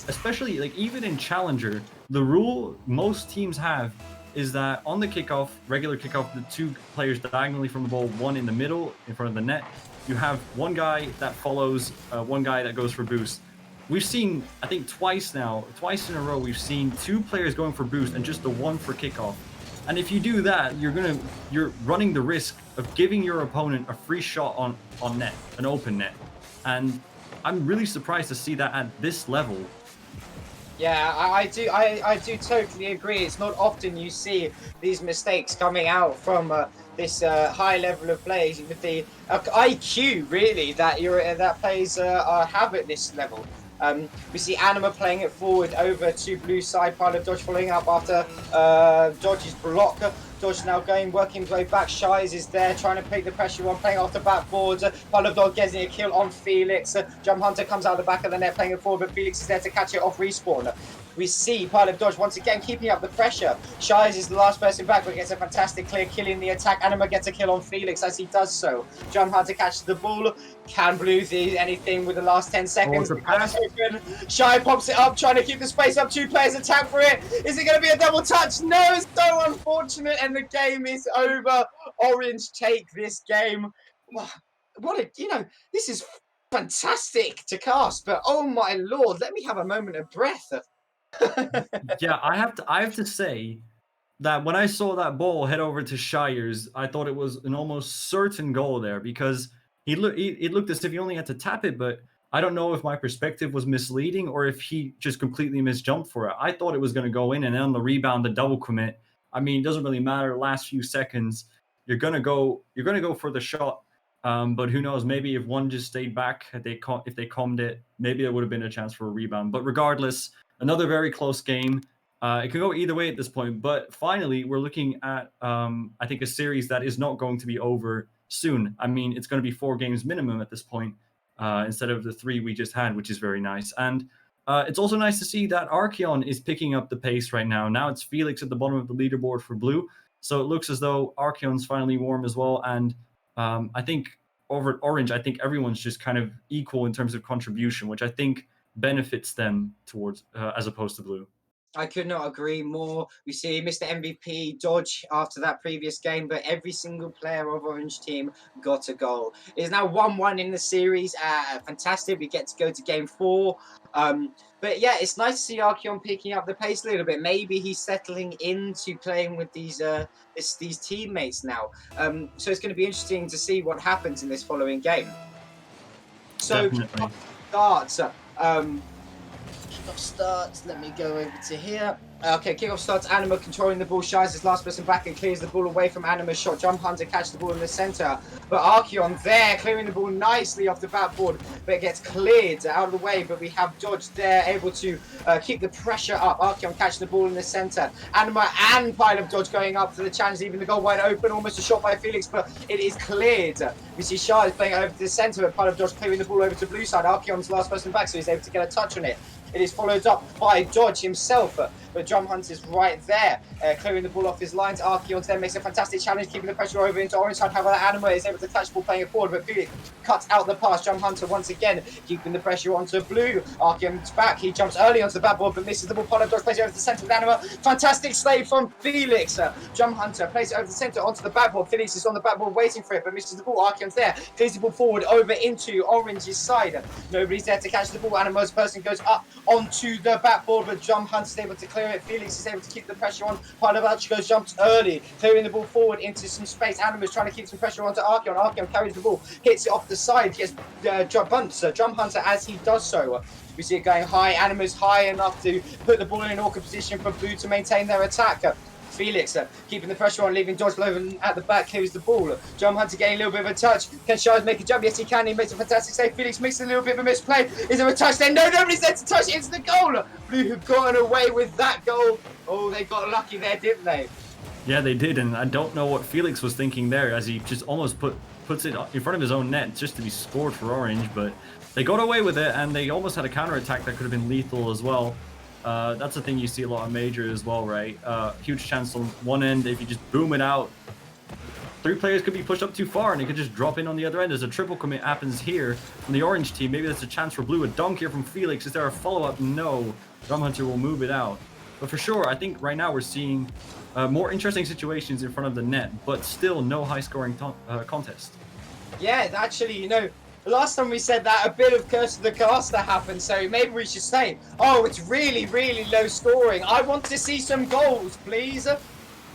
especially like even in Challenger, the rule most teams have is that on the kickoff, regular kickoff, the two players diagonally from the ball, one in the middle in front of the net, you have one guy that follows one guy that goes for boost. We've seen, I think twice in a row, we've seen two players going for boost and just the one for kickoff. And if you do that, you're running the risk of giving your opponent a free shot on net, an open net. And I'm really surprised to see that at this level. Yeah, I do totally agree. It's not often you see these mistakes coming out from this high level of plays with the IQ really that players have at this level. We see Anima playing it forward over to blue side. Pile of Dodge following up after Dodge's block. Dodge now working his way back. Shies is there trying to pick the pressure on, playing off the backboards. Pile of Dodge getting a kill on Felix. Jump Hunter comes out the back of the net playing it forward, but Felix is there to catch it off respawn. We see Pile of Dodge once again keeping up the pressure. Shies is the last person back, but gets a fantastic clear kill in the attack. Anima gets a kill on Felix as he does so. Jump Hunter catches the ball. Can Blue do anything with the last 10 seconds? Shy pops it up, trying to keep the space up. Two players attack for it. Is it going to be a double touch? No, it's so unfortunate, and the game is over. Orange take this game. This is fantastic to cast, but oh my lord, let me have a moment of breath. Yeah, I have to say that when I saw that ball head over to Shires, I thought it was an almost certain goal there because it looked as if he only had to tap it, but I don't know if my perspective was misleading or if he just completely misjumped for it. I thought it was going to go in, and then on the rebound, the double commit. I mean, it doesn't really matter. Last few seconds, you're gonna go for the shot. But who knows? Maybe if one just stayed back, if they calmed it, maybe there would have been a chance for a rebound. But regardless, another very close game. It could go either way at this point. But finally, we're looking at I think a series that is not going to be over soon. I mean, it's going to be 4 games minimum at this point. Instead of the 3 we just had, which is very nice. And it's also nice to see that Archeon is picking up the pace right now. Now it's Felix at the bottom of the leaderboard for blue. So it looks as though Archeon's finally warm as well. And I think over at Orange, I think everyone's just kind of equal in terms of contribution, which I think benefits them towards as opposed to blue. I could not agree more. We see Mr. MVP Dodge after that previous game, but every single player of Orange team got a goal. It is now 1-1 in the series. Fantastic. We get to go to game 4. But yeah, it's nice to see Archeon picking up the pace a little bit. Maybe he's settling into playing with these teammates now. So it's going to be interesting to see what happens in this following game. So Definitely. starts. Kickoff starts. Let me go over to here. Okay, kickoff starts. Anima controlling the ball. Shies is last person back and clears the ball away from Anima's shot. Jump Hunter catch the ball in the center. But Archeon there, clearing the ball nicely off the backboard. But it gets cleared out of the way. But we have Dodge there, able to keep the pressure up. Archeon catching the ball in the center. Anima and Pile of Dodge going up for the challenge, leaving the goal wide open. Almost a shot by Felix, but it is cleared. We see Shies playing over to the center, but Pile of Dodge clearing the ball over to blue side. Archeon's last person back, so he's able to get a touch on it. It is followed up by Dodge himself, but Drum Hunt is right there, clearing the ball off his lines. Archeon then makes a fantastic challenge, keeping the pressure over into Orange side. However, Anima is able to catch the ball playing it forward, but Felix cuts out the pass. Drum Hunter once again keeping the pressure onto blue. Archeon's back, he jumps early onto the backboard, but misses the ball. Pile of Dodge plays it over to the centre with Anima. Fantastic slave from Felix. Drum Hunter plays it over the centre onto the backboard. Felix is on the backboard waiting for it, but misses the ball. Archeon's there, clears the ball forward over into Orange's side. Nobody's there to catch the ball. Anima's person goes up onto the backboard, but Drum Hunter's able to clear it. Felix is able to keep the pressure on. Pile of Dodge goes jumps early, clearing the ball forward into some space. Anima's trying to keep some pressure onto Archeon. Archeon carries the ball, hits it off the side, gets Drum Hunter as he does so. We see it going high. Anima's high enough to put the ball in an awkward position for blue to maintain their attack. Felix keeping the pressure on, leaving Dodge low at the back, clears the ball. Jump Hunter getting a little bit of a touch. Can Shies make a jump? Yes, he can. He makes a fantastic save. Felix makes a little bit of a misplay. Is there a touch there? No, nobody's there to touch it. It's the goal. Blue have gotten away with that goal. Oh, they got lucky there, didn't they? Yeah, they did, and I don't know what Felix was thinking there as he just almost puts it in front of his own net just to be scored for Orange, but they got away with it, and they almost had a counterattack that could have been lethal as well. That's the thing you see a lot of Major as well, right? Huge chance on one end. If you just boom it out, 3 players could be pushed up too far and it could just drop in on the other end. As a triple commit happens here from the Orange team. Maybe that's a chance for blue. A dunk here from Felix. Is there a follow-up? No. Drum Hunter will move it out. But for sure, I think right now we're seeing more interesting situations in front of the net, but still no high-scoring contest. Yeah, actually, the last time we said that, a bit of Curse of the Caster happened, so maybe we should say, oh, it's really, really low scoring. I want to see some goals, please.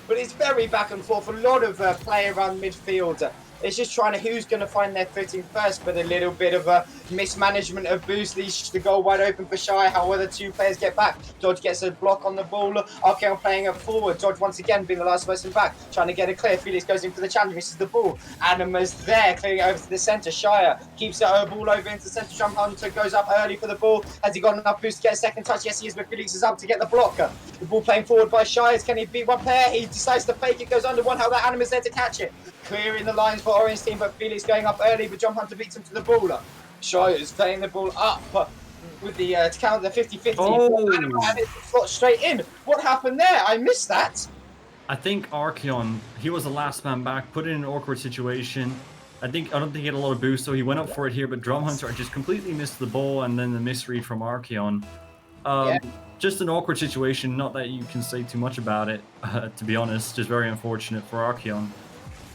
But it's very back and forth. A lot of play around midfield. It's just trying to who's going to find their footing first, but a little bit of a mismanagement of Boost leaves the goal wide open for Shy. However, two players get back. Dodge gets a block on the ball. Arkel playing it forward. Dodge once again being the last person back, trying to get it clear. Felix goes in for the challenge, misses the ball. Anima's there, clearing it over to the centre. Shire keeps the ball over into the centre. Jump Hunter goes up early for the ball. Has he got enough boost to get a second touch? Yes, he is, but Felix is up to get the blocker. The ball playing forward by Shires. Can he beat one player? He decides to fake it, goes under one. How that Anima's there to catch it. Clearing the lines for Orange team, but Felix going up early, but Jump Hunter beats him to the ball. Shires playing the ball up with the to count the 50-50. Oh! And it slot straight in. What happened there? I missed that. I think Archeon, he was the last man back, put in an awkward situation. I don't think he had a lot of boost, so he went up for it here, but Drum Hunter just completely missed the ball, and then the misread from Archeon. Just an awkward situation, not that you can say too much about it, to be honest. Just very unfortunate for Archeon.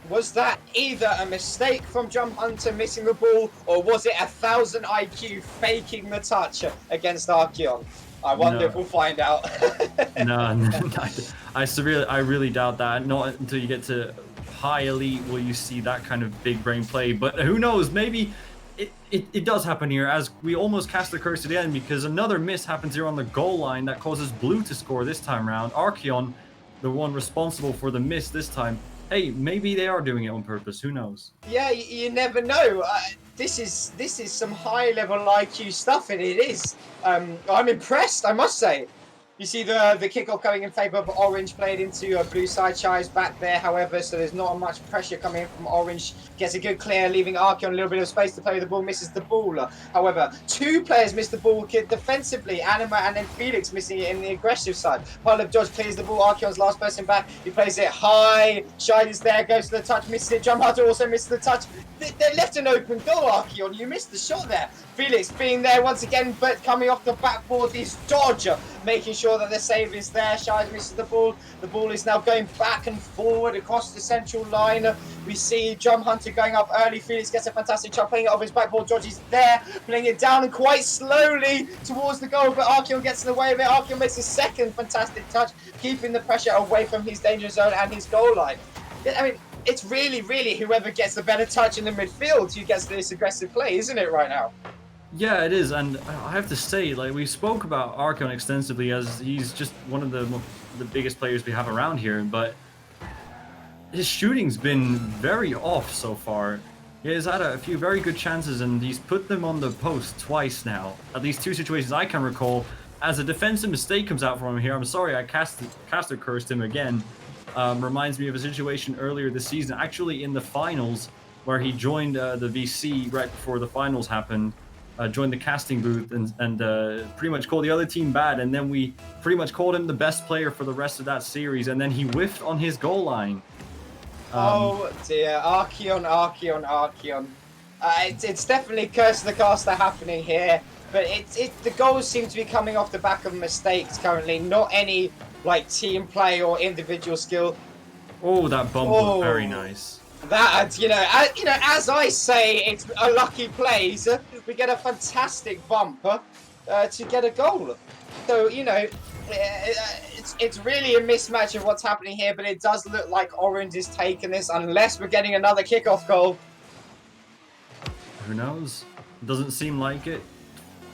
Was that either a mistake from Jump Hunter missing the ball, or was it 1,000 IQ faking the touch against Archeon? I wonder if we'll find out. No, I really doubt that. Not until you get to high elite will you see that kind of big brain play. But who knows? Maybe it does happen here, as we almost cast the curse to the end, because another miss happens here on the goal line that causes Blue to score this time around. Archeon, the one responsible for the miss this time. Hey, maybe they are doing it on purpose. Who knows? Yeah, you never know. This is some high level IQ stuff, and it is. I'm impressed, I must say. You see the kickoff going in favour of Orange, played into Blue side. Shy's back there, however, so there's not much pressure coming in from Orange. Gets a good clear, leaving Archeon a little bit of space to play with the ball, misses the ball. However, two players miss the ball defensively, Anima and then Felix missing it in the aggressive side. Pile of Dodge clears the ball, Archeon's last person back. He plays it high, Shy is there, goes to the touch, misses it. Jump Hunter also misses the touch. They left an open goal, Archeon. You missed the shot there. Felix being there once again, but coming off the backboard is Dodge, making sure that the save is there. Shires misses the ball. The ball is now going back and forward across the central line. We see Jump Hunter going up early. Felix gets a fantastic shot, playing it off his backboard. Dodge is there, playing it down and quite slowly towards the goal, but Archeon gets in the way of it. Archeon makes a second fantastic touch, keeping the pressure away from his danger zone and his goal line. I mean, it's really, really whoever gets the better touch in the midfield who gets this aggressive play, isn't it, right now? Yeah, it is, and I have to say, like, we spoke about Archeon extensively, as he's just one of the biggest players we have around here, but his shooting's been very off so far. He has had a few very good chances, and he's put them on the post twice now. At least two situations I can recall. As a defensive mistake comes out from him here, I'm sorry I caster cursed him again. Reminds me of a situation earlier this season, actually in the finals, where he joined the VC right before the finals happened. Joined the casting booth and pretty much called the other team bad, and then we pretty much called him the best player for the rest of that series, and then he whiffed on his goal line. Oh dear, Archeon. It's definitely Curse of the Caster happening here, but the goals seem to be coming off the back of mistakes currently, not any like team play or individual skill. Oh, that bump was very nice. That, as I say, it's a lucky play. So we get a fantastic bump to get a goal. So, it's really a mismatch of what's happening here, but it does look like Orange is taking this unless we're getting another kickoff goal. Who knows? Doesn't seem like it.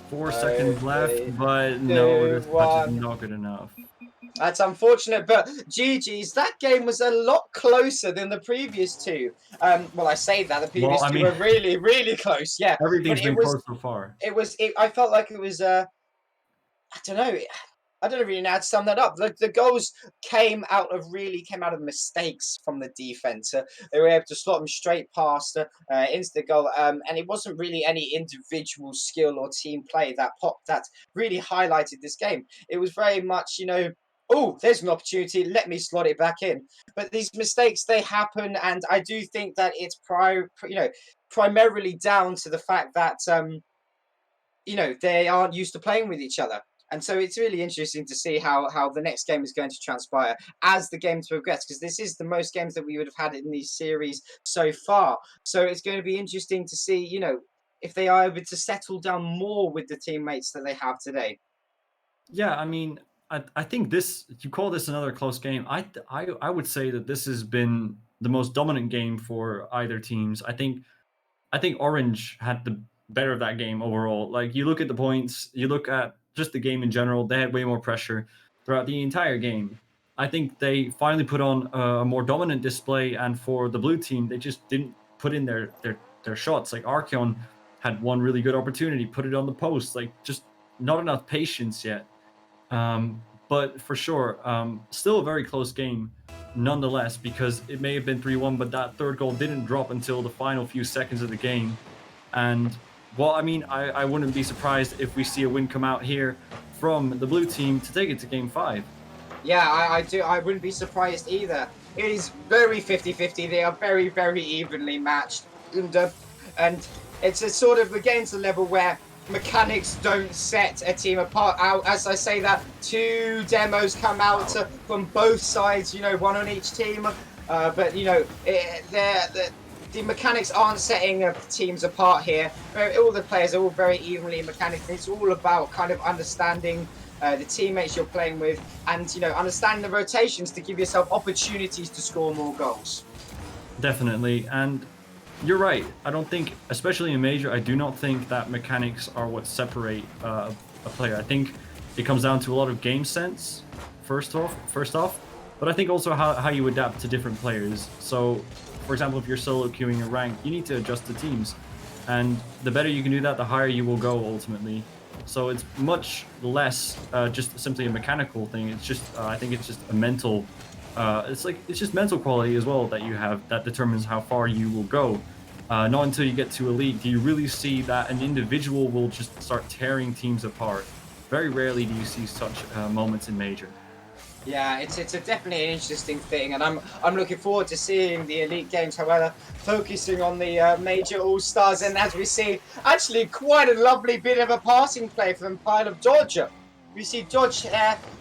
4 seconds left, but no, this touch is not good enough. That's unfortunate, but GG's, that game was a lot closer than the previous two. Well, I say that, the previous two were really, really close, yeah. Everything's been close so far. I felt like it was, I don't know. I don't really know how to sum that up. The goals came out of mistakes from the defense. They were able to slot them straight past into the goal, and it wasn't really any individual skill or team play that really highlighted this game. It was very much, oh, there's an opportunity, let me slot it back in. But these mistakes, they happen, and I do think that it's primarily down to the fact that they aren't used to playing with each other. And so it's really interesting to see how the next game is going to transpire as the games progress, because this is the most games that we would have had in these series so far. So it's going to be interesting to see, you know, if they are able to settle down more with the teammates that they have today. Yeah, I mean, I think this, you call this another close game. I would say that this has been the most dominant game for either teams. I think Orange had the better of that game overall. Like, you look at the points, you look at just the game in general, they had way more pressure throughout the entire game. I think they finally put on a more dominant display, and for the blue team, they just didn't put in their shots. Like, Archeon had one really good opportunity, put it on the post, like, just not enough patience yet. But for sure, still a very close game nonetheless, because it may have been 3-1, but that third goal didn't drop until the final few seconds of the game. And, well, I mean, I wouldn't be surprised if we see a win come out here from the blue team to take it to game 5. Yeah, I wouldn't be surprised either. It is very 50-50. They are very, very evenly matched. And it's a sort of, again, to the level where mechanics don't set a team apart. As I say that, 2 demos come out from both sides, you know, one on each team. But, you know, the mechanics aren't setting teams apart here. All the players are all very evenly mechanical. It's all about kind of understanding the teammates you're playing with, and, you know, understanding the rotations to give yourself opportunities to score more goals. Definitely. And you're right. I don't think, especially in Major, I do not think that mechanics are what separate a player. I think it comes down to a lot of game sense, first off, but I think also how you adapt to different players. So, for example, if you're solo queuing a rank, you need to adjust to teams. And the better you can do that, the higher you will go ultimately. So it's much less just simply a mechanical thing. It's just, I think it's just a mental, it's just mental quality as well that you have that determines how far you will go. Not until you get to a league do you really see that an individual will just start tearing teams apart. Very rarely do you see such moments in Major. Yeah, it's definitely an interesting thing, and I'm looking forward to seeing the Elite Games. However, focusing on the Major All-Stars, and as we see, actually quite a lovely bit of a passing play from Pile of Dodge. We see Dodge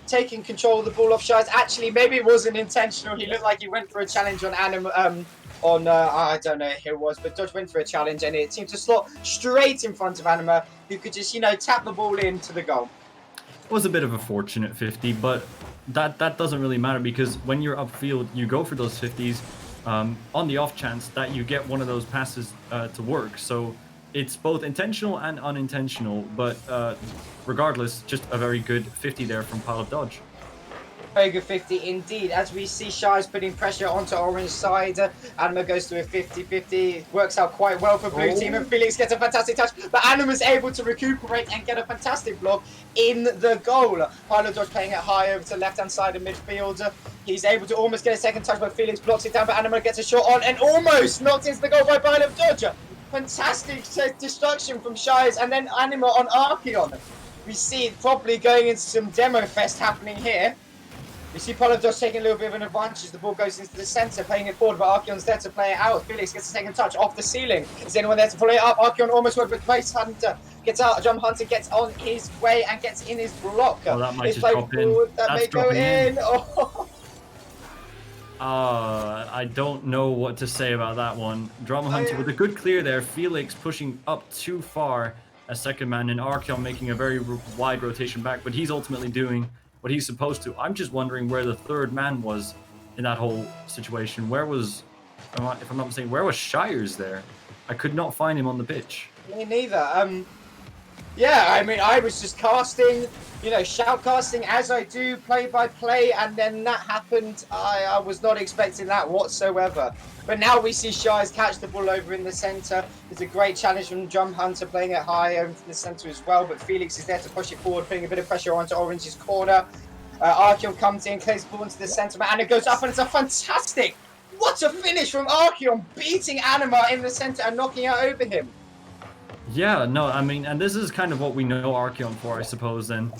taking control of the ball off Shies. Actually, maybe it wasn't intentional. He looked like he went for a challenge on I don't know who it was, but Dodge went for a challenge, and it seemed to slot straight in front of Anima, who could just, you know, tap the ball into the goal. It was a bit of a fortunate 50, but that doesn't really matter, because when you're upfield, you go for those 50s on the off chance that you get one of those passes to work. So it's both intentional and unintentional, but regardless, just a very good 50 there from Pile of Dodge. Very good 50 indeed. As we see Shies putting pressure onto Orange side, Anima goes to a 50-50. Works out quite well for blue team, and Felix gets a fantastic touch, but Anima's able to recuperate and get a fantastic block in the goal. Pile of Dodge playing it high over to left-hand side of midfield. He's able to almost get a second touch, but Felix blocks it down, but Anima gets a shot on and almost knocked into the goal by Pile of Dodge. Fantastic destruction from Shies, and then Anima on Archeon. We see it probably going into some demo fest happening here. We see Pile of Dodge taking a little bit of an advantage. The ball goes into the centre, playing it forward, but Archeon's there to play it out. Felix gets a second touch off the ceiling. Is anyone there to follow it up? Archeon almost went with Base Hunter. Gets out, Jump Hunter gets on his way and gets in his block. Oh, that might just drop in. That may go in. Oh. I don't know what to say about that one. Drama Hunter with a good clear there. Felix pushing up too far as second man, and Archeon making a very wide rotation back, but he's ultimately doing what he's supposed to. I'm just wondering where the third man was in that whole situation. Where was, if I'm not mistaken, where was Shires there? I could not find him on the pitch. Me neither. Yeah, I mean, I was just casting, you know, shoutcasting as I do play by play, and then that happened. I was not expecting that whatsoever. But now we see Shires catch the ball over in the centre. It's a great challenge from Drum Hunter playing it high over to the centre as well. But Felix is there to push it forward, putting a bit of pressure onto Orange's corner. Archeon comes in, clears the ball into the centre, and it goes up, and it's a fantastic, what a finish from Archeon, beating Anima in the centre and knocking it over him. Yeah, no, I mean, and this is kind of what we know Archeon for, I suppose, and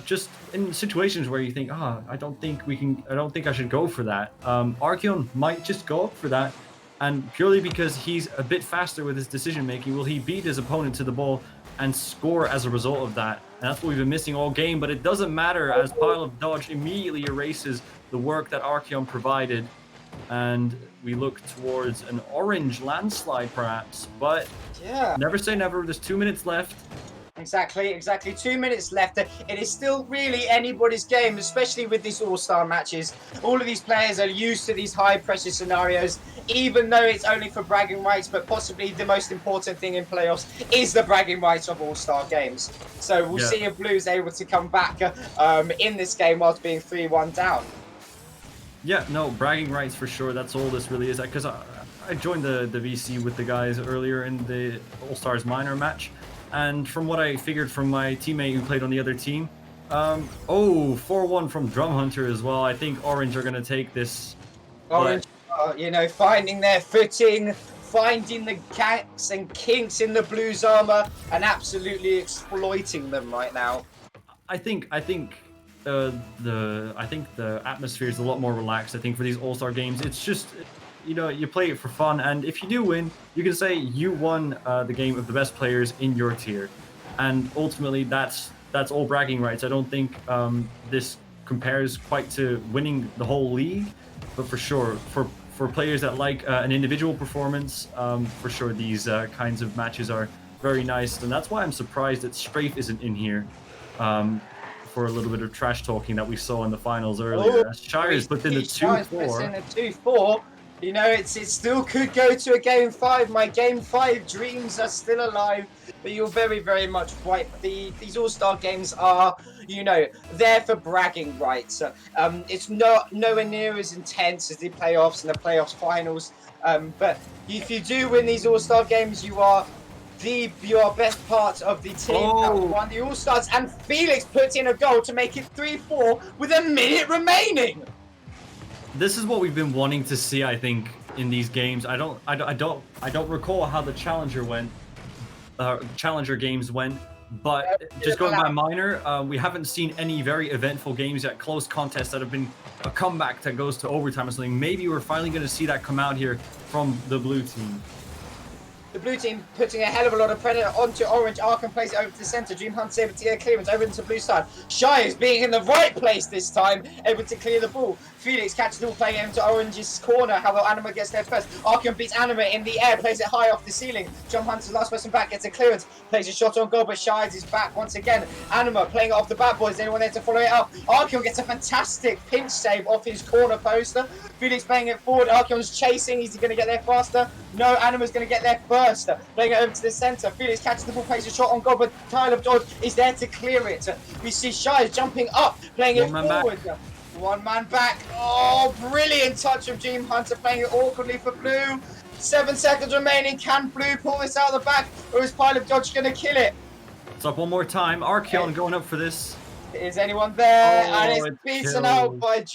just in situations where you think, I don't think I should go for that. Archeon might just go up for that, and purely because he's a bit faster with his decision making, will he beat his opponent to the ball and score as a result of that, And that's what we've been missing all game, but it doesn't matter as Pile of Dodge immediately erases the work that Archeon provided. And we look towards an orange landslide, perhaps, but Yeah. never say never. There's 2 minutes left. Exactly. 2 minutes left. It is still really anybody's game, especially with these all-star matches. All of these players are used to these high-pressure scenarios, even though it's only for bragging rights, but possibly the most important thing in playoffs is the bragging rights of all-star games. So we'll see if Blue's able to come back in this game whilst being 3-1 down. Yeah, no, bragging rights for sure. That's all this really is. Because I joined the VC with the guys earlier in the All-Stars minor match. And from what I figured from my teammate who played on the other team, 4-1 from Drum Hunter as well. I think Orange are going to take this. Orange, finding their footing, finding the gaps and kinks in the Blues armor, and absolutely exploiting them right now. I think the atmosphere is a lot more relaxed. I think for these All-Star games, it's just, you play it for fun, and if you do win, you can say you won the game of the best players in your tier, and ultimately that's all bragging rights. I don't think this compares quite to winning the whole league, but for sure for players that like an individual performance, for sure these kinds of matches are very nice, and that's why I'm surprised that Strafe isn't in here. For a little bit of trash talking that we saw in the finals earlier. Shire's put in the 2-4. It still could go to a game 5. My game 5 dreams are still alive. But you're very, very much right. These All-Star games are, there for bragging rights. It's nowhere near as intense as the playoffs and the playoffs finals. But if you do win these All-Star games, you are best part of the team that won the All-Stars, and Felix puts in a goal to make it 3-4 with a minute remaining. This is what we've been wanting to see, I think, in these games. I don't recall how the Challenger games went, but just going by minor, we haven't seen any very eventful games yet, close contests that have been a comeback that goes to overtime or something. Maybe we're finally going to see that come out here from the blue team. The blue team putting a hell of a lot of pressure onto Orange. Arkham plays it over to the center. Dream Hunt's able to get clearance over into blue side. Shy is being in the right place this time, able to clear the ball. Felix catches the ball, playing it into Orange's corner. However, Anima gets there first. Arkham beats Anima in the air, plays it high off the ceiling. Jump Hunter's last person back, gets a clearance, plays a shot on goal, but Shies is back once again. Anima playing it off the bad boys. Anyone there to follow it up? Arkham gets a fantastic pinch save off his corner poster. Felix playing it forward. Arkion's chasing. Is he going to get there faster? No, Anima's going to get there first. Playing it over to the centre. Felix catches the ball, plays a shot on goal, but Tyler Dodge is there to clear it. We see Shies jumping up, playing it forward. One man back. Oh, brilliant touch of Dream Hunter, playing it awkwardly for Blue. 7 seconds remaining. Can Blue pull this out of the back, or is Pile of Dodge going to kill it? It's up one more time. Archeon going up for this. Is anyone there? And it's beaten out by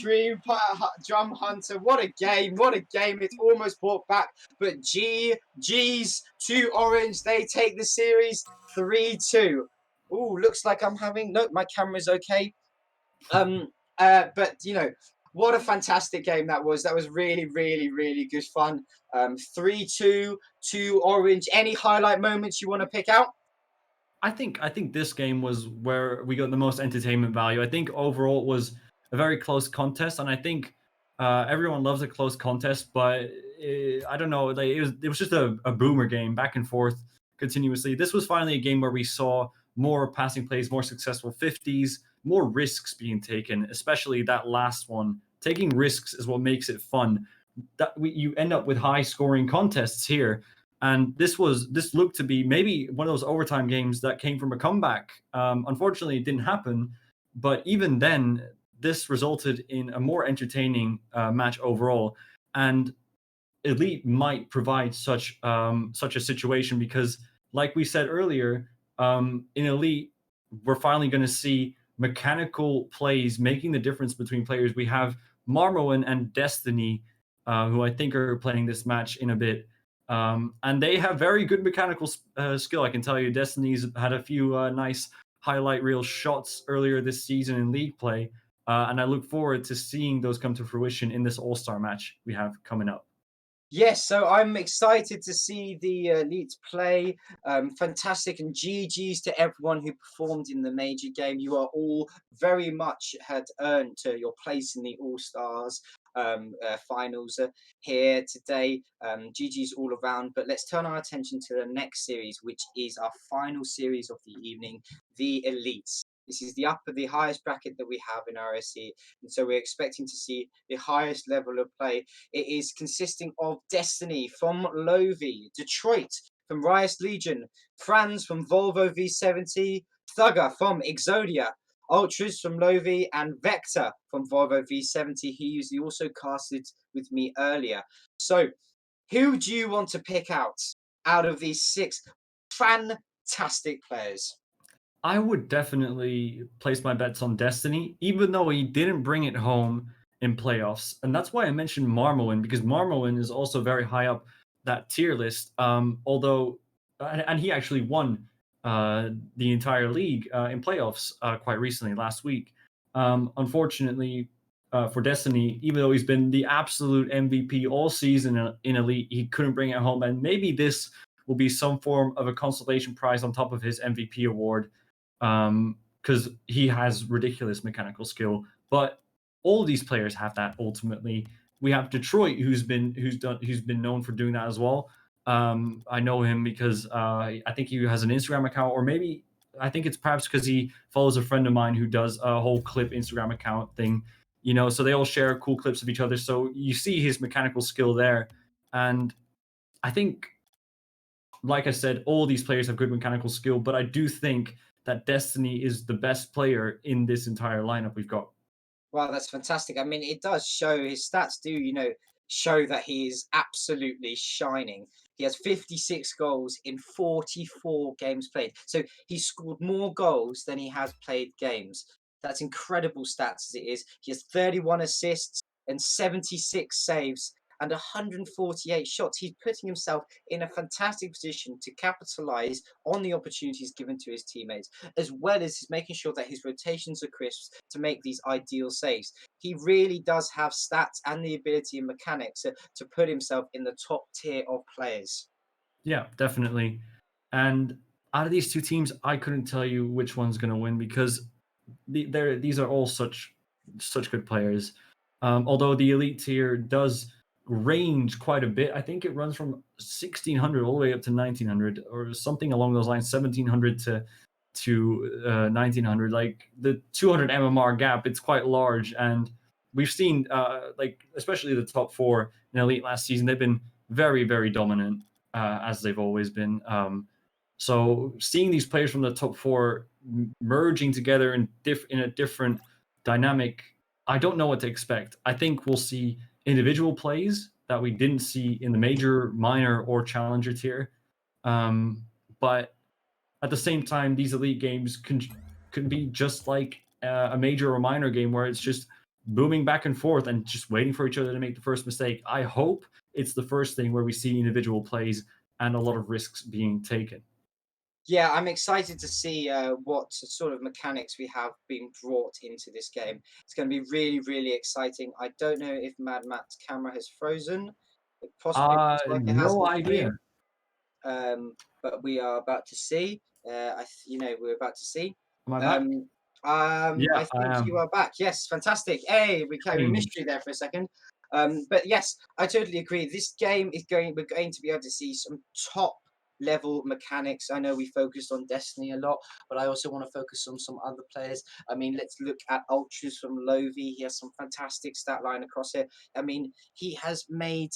Drum Hunter. What a game. What a game. It's almost brought back. But GG's to Orange. They take the series 3-2. Ooh, looks like I'm having... Nope, my camera's okay. But, what a fantastic game that was. That was really, really, really good fun. 3-2 to Orange. Any highlight moments you want to pick out? I think this game was where we got the most entertainment value. I think overall it was a very close contest, and I think everyone loves a close contest, but I don't know, like it was just a boomer game, back and forth continuously. This was finally a game where we saw more passing plays, more successful 50s, more risks being taken, especially that last one. Taking risks is what makes it fun. You end up with high scoring contests here. And this looked to be maybe one of those overtime games that came from a comeback. Unfortunately, it didn't happen. But even then, this resulted in a more entertaining match overall. And Elite might provide such a situation because, like we said earlier, in Elite, we're finally going to see mechanical plays making the difference between players. We have Marmoen and Destiny, who I think are playing this match in a bit. And they have very good mechanical skill. I can tell you, Destiny's had a few nice highlight reel shots earlier this season in league play. And I look forward to seeing those come to fruition in this All-Star match we have coming up. Yes, so I'm excited to see the Elites play. Fantastic, and GG's to everyone who performed in the major game. You are all very much had earned your place in the All Stars finals here today. GG's all around, but let's turn our attention to the next series, which is our final series of the evening, the Elites. This is the highest bracket that we have in RSC, and so we're expecting to see the highest level of play. It is consisting of Destiny from Lovi, Detroit from Riot Legion, Franz from Volvo V70, Thugger from Exodia, Ultras from Lovi, and Vector from Volvo V70. He usually also casted with me earlier. So, who do you want to pick out of these 6 fantastic players? I would definitely place my bets on Destiny, even though he didn't bring it home in playoffs. And that's why I mentioned Marmolin, because Marmolin is also very high up that tier list. And he actually won the entire league in playoffs quite recently, last week. Unfortunately, for Destiny, even though he's been the absolute MVP all season in Elite, he couldn't bring it home. And maybe this will be some form of a consolation prize on top of his MVP award, because he has ridiculous mechanical skill. But all these players have that ultimately. We have Detroit, who's been known for doing that as well. I know him because I think he has an Instagram account, or maybe I think it's perhaps because he follows a friend of mine who does a whole clip Instagram account thing. So they all share cool clips of each other. So you see his mechanical skill there, and I think, like I said, all these players have good mechanical skill, but I do think that Destiny is the best player in this entire lineup we've got. Wow, that's fantastic. I mean, it does show, his stats do, show that he is absolutely shining. He has 56 goals in 44 games played. So he scored more goals than he has played games. That's incredible stats as it is. He has 31 assists and 76 saves and 148 shots. He's putting himself in a fantastic position to capitalize on the opportunities given to his teammates, as well as making sure that his rotations are crisp to make these ideal saves. He really does have stats and the ability and mechanics to put himself in the top tier of players. Yeah, definitely. And out of these two teams, I couldn't tell you which one's going to win, because these are all such good players. Although the elite tier does range quite a bit. I think it runs from 1600 all the way up to 1900, or something along those lines, 1700 to 1900. Like the 200 MMR gap, it's quite large, and we've seen like especially the top 4 in elite last season, they've been very, very dominant, as they've always been. So seeing these players from the top 4 merging together in a different dynamic, I don't know what to expect. I think we'll see individual plays that we didn't see in the major, minor, or challenger tier. But at the same time, these elite games can be just like a major or minor game, where it's just booming back and forth and just waiting for each other to make the first mistake. I hope it's the first thing where we see individual plays and a lot of risks being taken. Yeah, I'm excited to see what sort of mechanics we have been brought into this game. It's going to be really, really exciting. I don't know if Mad Matt's camera has frozen. It possibly looks like it has on No the idea. screen. But we are about to see. We're about to see. Am I back? Yeah, I think I am. you are back. Yes, fantastic. Hey, we carried a Strange. mystery there for a second. But yes, I totally agree. This game is we're going to be able to see some top level mechanics. I know we focused on Destiny a lot, but I also want to focus on some other players. I mean, let's look at Ultras from Lovi. He has some fantastic stat line across here. I mean, he has made,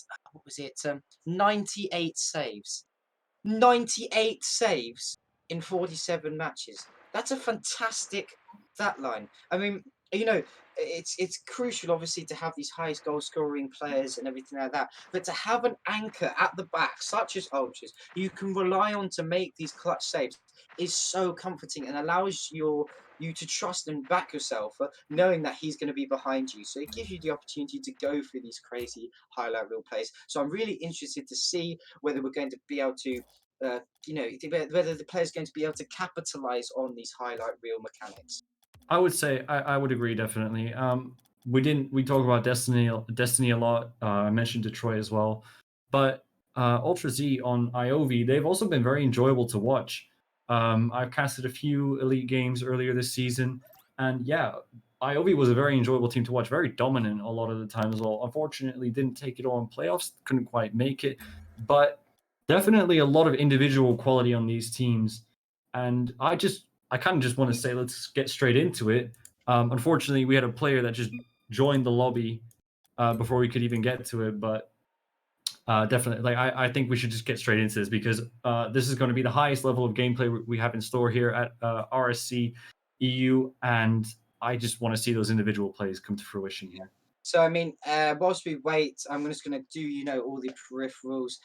98 saves. 98 saves in 47 matches. That's a fantastic stat line. I mean, it's crucial, obviously, to have these highest goal scoring players and everything like that. But to have an anchor at the back, such as Ultras, you can rely on to make these clutch saves, is so comforting and allows you to trust and back yourself, knowing that he's going to be behind you. So it gives you the opportunity to go through these crazy highlight reel plays. So I'm really interested to see whether we're going to be able to whether the player's going to be able to capitalize on these highlight reel mechanics. I would say I would agree, definitely. We talk about Destiny a lot. I mentioned Detroit as well, But Ultra Z on IOV, they've also been very enjoyable to watch. I've casted a few Elite games earlier this season, and yeah, IOV was a very enjoyable team to watch, very dominant a lot of the time as well. Unfortunately, didn't take it all in playoffs, couldn't quite make it, but definitely a lot of individual quality on these teams. And I kind of just want to say, let's get straight into it. Unfortunately, we had a player that just joined the lobby before we could even get to it, but definitely, like I think we should just get straight into this because this is going to be the highest level of gameplay we have in store here at RSC EU, and I just want to see those individual plays come to fruition here. So, I mean, whilst we wait, I'm just going to do, all the peripherals.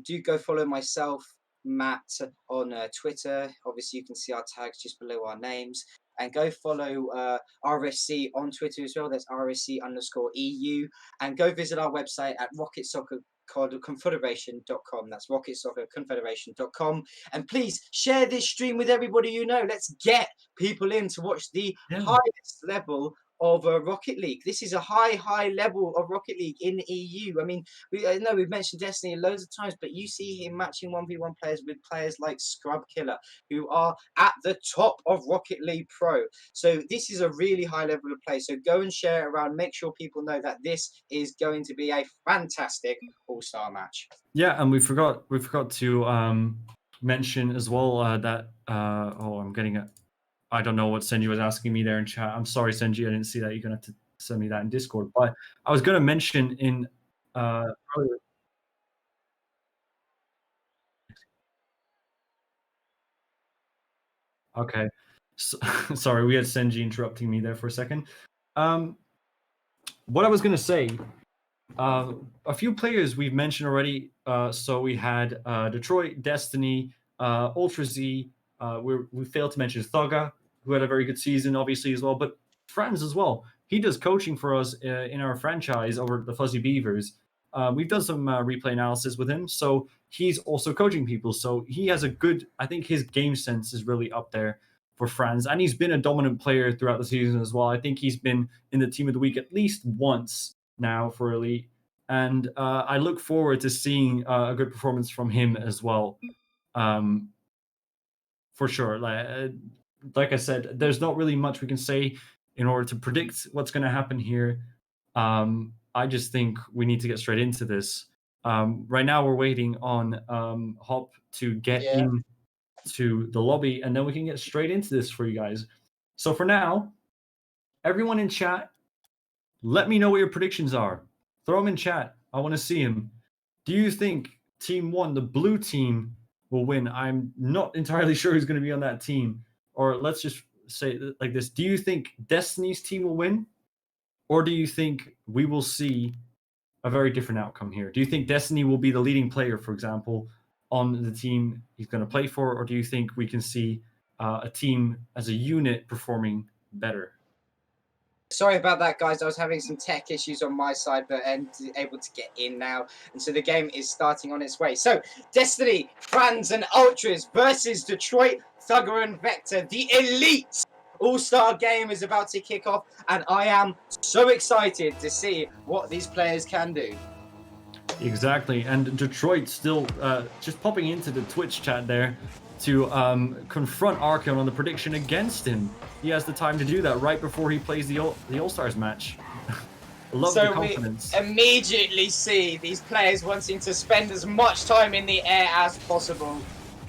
Do go follow myself, Matt, on Twitter. Obviously, you can see our tags just below our names. And go follow RSC on Twitter as well. That's RSC_EU. And go visit our website at rocketsoccerconfederation.com. That's rocketsoccerconfederation.com. And please share this stream with everybody you know. Let's get people in to watch the highest level of Rocket League. This is a high level of Rocket League in EU. I mean, I know we've mentioned Destiny loads of times, but you see him matching 1v1 players with players like Scrub Killer, who are at the top of Rocket League Pro. So this is a really high level of play. So go and share it around. Make sure people know that this is going to be a fantastic all-star match. Yeah, and we forgot to mention as well that I'm getting it. I don't know what Senji was asking me there in chat. I'm sorry, Senji, I didn't see that. You're gonna have to send me that in Discord. But I was gonna mention in earlier. Okay, sorry, we had Senji interrupting me there for a second. What I was gonna say, a few players we've mentioned already. So we had Detroit, Destiny, Ultra Z. We failed to mention Thugga, who had a very good season, obviously, as well. But Franz as well. He does coaching for us in our franchise over the Fuzzy Beavers. We've done some replay analysis with him, so he's also coaching people. So he has I think his game sense is really up there for Franz, and he's been a dominant player throughout the season as well. I think he's been in the team of the week at least once now for Elite, and I look forward to seeing a good performance from him as well. For sure. Like I said, there's not really much we can say in order to predict what's going to happen here. I just think we need to get straight into this. Right now, we're waiting on Hop to get into the lobby, and then we can get straight into this for you guys. So for now, everyone in chat, let me know what your predictions are. Throw them in chat. I want to see them. Do you think Team 1, the blue team, will win? I'm not entirely sure who's going to be on that team. Or let's just say it like this. Do you think Destiny's team will win? Or do you think we will see a very different outcome here? Do you think Destiny will be the leading player, for example, on the team he's going to play for? Or do you think we can see a team as a unit performing better? Sorry about that, guys. I was having some tech issues on my side, but I'm able to get in now. And so the game is starting on its way. So, Destiny, Franz, and Ultras versus Detroit, Thugger, and Vector. The Elite All-Star game is about to kick off, and I am so excited to see what these players can do. Exactly. And Detroit still just popping into the Twitch chat there to confront Archeon on the prediction against him. He has the time to do that right before he plays the All-Stars match. Love the confidence. We immediately see these players wanting to spend as much time in the air as possible.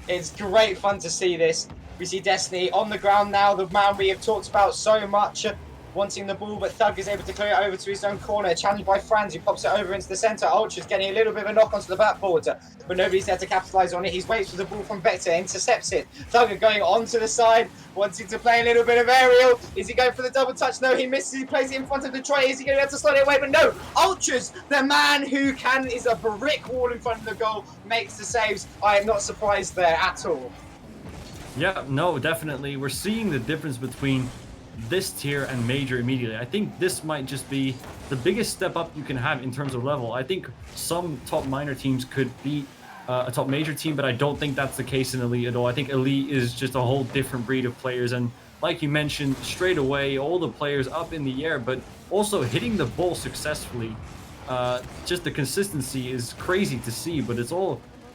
It's great fun to see this. We see Destiny on the ground now, the man we have talked about so much, wanting the ball, but Thug is able to clear it over to his own corner, challenged by Franz, who pops it over into the centre. Ultra's getting a little bit of a knock onto the backboard, but nobody's there to capitalise on it. He's waiting for the ball from Vector, intercepts it. Thug going onto the side, wanting to play a little bit of aerial. Is he going for the double touch? No, he misses. He plays it in front of Detroit. Is he going to be able to slot it away? But no, Ultra's the man who is a brick wall in front of the goal, makes the saves. I am not surprised there at all. Yeah, no, definitely. We're seeing the difference between this tier and major immediately. I think this might just be the biggest step up you can have in terms of level. I think some top minor teams could beat a top major team, but I don't think that's the case in Elite at all. I think Elite is just a whole different breed of players, and like you mentioned, straight away, all the players up in the air, but also hitting the ball successfully. just the consistency is crazy to see, but it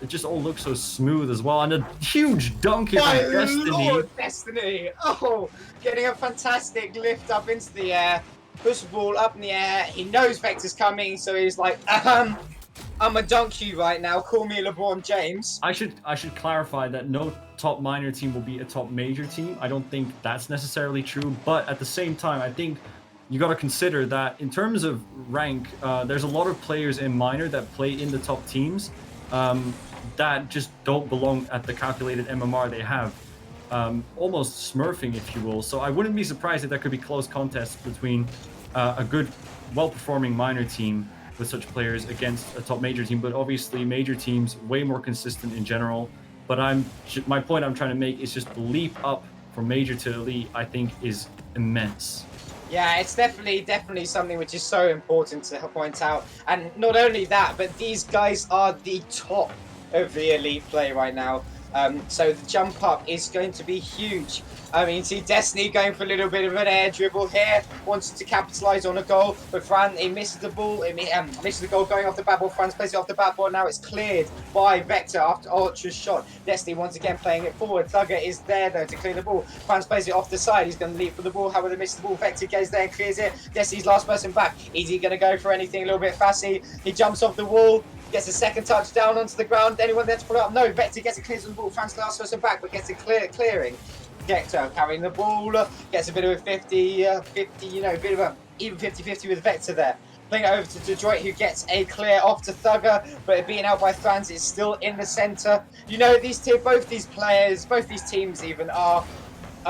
just all looks so smooth as well. And a huge dunk here My from Destiny. Lord, Destiny! Oh, getting a fantastic lift up into the air, push the ball up in the air. He knows Vector's coming, so he's like, I'm a dunk you right now. Call me LeBron James. I should clarify that no top minor team will be a top major team. I don't think that's necessarily true, but at the same time, I think you got to consider that in terms of rank, there's a lot of players in minor that play in the top teams that just don't belong at the calculated MMR they have. Almost smurfing, if you will. So I wouldn't be surprised if there could be close contests between a good, well-performing minor team with such players against a top major team. But obviously, major teams way more consistent in general. But my point I'm trying to make is just the leap up from major to elite, I think, is immense. Yeah, it's definitely something which is so important to point out. And not only that, but these guys are the top of the elite play right now. So the jump up is going to be huge. I mean, see Destiny going for a little bit of an air dribble here, wanting to capitalise on a goal, but Fran, he misses the ball, misses the goal going off the backboard. Fran's plays it off the backboard, now it's cleared by Vector after Ultra's shot. Destiny once again playing it forward. Thugger is there though to clear the ball. Fran's plays it off the side, he's going to leap for the ball, however misses the ball. Vector goes there and clears it. Destiny's last person back. Is he going to go for anything a little bit fussy? He jumps off the wall. Gets a second touch down onto the ground. Anyone there to pull it up? No, Vector gets it clears on the ball. Fran's last person back, but gets it clearing. Vector carrying the ball, gets a bit of a 50, you know, bit of a even 50-50 with Vector there. Playing it over to Detroit, who gets a clear off to Thugger, but it being out by Frans, it's still in the centre. You know, both these players, both these teams even are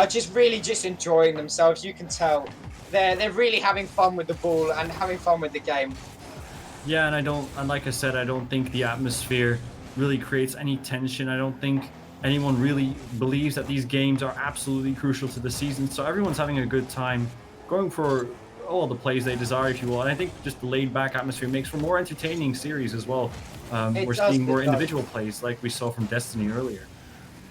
just really just enjoying themselves. You can tell they're really having fun with the ball and having fun with the game. Yeah, and like I said, I don't think the atmosphere really creates any tension. I don't think anyone really believes that these games are absolutely crucial to the season. So everyone's having a good time going for all the plays they desire, if you will. And I think just the laid-back atmosphere makes for more entertaining series as well. We're seeing more individual plays like we saw from Destiny earlier.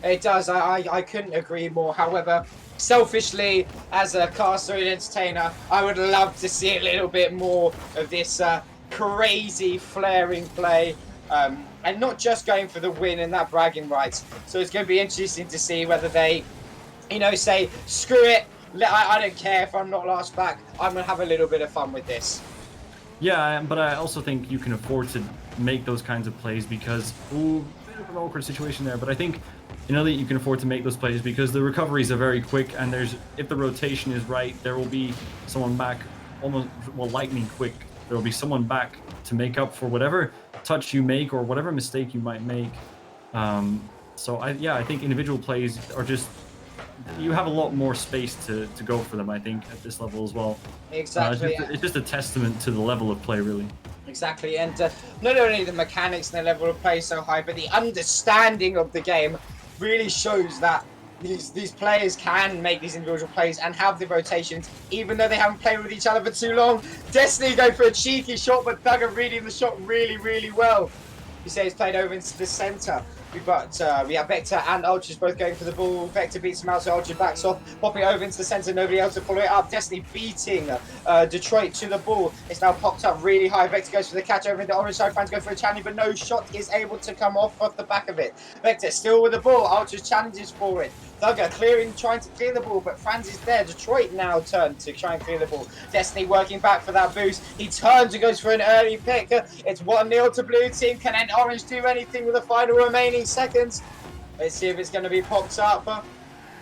It does. I couldn't agree more. However, selfishly, as a caster and entertainer, I would love to see a little bit more of this crazy flaring play, and not just going for the win and that bragging rights. So it's going to be interesting to see whether they, you know, say screw it, I don't care if I'm not last back, I'm going to have a little bit of fun with this. Yeah, but I also think you can afford to make those kinds of plays because bit of an awkward situation there, but I think in Elite you can afford to make those plays because the recoveries are very quick, and if the rotation is right, there will be someone back almost, well, lightning quick. There will be someone back to make up for whatever touch you make or whatever mistake you might make. So I think individual plays are just, you have a lot more space to go for them, I think, at this level as well. Exactly. It's just a testament to the level of play, really. Exactly, and not only the mechanics and the level of play so high, but the understanding of the game really shows that these players can make these individual plays and have the rotations, even though they haven't played with each other for too long. Destiny going for a cheeky shot, but Thugger reading the shot really, really well. You say he's played over into the centre. We have Vector and Ultras both going for the ball. Vector beats him out, so Ultra backs off, popping over into the centre. Nobody else to follow it up. Destiny beating Detroit to the ball. It's now popped up really high. Vector goes for the catch over into orange side. Fans go for a challenge, but no shot is able to come off the back of it. Vector still with the ball. Ultras challenges for it. Thugger trying to clear the ball, but Franz is there. Detroit now turn to try and clear the ball. Destiny working back for that boost. He turns and goes for an early pick. It's 1-0 to blue team. Can then Orange do anything with the final remaining seconds? Let's see if it's going to be popped up.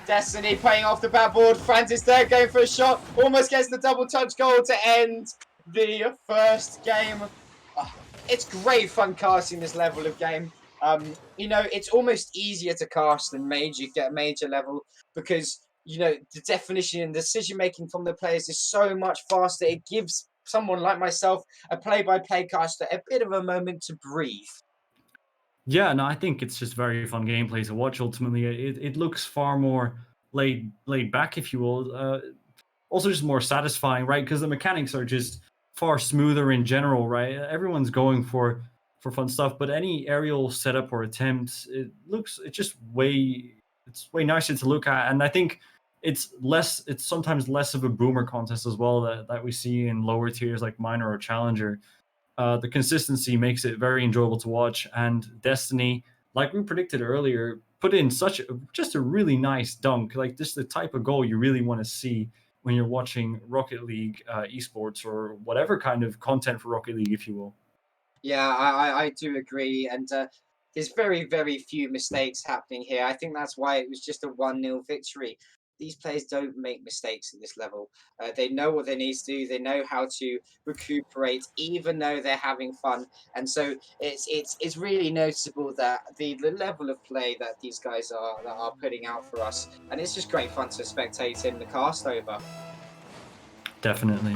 Destiny playing off the backboard. Franz is there going for a shot. Almost gets the double touch goal to end the first game. It's great fun casting this level of game. You know, it's almost easier to cast than major level because, you know, the definition and decision making from the players is so much faster. It gives someone like myself, a play-by-play caster, a bit of a moment to breathe. Yeah, no, I think it's just very fun gameplay to watch. Ultimately, it looks far more laid back, if you will. Also, just more satisfying, right? Because the mechanics are just far smoother in general, right? Everyone's going for fun stuff, but any aerial setup or attempt, it's way nicer to look at, and I think it's sometimes less of a boomer contest as well that we see in lower tiers like minor or challenger. The consistency makes it very enjoyable to watch, and Destiny, like we predicted earlier, put in just a really nice dunk. Like, this is the type of goal you really want to see when you're watching Rocket League esports, or whatever kind of content for Rocket League, if you will. Yeah, I do agree, and there's very, very few mistakes happening here. I think that's why it was just a 1-0 victory. These players don't make mistakes at this level. They know what they need to do. They know how to recuperate, even though they're having fun. And so it's really noticeable that the level of play that these guys are putting out for us, and it's just great fun to spectate in the cast over. Definitely.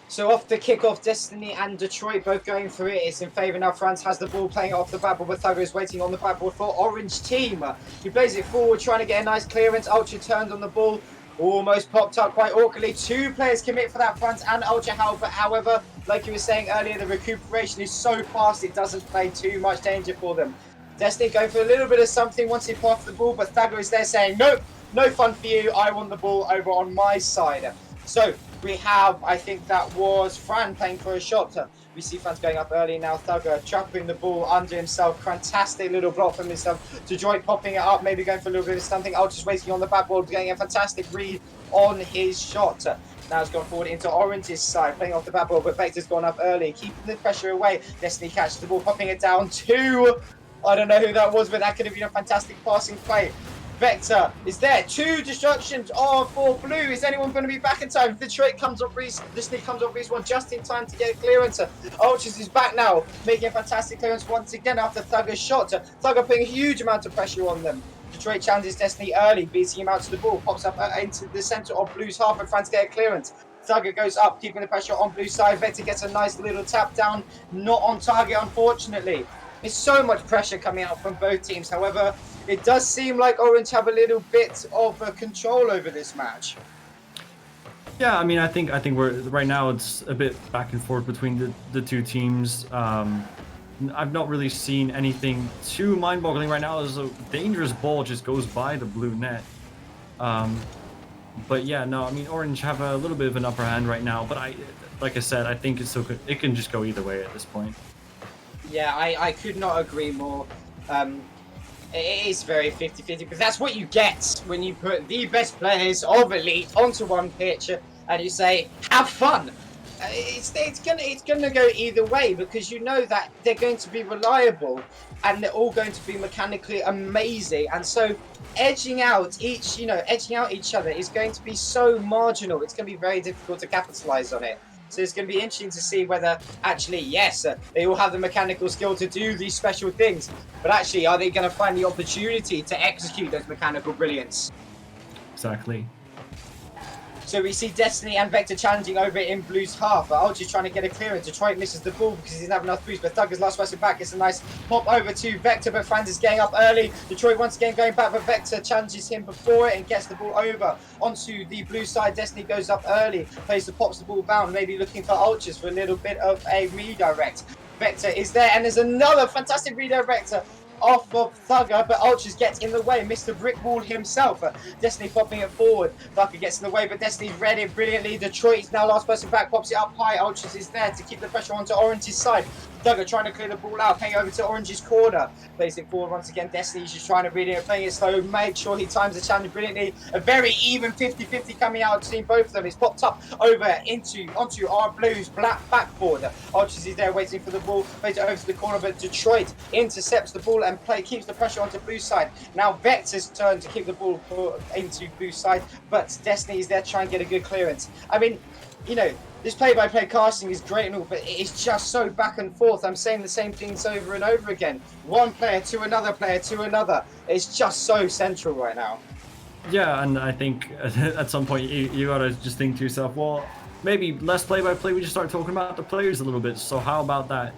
So off the kickoff, Destiny and Detroit both going for it. It's in favour now. Franz has the ball, playing it off the backboard, but Thugger is waiting on the backboard for Orange Team. He plays it forward, trying to get a nice clearance. Ultra turned on the ball, almost popped up quite awkwardly. 2 players commit for that, Franz and Ultra. However, like you were saying earlier, the recuperation is so fast, it doesn't play too much danger for them. Destiny going for a little bit of something once he popped the ball, but Thugger is there saying, nope, no fun for you. I want the ball over on my side. So we have, I think that was Fran playing for a shot. We see Fran's going up early now. Thugger trapping the ball under himself. Fantastic little block from himself. Detroit popping it up, maybe going for a little bit of something. Ultra's waiting on the backboard, getting a fantastic read on his shot. Now it's gone forward into Orange's side, playing off the backboard, but Vector's gone up early, keeping the pressure away. Destiny catches the ball, popping it down to, I don't know who that was, but that could have been a fantastic passing play. Vector is there. 2 destructions for blue. Is anyone going to be back in time? Detroit comes up, Destiny comes up, one just in time to get a clearance. Ultras is back now, making a fantastic clearance once again after Thugger's shot. Thugger putting a huge amount of pressure on them. Detroit challenges Destiny early, beating him out to the ball, pops up into the centre of Blue's half, and France get a clearance. Thugger goes up, keeping the pressure on Blue's side. Vector gets a nice little tap down, not on target, unfortunately. There's so much pressure coming out from both teams. However, it does seem like Orange have a little bit of control over this match. Yeah, I mean, I think we're right now. It's a bit back and forth between the 2 teams. I've not really seen anything too mind-boggling right now. As a dangerous ball just goes by the blue net. But yeah, no, I mean, Orange have a little bit of an upper hand right now. But like I said, I think it can just go either way at this point. Yeah, I could not agree more. It is very 50-50, because that's what you get when you put the best players of Elite onto one pitch and you say, have fun. It's gonna go either way, because you know that they're going to be reliable and they're all going to be mechanically amazing, and so edging out each other is going to be so marginal. It's going to be very difficult to capitalize on it. So it's going to be interesting to see whether actually, yes, they all have the mechanical skill to do these special things, but actually, are they going to find the opportunity to execute those mechanical brilliance? Exactly. So we see Destiny and Vector challenging over in Blue's half. Ultra's trying to get a clearance. Detroit misses the ball because he doesn't have enough boost, but Thugger's last person back. It's a nice pop over to Vector, but Franz is getting up early. Detroit once again going back, but Vector challenges him before it and gets the ball over onto the blue side. Destiny goes up early, plays the pops the ball bound, maybe looking for Ultras for a little bit of a redirect. Vector is there, and there's another fantastic redirect off of Thugger, but Ultras gets in the way. Mr. Brick Wall himself. Destiny popping it forward. Thugger gets in the way, but Destiny's read it brilliantly. Detroit is now last person back, pops it up high. Ultras is there to keep the pressure onto Orange's side. Thugger trying to clear the ball out, playing over to Orange's corner. Plays it forward once again. Destiny's just trying to read it, playing it slow. Make sure he times the challenge brilliantly. A very even 50-50 coming out between both of them. It's popped up over onto our Blues black backboard. Ultras is there waiting for the ball. Plays it over to the corner, but Detroit intercepts the ball and keeps the pressure onto blue side. Now Vector's turn to keep the ball into blue side, but Destiny is there to try and get a good clearance. I mean, you know, this play-by-play casting is great and all, but it's just so back and forth. I'm saying the same things over and over again. One player to another player to another. It's just so central right now. Yeah, and I think at some point you gotta just think to yourself, well, maybe less play-by-play, we just start talking about the players a little bit. So how about that?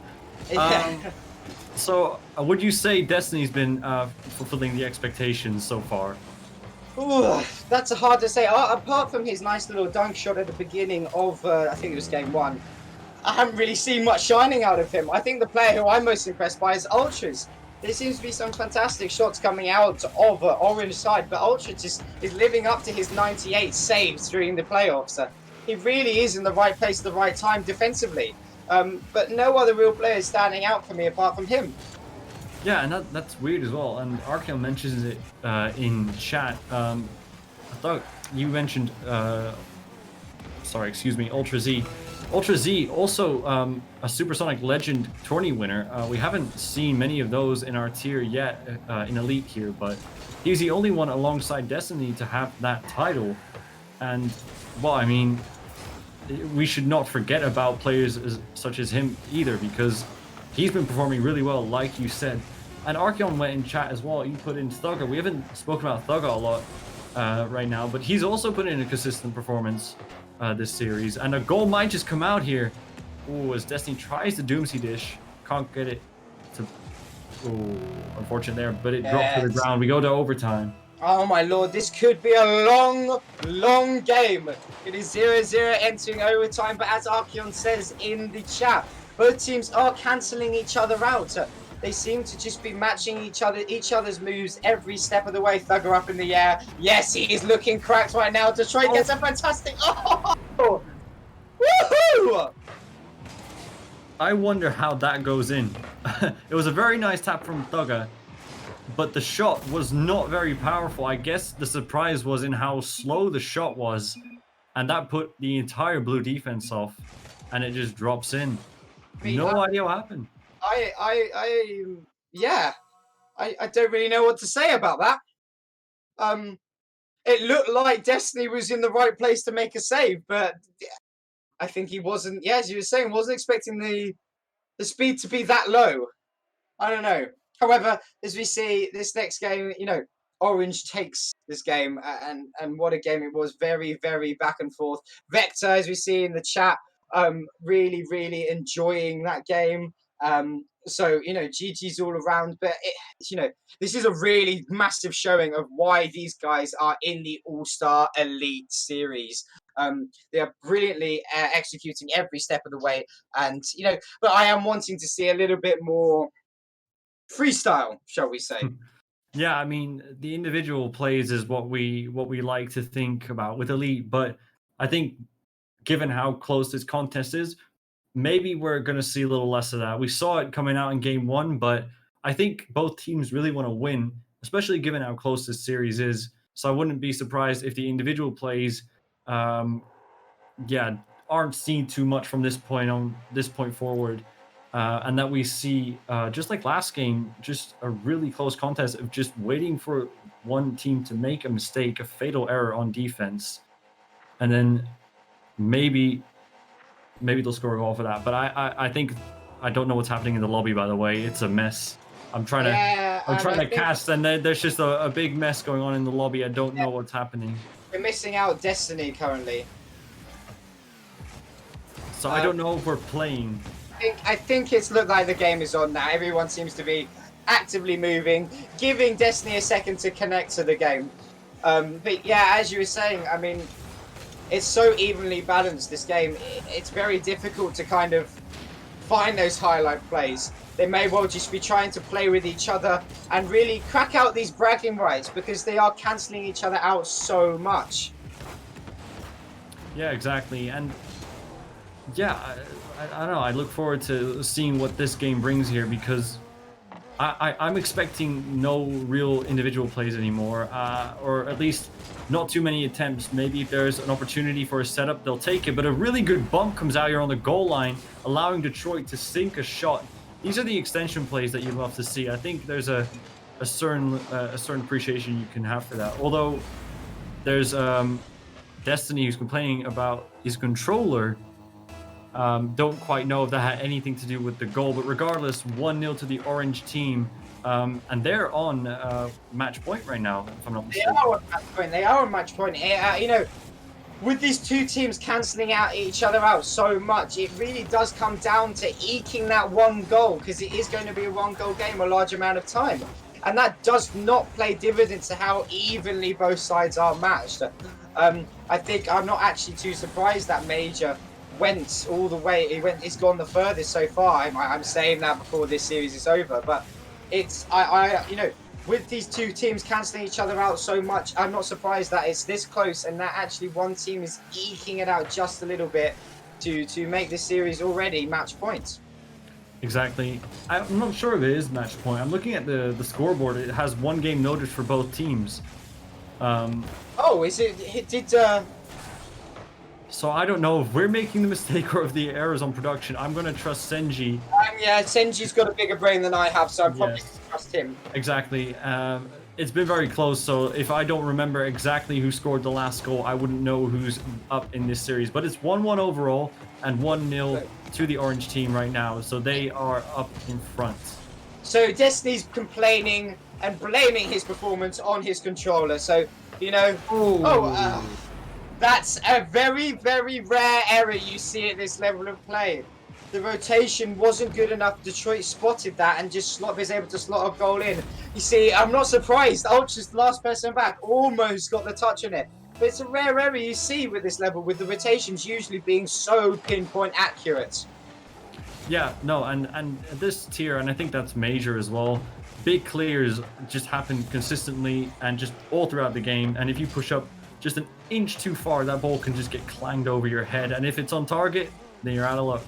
So would you say Destiny's been fulfilling the expectations so far? Ooh, that's hard to say. Apart from his nice little dunk shot at the beginning of, I think it was game 1, I haven't really seen much shining out of him. I think the player who I'm most impressed by is Ultras. There seems to be some fantastic shots coming out of Orange side, but Ultras just is living up to his 98 saves during the playoffs. He really is in the right place at the right time defensively. But no other real players standing out for me apart from him. Yeah, and that's weird as well. And Archeon mentions it in chat. I thought you mentioned, sorry, excuse me, Ultra Z. Ultra Z, also a Supersonic Legend tourney winner. We haven't seen many of those in our tier yet in Elite here, but he's the only one alongside Destiny to have that title. And, well, I mean, we should not forget about players such as him either, because he's been performing really well, like you said. And Archeon went in chat as well. He put in Thugger. We haven't spoken about Thugger a lot right now, but he's also put in a consistent performance this series. And a goal might just come out here. Ooh, as Destiny tries the Doomsday Dish. Can't get it to... Ooh, unfortunate there, but it dropped to the ground. We go to overtime. Oh my lord, this could be a long, long game. It is 0-0 entering overtime, but as Archeon says in the chat, both teams are cancelling each other out. They seem to just be matching each other's moves every step of the way. Thugger up in the air. Yes, he is looking cracked right now. Detroit gets a fantastic... Oh! Woohoo! I wonder how that goes in. It was a very nice tap from Thugger, but the shot was not very powerful. I guess the surprise was in how slow the shot was, and that put the entire blue defense off, and it just drops in. No idea what happened. Yeah, I don't really know what to say about that. It looked like Destiny was in the right place to make a save, but I think he wasn't. Yeah, as you were saying, wasn't expecting the speed to be that low. I don't know. However, as we see this next game, you know, Orange takes this game, and what a game it was. Very, very back and forth. Vector, as we see in the chat, really, really enjoying that game. So, you know, GG's all around. But, you know, this is a really massive showing of why these guys are in the All-Star Elite Series. They are brilliantly executing every step of the way. And, you know, but I am wanting to see a little bit more freestyle, shall we say. Yeah, I mean, the individual plays is what we like to think about with Elite, but I think given how close this contest is, maybe we're going to see a little less of that. We saw it coming out in game one, but I think both teams really want to win, especially given how close this series is. So I wouldn't be surprised if the individual plays, aren't seen too much from this point forward. And that we see, just like last game, just a really close contest of just waiting for one team to make a mistake, a fatal error on defense, and then maybe they'll score a goal for that. But I think I don't know what's happening in the lobby. By the way, it's a mess. I'm trying to cast, and there's just a big mess going on in the lobby. I don't know what's happening. We're missing out Destiny currently. So I don't know if we're playing. I think it's looked like the game is on now. Everyone seems to be actively moving, giving Destiny a second to connect to the game. But yeah, as you were saying, I mean, it's so evenly balanced, this game. It's very difficult to kind of find those highlight plays. They may well just be trying to play with each other and really crack out these bragging rights because they are cancelling each other out so much. Yeah, exactly. And yeah, I don't know. I look forward to seeing what this game brings here because I'm expecting no real individual plays anymore, or at least not too many attempts. Maybe if there's an opportunity for a setup, they'll take it. But a really good bump comes out here on the goal line, allowing Detroit to sink a shot. These are the extension plays that you love to see. I think there's a certain appreciation you can have for that. Although there's Destiny who's complaining about his controller. Don't quite know if that had anything to do with the goal, but regardless, 1-0 to the Orange team, and they're on match point right now, if I'm not mistaken. They are on match point. You know, with these two teams cancelling out each other out so much, it really does come down to eking that one goal, because it is going to be a one-goal game a large amount of time. And that does not play dividends to how evenly both sides are matched. I think I'm not actually too surprised that Major went all the way. It's gone the furthest so far. I'm saying that before this series is over, but it's you know, with these two teams cancelling each other out so much, I'm not surprised that it's this close and that actually one team is eking it out just a little bit. to make this series already match points. Exactly. I'm not sure if it is match point. I'm looking at the scoreboard. It has 1 game notice for both teams. Oh, is it did So I don't know if we're making the mistake or if the errors on production. I'm going to trust Senji. yeah, Senji's got a bigger brain than I have, so I'm probably Yes. gonna trust him. Exactly. It's been very close, so if I don't remember exactly who scored the last goal, I wouldn't know who's up in this series. But it's 1-1 overall and 1-0 to the orange team right now, so they are up in front. So Destiny's complaining and blaming his performance on his controller. So, you know, that's a very, very rare error you see at this level of play. The rotation wasn't good enough. Detroit spotted that and just was able to slot a goal in. You see, I'm not surprised. Ultra's the last person back almost got the touch on it. But it's a rare error you see with this level, with the rotations usually being so pinpoint accurate. Yeah, no, and this tier, and I think that's major as well. Big clears just happen consistently and just all throughout the game. And if you push up just an inch too far, that ball can just get clanged over your head. And if it's on target, then you're out of luck.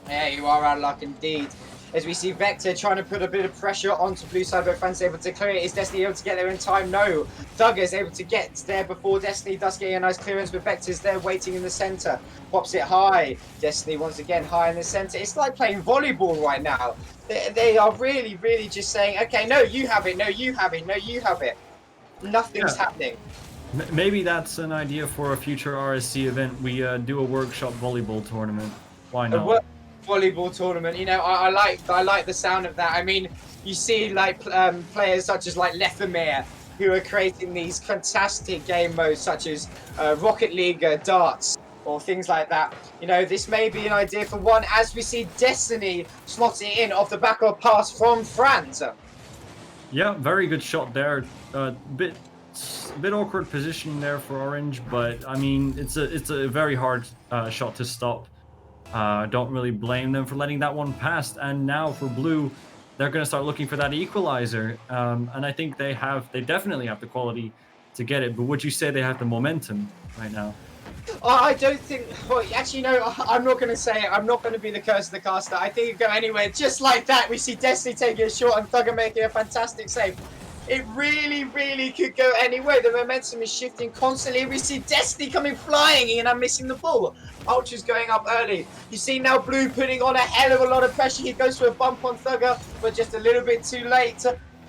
Yeah, you are out of luck indeed. As we see Vector trying to put a bit of pressure onto blue side, but Fran's able to clear it. Is Destiny able to get there in time? No. Thugger is able to get there before Destiny does get a nice clearance, but Vector's there waiting in the center. Pops it high. Destiny once again high in the center. It's like playing volleyball right now. They are really, really just saying, okay, no, you have it. No, you have it. No, you have it. Nothing's happening. Maybe that's an idea for a future RSC event. We do a workshop volleyball tournament. Why not? Volleyball tournament, you know, I like the sound of that. I mean, you see like players such as like Lefemere who are creating these fantastic game modes such as Rocket League darts or things like that. You know, this may be an idea for one, as we see Destiny slotting in off the back of a pass from Franz. Yeah, very good shot there. Bit awkward positioning there for Orange, but I mean, it's a very hard shot to stop. Don't really blame them for letting that one pass. And now for Blue, they're going to start looking for that equalizer. And I think they definitely have the quality to get it. But would you say they have the momentum right now? I don't think. Well, actually, no. I'm not going to say it. I'm not going to be the curse of the caster. I think it could go anywhere. Just like that, we see Destiny taking a shot and Thugger making a fantastic save. It really, really could go anywhere. The momentum is shifting constantly. We see Destiny coming flying and I'm missing the ball. Ultra's going up early. You see now Blue putting on a hell of a lot of pressure. He goes for a bump on Thugger, but just a little bit too late.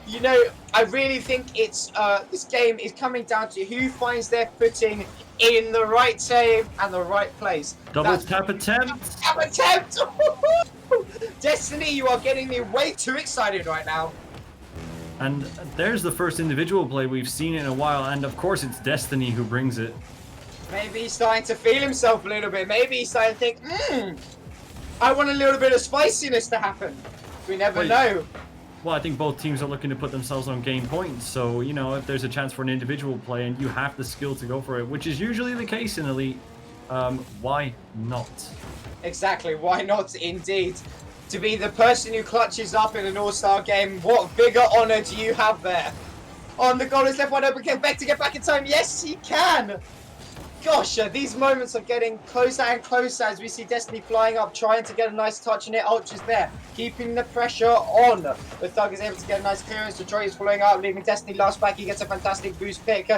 You know, I really think it's this game is coming down to who finds their footing in the right time and the right place. Double tap attempt. Tap attempt. Destiny, you are getting me way too excited right now. And there's the first individual play we've seen in a while, and of course it's Destiny who brings it. Maybe he's starting to feel himself a little bit. Maybe he's starting to think, I want a little bit of spiciness to happen. We never know. Well, I think both teams are looking to put themselves on game points, so, you know, if there's a chance for an individual play and you have the skill to go for it, which is usually the case in Elite, why not? Exactly, why not indeed? To be the person who clutches up in an all-star game, what bigger honor do you have there? On the goal is left wide open, can Beck to get back in time? Yes, he can! Gosh, these moments are getting closer and closer as we see Destiny flying up, trying to get a nice touch in it. Ultra's there, keeping the pressure on. The Thug is able to get a nice clearance. Detroit is following up, leaving Destiny last back. He gets a fantastic boost pick,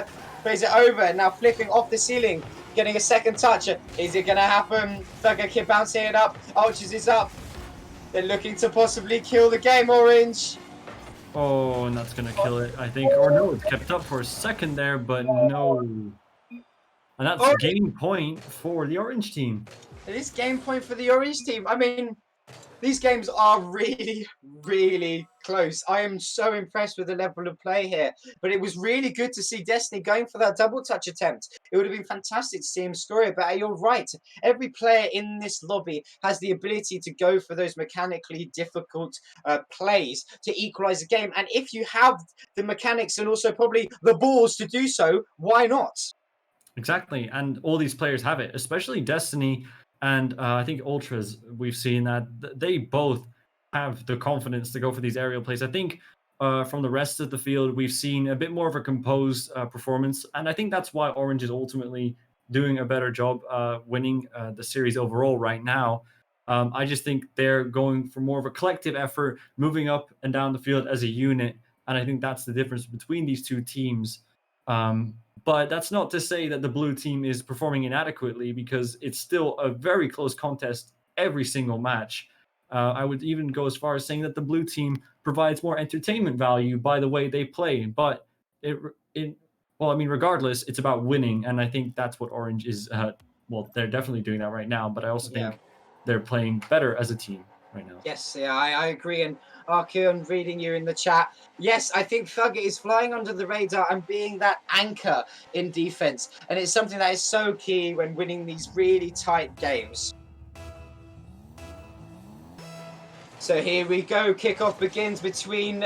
plays it over, now flipping off the ceiling, getting a second touch. Is it going to happen? Thugger keep bouncing it up. Ultras is up. They're looking to possibly kill the game, Orange. Oh, and that's going to kill it, I think. Or no, it's kept up for a second there, but no. And that's a game point for the Orange team. It is game point for the Orange team. I mean, these games are really, really close. I am so impressed with the level of play here. But it was really good to see Destiny going for that double touch attempt. It would have been fantastic to see him score it. But you're right. Every player in this lobby has the ability to go for those mechanically difficult plays to equalize the game. And if you have the mechanics and also probably the balls to do so, why not? Exactly. And all these players have it, especially Destiny. And I think Ultras, we've seen that they both have the confidence to go for these aerial plays. I think from the rest of the field, we've seen a bit more of a composed performance. And I think that's why Orange is ultimately doing a better job winning the series overall right now. I just think they're going for more of a collective effort, moving up and down the field as a unit, and I think that's the difference between these two teams. But that's not to say that the blue team is performing inadequately, because it's still a very close contest every single match. I would even go as far as saying that the blue team provides more entertainment value by the way they play. But well, I mean, regardless, it's about winning, and I think that's what Orange is. Well, they're definitely doing that right now, but I also think they're playing better as a team right now. Yes, yeah, I agree. And Archeon, reading you in the chat, yes, I think Thugger is flying under the radar and being that anchor in defense. And it's something that is so key when winning these really tight games. So here we go. Kickoff begins between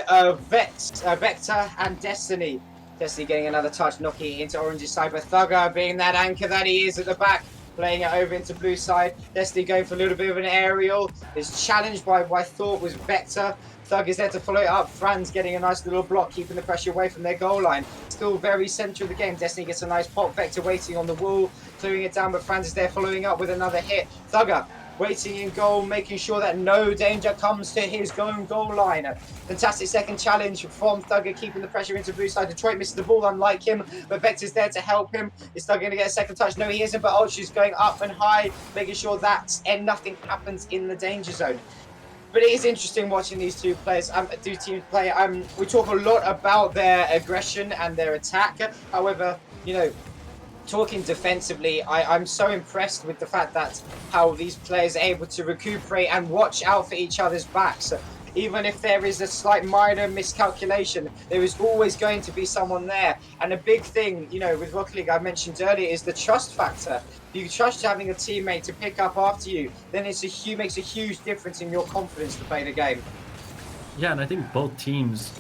Vector and Destiny. Destiny getting another touch, knocking it into Orange's side, but Thugger being that anchor that he is at the back, playing it over into blue side. Destiny going for a little bit of an aerial. Is challenged by what I thought was Vector. Thug is there to follow it up. Franz getting a nice little block, keeping the pressure away from their goal line. Still very central of the game. Destiny gets a nice pop. Vector waiting on the wall, clearing it down, but Franz is there following up with another hit. Thugger waiting in goal, making sure that no danger comes to his goal line. Fantastic second challenge from Thugger, keeping the pressure into blue side. Detroit misses the ball, unlike him, but Vector's there to help him. Is Thugger going to get a second touch? No, he isn't, but Ultra's going up and high, making sure that nothing happens in the danger zone. But it is interesting watching these two teams play. We talk a lot about their aggression and their attack. However, you know, talking defensively, I'm so impressed with the fact that how these players are able to recuperate and watch out for each other's backs. Even if there is a slight minor miscalculation, there is always going to be someone there. And a big thing, you know, with Rocket League I mentioned earlier is the trust factor. If you trust having a teammate to pick up after you, then makes a huge difference in your confidence to play the game. Yeah, and I think both teams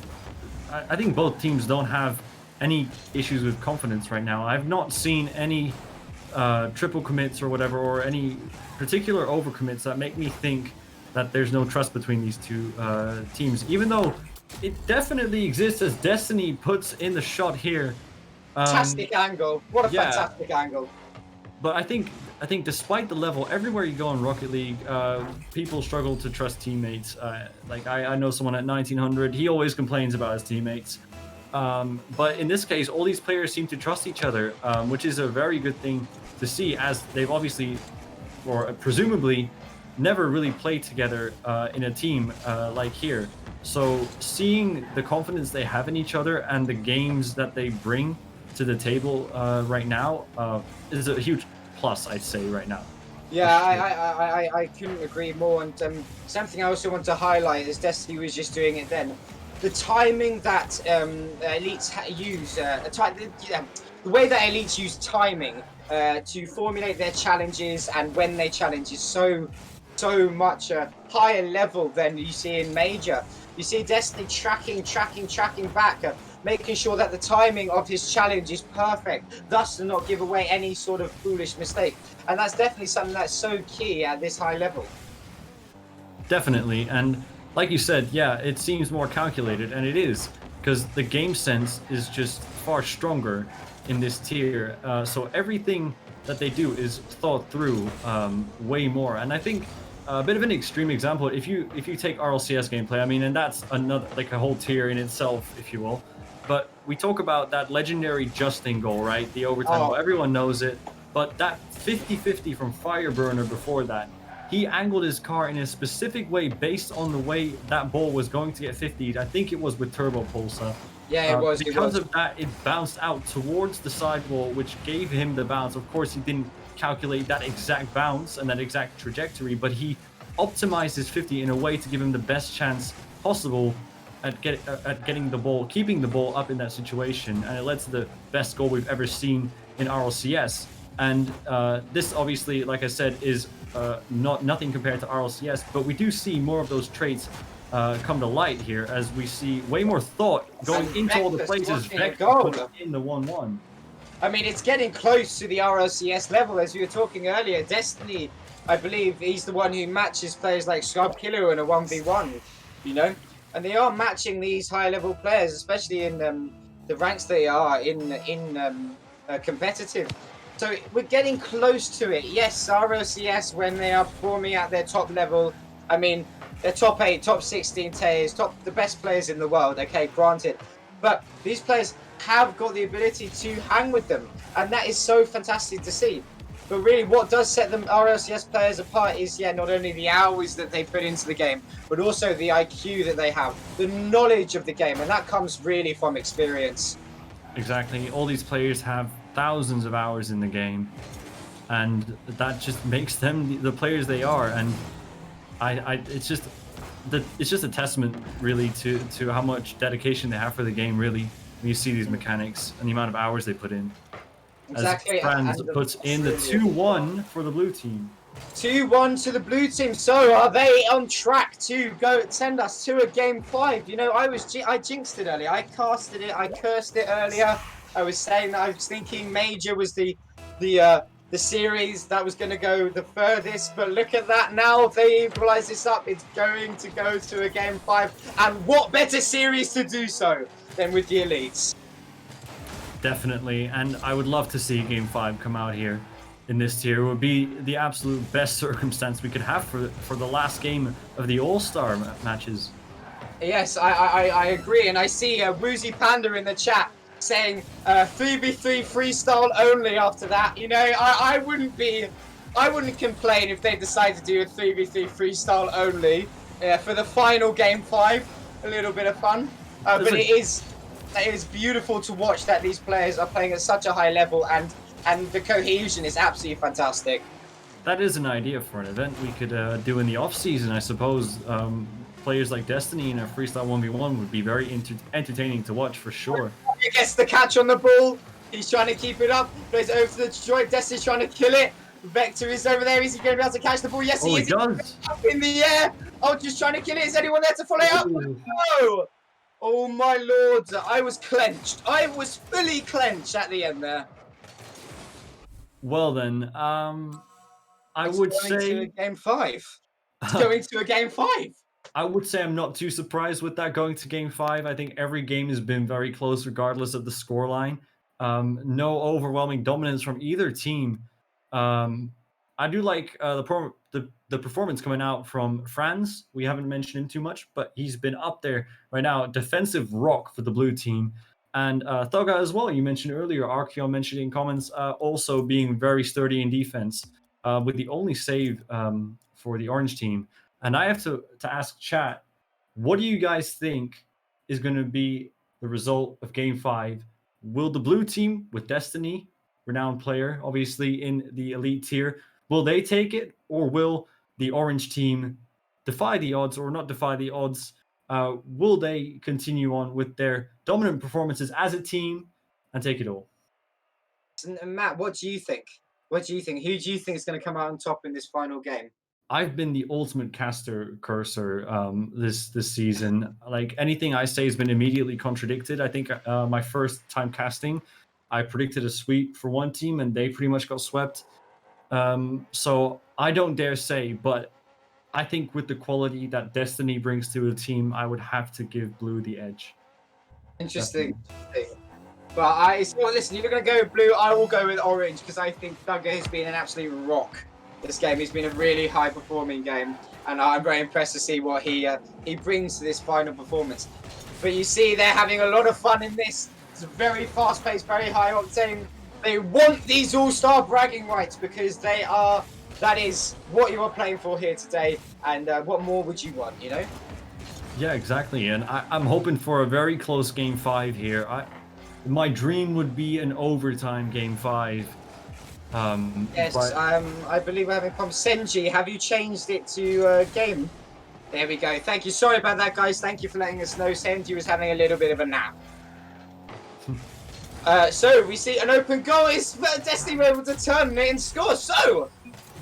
don't have any issues with confidence right now. I've not seen any triple commits or whatever, or any particular overcommits that make me think that there's no trust between these two teams, even though it definitely exists, as Destiny puts in the shot here. Fantastic angle. What a fantastic angle. But I think despite the level, everywhere you go in Rocket League, people struggle to trust teammates. Like I know someone at 1900, he always complains about his teammates. But in this case, all these players seem to trust each other, which is a very good thing to see, as they've obviously, or presumably, never really played together in a team like here. So seeing the confidence they have in each other and the games that they bring to the table right now is a huge plus, I'd say, right now. Yeah, I couldn't agree more. And something I also want to highlight, as Destiny was just doing it then, the timing that elites use, the way that elites use timing to formulate their challenges and when they challenge is so much higher level than you see in Major. You see Destiny tracking back, making sure that the timing of his challenge is perfect, thus to not give away any sort of foolish mistake. And that's definitely something that's so key at this high level. Definitely, and like you said, yeah, it seems more calculated, and it is, because the game sense is just far stronger in this tier. So everything that they do is thought through way more. And I think a bit of an extreme example, if you take RLCS gameplay, I mean, and that's another, like, a whole tier in itself, if you will. But we talk about that legendary Justin goal, right? The overtime goal, everyone knows it. But that 50-50 from Fireburner before that, he angled his car in a specific way based on the way that ball was going to get 50'd. I think it was with Turbo Pulsar. Yeah, it was. Because of that, it bounced out towards the sidewall, which gave him the bounce. Of course, he didn't calculate that exact bounce and that exact trajectory, but he optimized his 50 in a way to give him the best chance possible at getting the ball, keeping the ball up in that situation, and it led to the best goal we've ever seen in RLCS. And this obviously, like I said, is nothing compared to RLCS, but we do see more of those traits come to light here, as we see way more thought going into all the places Vector put in the 1-1. I mean, it's getting close to the RLCS level, as we were talking earlier. Destiny, I believe, he's the one who matches players like Scrub Killer in a 1v1, you know? And they are matching these high-level players, especially in the ranks they are in competitive. So we're getting close to it. Yes, ROCS, when they are performing at their top level, I mean, they're top 8, top 16 tiers, the best players in the world, okay, granted. But these players have got the ability to hang with them, and that is so fantastic to see. But really, what does set them RLCS players apart is, yeah, not only the hours that they put into the game, but also the IQ that they have, the knowledge of the game, and that comes really from experience. Exactly. All these players have thousands of hours in the game, and that just makes them the players they are. And it's just a testament, really, to how much dedication they have for the game. Really, when you see these mechanics and the amount of hours they put in. Exactly. As Franz puts in the 2-1 for the blue team. 2-1 to the blue team. So are they on track to send us to a game 5? You know, I jinxed it earlier. I casted it. I cursed it earlier. I was saying that I was thinking Major was the series that was going to go the furthest. But look at that now. If they equalize this up, it's going to go to a game 5. And what better series to do so than with the elites? Definitely, and I would love to see Game 5 come out here in this tier. It would be the absolute best circumstance we could have for the last game of the All-Star matches. Yes, I agree, and I see Woozy Panda in the chat saying 3v3 freestyle only after that. You know, I wouldn't complain if they decided to do a 3v3 freestyle only for the final game 5. A little bit of fun, but it is beautiful to watch that these players are playing at such a high level, and the cohesion is absolutely fantastic. That is an idea for an event we could do in the off season, I suppose. Players like Destiny in a freestyle 1v1 would be very entertaining to watch for sure. He gets the catch on the ball. He's trying to keep it up. Plays over to the Detroit. Destiny's trying to kill it. Vector is over there. Is he going to be able to catch the ball? Yes, he is. He does. Up in the air. Oh, just trying to kill it. Is anyone there to follow up? No. Oh my lord. I was clenched. I was fully clenched at the end there. Well then, I would say to a game 5. It's going to a game 5. I would say I'm not too surprised with that going to game 5. I think every game has been very close regardless of the scoreline. No overwhelming dominance from either team. I do like the performance coming out from Franz. We haven't mentioned him too much, but he's been up there right now. Defensive rock for the blue team. And Thoga as well, you mentioned earlier, Archeon mentioned in comments, also being very sturdy in defense, with the only save for the orange team. And I have to ask chat, what do you guys think is going to be the result of Game 5? Will the blue team with Destiny, renowned player, obviously in the elite tier, will they take it? Or will the orange team defy the odds or not defy the odds? Will they continue on with their dominant performances as a team and take it all? And Matt, what do you think? What do you think? Who do you think is going to come out on top in this final game? I've been the ultimate caster cursor this season. Like anything I say has been immediately contradicted. I think my first time casting, I predicted a sweep for one team and they pretty much got swept. So I don't dare say, but I think with the quality that Destiny brings to a team, I would have to give blue the edge. Interesting. But listen, you're going to go with blue. I will go with orange because I think Thugger has been an absolute rock this game. He's been a really high-performing game, and I'm very impressed to see what he brings to this final performance. But you see, they're having a lot of fun in this. It's very fast-paced, very high-octane. They want these all-star bragging rights because that is what you are playing for here today, and what more would you want, you know? Yeah, exactly, and I'm hoping for a very close Game 5 here. My dream would be an overtime Game 5. Yes, I believe we're having problems. Senji, have you changed it to game? There we go. Thank you. Sorry about that, guys. Thank you for letting us know. Senji was having a little bit of a nap. So we see an open goal. Is Destiny able to turn it and score? So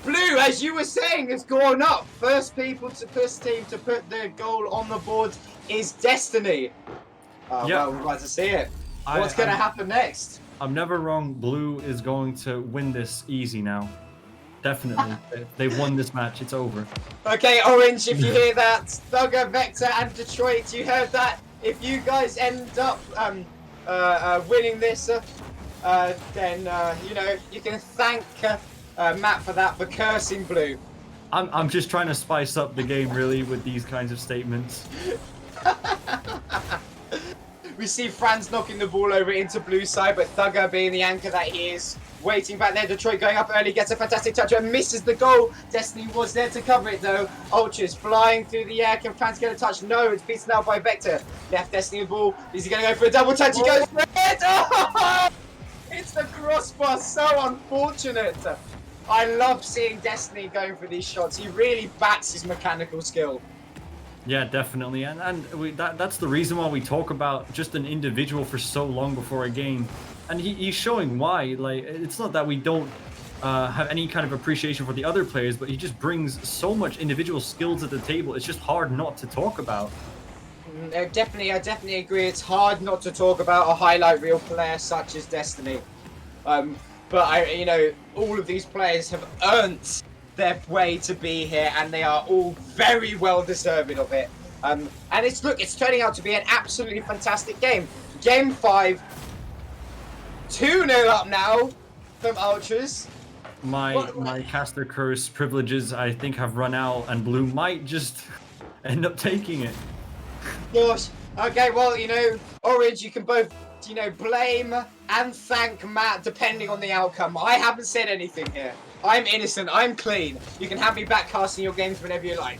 blue, as you were saying, has gone up. First team to put the goal on the board is Destiny. Well, we're glad to see it. What's going to happen next? I'm never wrong. Blue is going to win this easy now. Definitely. They've won this match. It's over. Okay, Orange, if you hear that, Thugger, Vector, and Detroit, you heard that. If you guys end up winning this, then you know you can thank Matt for that for cursing Blue. I'm just trying to spice up the game really with these kinds of statements. We see Franz knocking the ball over into Blue side, but Thugger, being the anchor that he is, waiting back there. Detroit going up early, gets a fantastic touch and misses the goal. Destiny was there to cover it though. Ultras flying through the air. Can Franz get a touch? No, it's beaten out by Vector. Left Destiny the ball. Is he going to go for a double touch? He goes for it! Oh! It's the crossbar. So unfortunate. I love seeing Destiny going for these shots. He really backs his mechanical skill. Yeah, definitely, and that's the reason why we talk about just an individual for so long before a game, and he's showing why. Like, it's not that we don't have any kind of appreciation for the other players, but he just brings so much individual skill to the table. It's just hard not to talk about. I definitely agree. It's hard not to talk about a highlight reel player such as Destiny. But you know, all of these players have earned their way to be here, and they are all very well deserving of it. And it's turning out to be an absolutely fantastic game. Game 5, 2-0 up now from Ultras. My caster curse privileges, I think, have run out, and Blue might just end up taking it. Gosh. Okay, well, you know, Orange, you can both, you know, blame and thank Matt depending on the outcome. I haven't said anything here. I'm innocent. I'm clean. You can have me back casting your games whenever you like.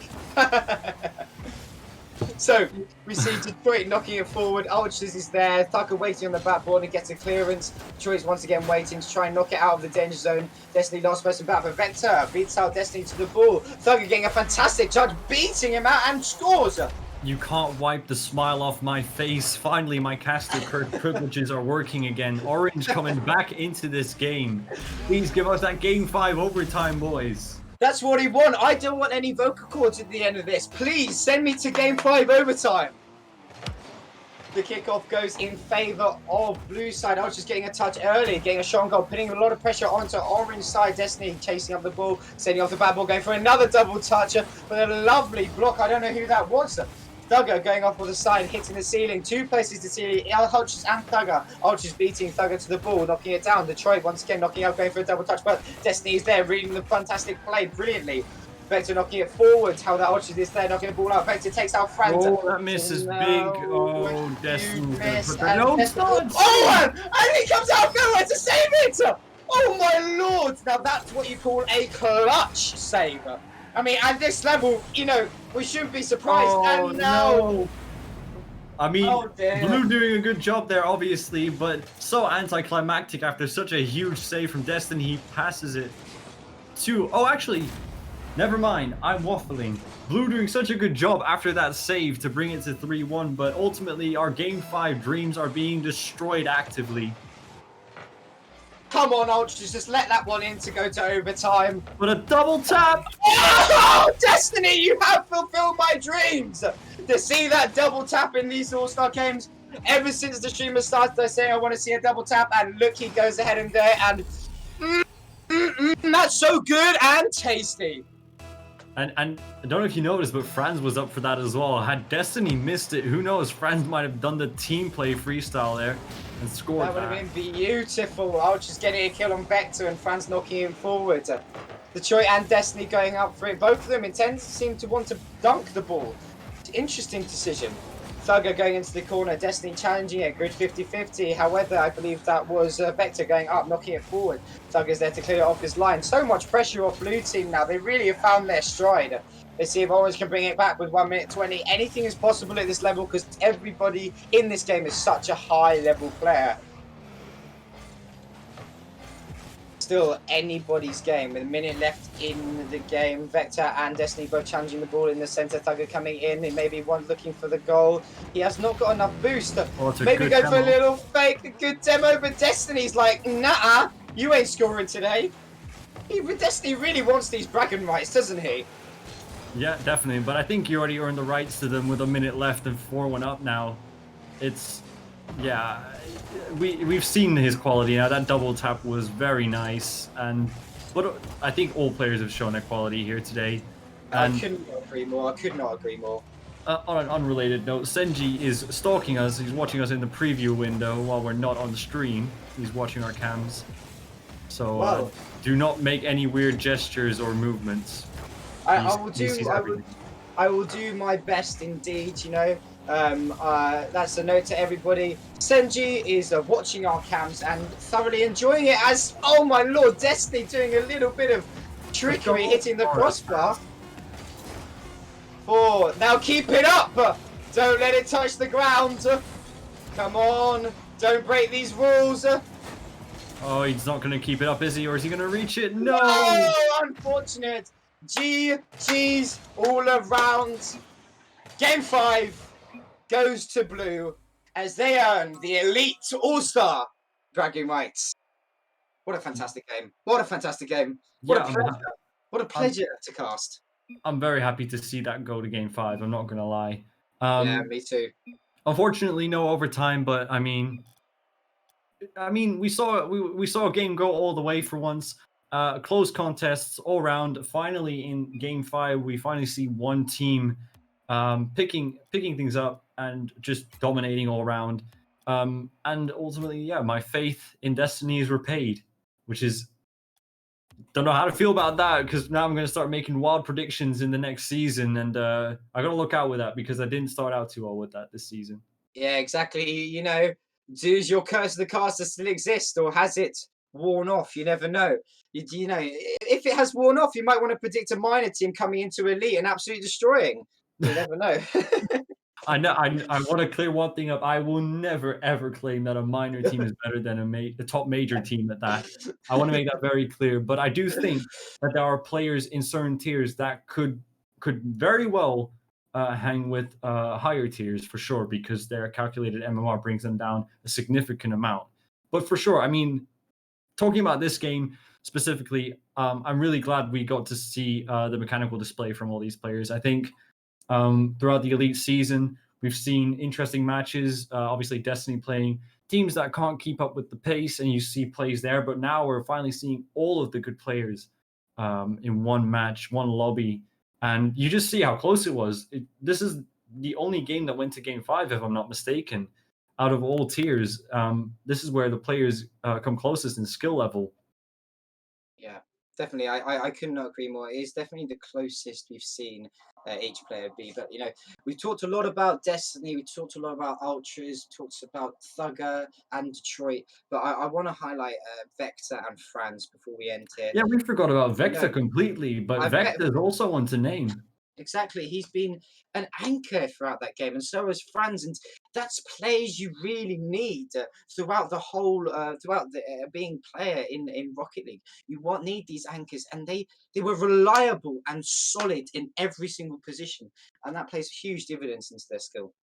So, we see Detroit knocking it forward. Ultras is there. Thugger waiting on the backboard and gets a clearance. Detroit's once again waiting to try and knock it out of the danger zone. Destiny last person back, but Vector beats out Destiny to the ball. Thugger getting a fantastic charge, beating him out and scores. You can't wipe the smile off my face. Finally, my caster curse privileges are working again. Orange coming back into this game. Please give us that game 5 overtime, boys. That's what he wants. I don't want any vocal cords at the end of this. Please send me to game 5 overtime. The kickoff goes in favor of Blue side. I was just getting a touch early, getting a shot on goal, putting a lot of pressure onto Orange side. Destiny chasing up the ball, sending off the bad ball, going for another double touch with a lovely block. I don't know who that was. Thugger going off with the side, hitting the ceiling. 2 places to ceiling. Ultras and Thugger. Ultras beating Thugger to the ball, knocking it down. Detroit once again knocking out, going for a double touch, but Destiny is there, reading the fantastic play brilliantly. Vector knocking it forward. How the Ultras is there, knocking the ball out. Vector takes out Franz. Oh, that miss is big. Oh, Destiny. No, oh, and he comes out of nowhere to save it. Oh my lord! Now that's what you call a clutch save. I mean, at this level, you know, we shouldn't be surprised. Oh, and no. I mean, Oh, dear. Blue doing a good job there, obviously, but so anticlimactic after such a huge save from Destiny. He passes it to... Oh, actually, never mind. I'm waffling. Blue doing such a good job after that save to bring it to 3-1, but ultimately our Game 5 dreams are being destroyed actively. Come on, Ultras, just let that one in to go to overtime. But a double tap! Oh, Destiny, you have fulfilled my dreams! To see that double tap in these All-Star games, ever since the streamer started, I say I want to see a double tap, and look, he goes ahead and there, and that's so good and tasty. And I don't know if you noticed, but Franz was up for that as well. Had Destiny missed it, who knows? Franz might have done the team play freestyle there and scored That would have been beautiful. I was just getting a kill on Vector and Franz knocking him forward. Detroit and Destiny going up for it. Both of them seem to want to dunk the ball. Interesting decision. Thugger going into the corner, Destiny challenging it, good 50-50. However, I believe that was Vector going up, knocking it forward. Thugger's there to clear it off his line. So much pressure off Blue team now. They really have found their stride. Let's see if Orange can bring it back with 1 minute 20. Anything is possible at this level because everybody in this game is such a high level player. Still anybody's game with a minute left in the game. Vector and Destiny both challenging the ball in the center. Thugger coming in. He maybe one looking for the goal. He has not got enough boost. Maybe go for a little fake, a good demo, but Destiny's like, nah, you ain't scoring today. Destiny really wants these bragging rights, doesn't he? Yeah, definitely. But I think you already earned the rights to them with a minute left and 4-1 up now. It's, yeah, we've seen his quality now. That double tap was very nice, but I think all players have shown their quality here today. I could not agree more. On an unrelated note, Senji is stalking us. He's watching us in the preview window while we're not on the stream. He's watching our cams. So Well, do not make any weird gestures or movements. I will He sees do. everything. I will do my best indeed. That's a note to everybody. Senji is watching our cams and thoroughly enjoying it. As oh my lord, Destiny doing a little bit of trickery, hitting the crossbar. 4. Now keep it up. Don't let it touch the ground. Come on. Don't break these rules. Oh, he's not going to keep it up, is he? Or is he going to reach it? No! Oh, unfortunate. GG's all around. Game 5 goes to blue as they earn the Elite All-Star bragging rights. What a fantastic game. What a fantastic game. What a pleasure. What a pleasure to cast. I'm very happy to see that go to game 5. I'm not going to lie. Yeah, me too. Unfortunately, no overtime, but I mean, we saw a game go all the way for once. Close contests all around. Finally, in game 5, we finally see one team picking things up and just dominating all around. And ultimately, yeah, my faith in Destiny is repaid, which is don't know how to feel about that because now I'm going to start making wild predictions in the next season, and I got to look out with that because I didn't start out too well with that this season. Yeah, exactly. Does your Curse of the Caster still exist, or has it worn off? You never know. If it has worn off, you might want to predict a minor team coming into Elite and absolutely destroying. You never know. I know. I want to clear one thing up. I will never ever claim that a minor team is better than a top major team at that. I want to make that very clear. But I do think that there are players in certain tiers that could very well hang with higher tiers for sure because their calculated MMR brings them down a significant amount. But for sure, I mean, talking about this game specifically, I'm really glad we got to see the mechanical display from all these players. I think. Throughout the Elite season, we've seen interesting matches. Obviously, Destiny playing teams that can't keep up with the pace, and you see plays there. But now we're finally seeing all of the good players in one match, one lobby, and you just see how close it was. This is the only game that went to Game 5, if I'm not mistaken, out of all tiers. This is where the players come closest in skill level. Yeah, definitely. I could not agree more. It is definitely the closest we've seen each player be. But we've talked a lot about Destiny. We talked a lot about Ultras. Talked about Thugger and Detroit. But I want to highlight Vector and Franz before we end here. Yeah, we forgot about Vector completely, but Vector's also one to name. Exactly, he's been an anchor throughout that game, and so has Franz, and that's players you really need throughout the whole, throughout the being player in Rocket League. You need these anchors, and they were reliable and solid in every single position, and that plays huge dividends into their skill.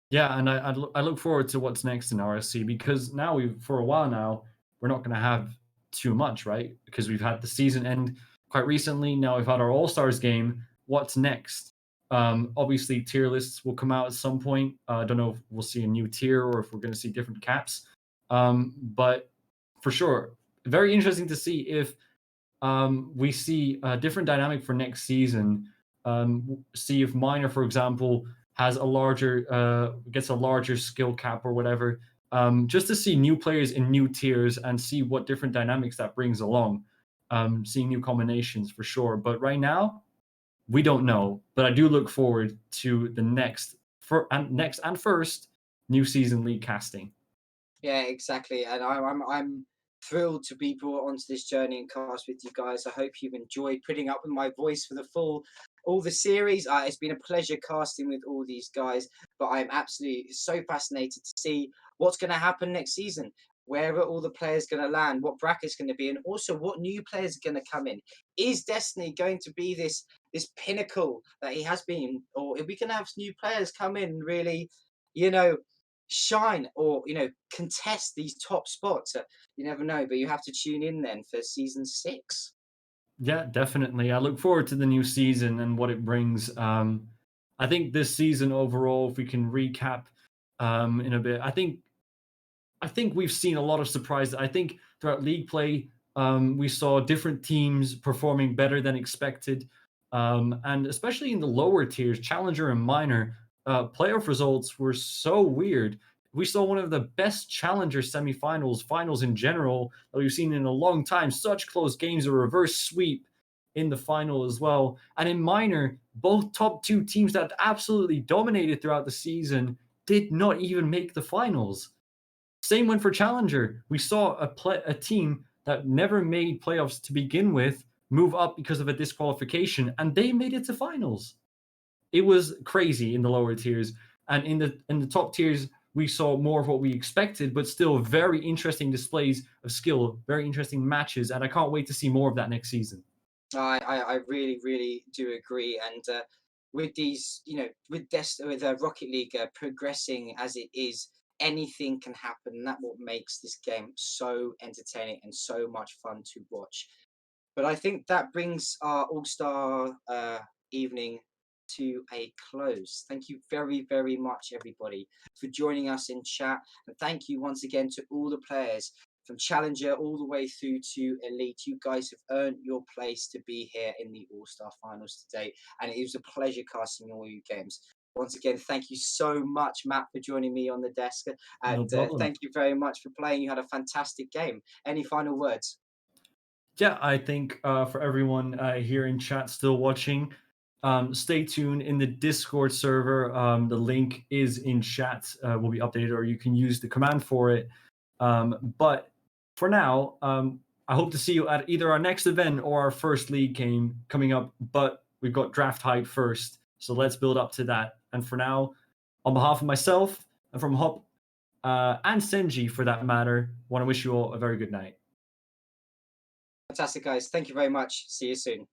Yeah, and I look forward to what's next in RSC because now for a while now we're not going to have too much, right? Because we've had the season end quite recently. Now we've had our All Stars game. What's next? Obviously, tier lists will come out at some point. I don't know if we'll see a new tier or if we're going to see different caps. But for sure, very interesting to see if we see a different dynamic for next season. See if minor, for example, has gets a larger skill cap or whatever. Just to see new players in new tiers and see what different dynamics that brings along. Seeing new combinations for sure. But right now, we don't know, but I do look forward to the next and first new season league casting. Yeah, exactly, and I'm thrilled to be brought onto this journey and cast with you guys. I hope you've enjoyed putting up with my voice for all the series. It's been a pleasure casting with all these guys, but I'm absolutely so fascinated to see what's going to happen next season. Where are all the players going to land? What bracket's going to be, and also what new players are going to come in? Is Destiny going to be this pinnacle that he has been, or are we going to have new players come in and really, shine or contest these top spots? You never know, but you have to tune in then for season 6. Yeah, definitely. I look forward to the new season and what it brings. I think this season overall, if we can recap in a bit, I think we've seen a lot of surprises. I think throughout league play, we saw different teams performing better than expected. And especially in the lower tiers, Challenger and Minor, playoff results were so weird. We saw one of the best Challenger semifinals, finals in general, that we've seen in a long time. Such close games, a reverse sweep in the final as well. And in Minor, both top two teams that absolutely dominated throughout the season did not even make the finals. Same went for Challenger. We saw a team that never made playoffs to begin with move up because of a disqualification, and they made it to finals. It was crazy in the lower tiers, and in the top tiers, we saw more of what we expected, but still very interesting displays of skill, very interesting matches, and I can't wait to see more of that next season. I really, really do agree. And with these, with Rocket League progressing as it is, anything can happen. And that's what makes this game so entertaining and so much fun to watch. But I think that brings our All-Star evening to a close. Thank you very, very much, everybody, for joining us in chat. And thank you once again to all the players from Challenger all the way through to Elite. You guys have earned your place to be here in the All-Star Finals today. And it was a pleasure casting all your games. Once again, thank you so much, Matt, for joining me on the desk. And thank you very much for playing. You had a fantastic game. Any final words? Yeah, I think for everyone here in chat still watching, stay tuned in the Discord server. The link is in chat, will be updated, or you can use the command for it. But for now, I hope to see you at either our next event or our first league game coming up. But we've got draft hype first, so let's build up to that. And for now, on behalf of myself and from Hop and Senji, for that matter, want to wish you all a very good night. Fantastic, guys. Thank you very much. See you soon.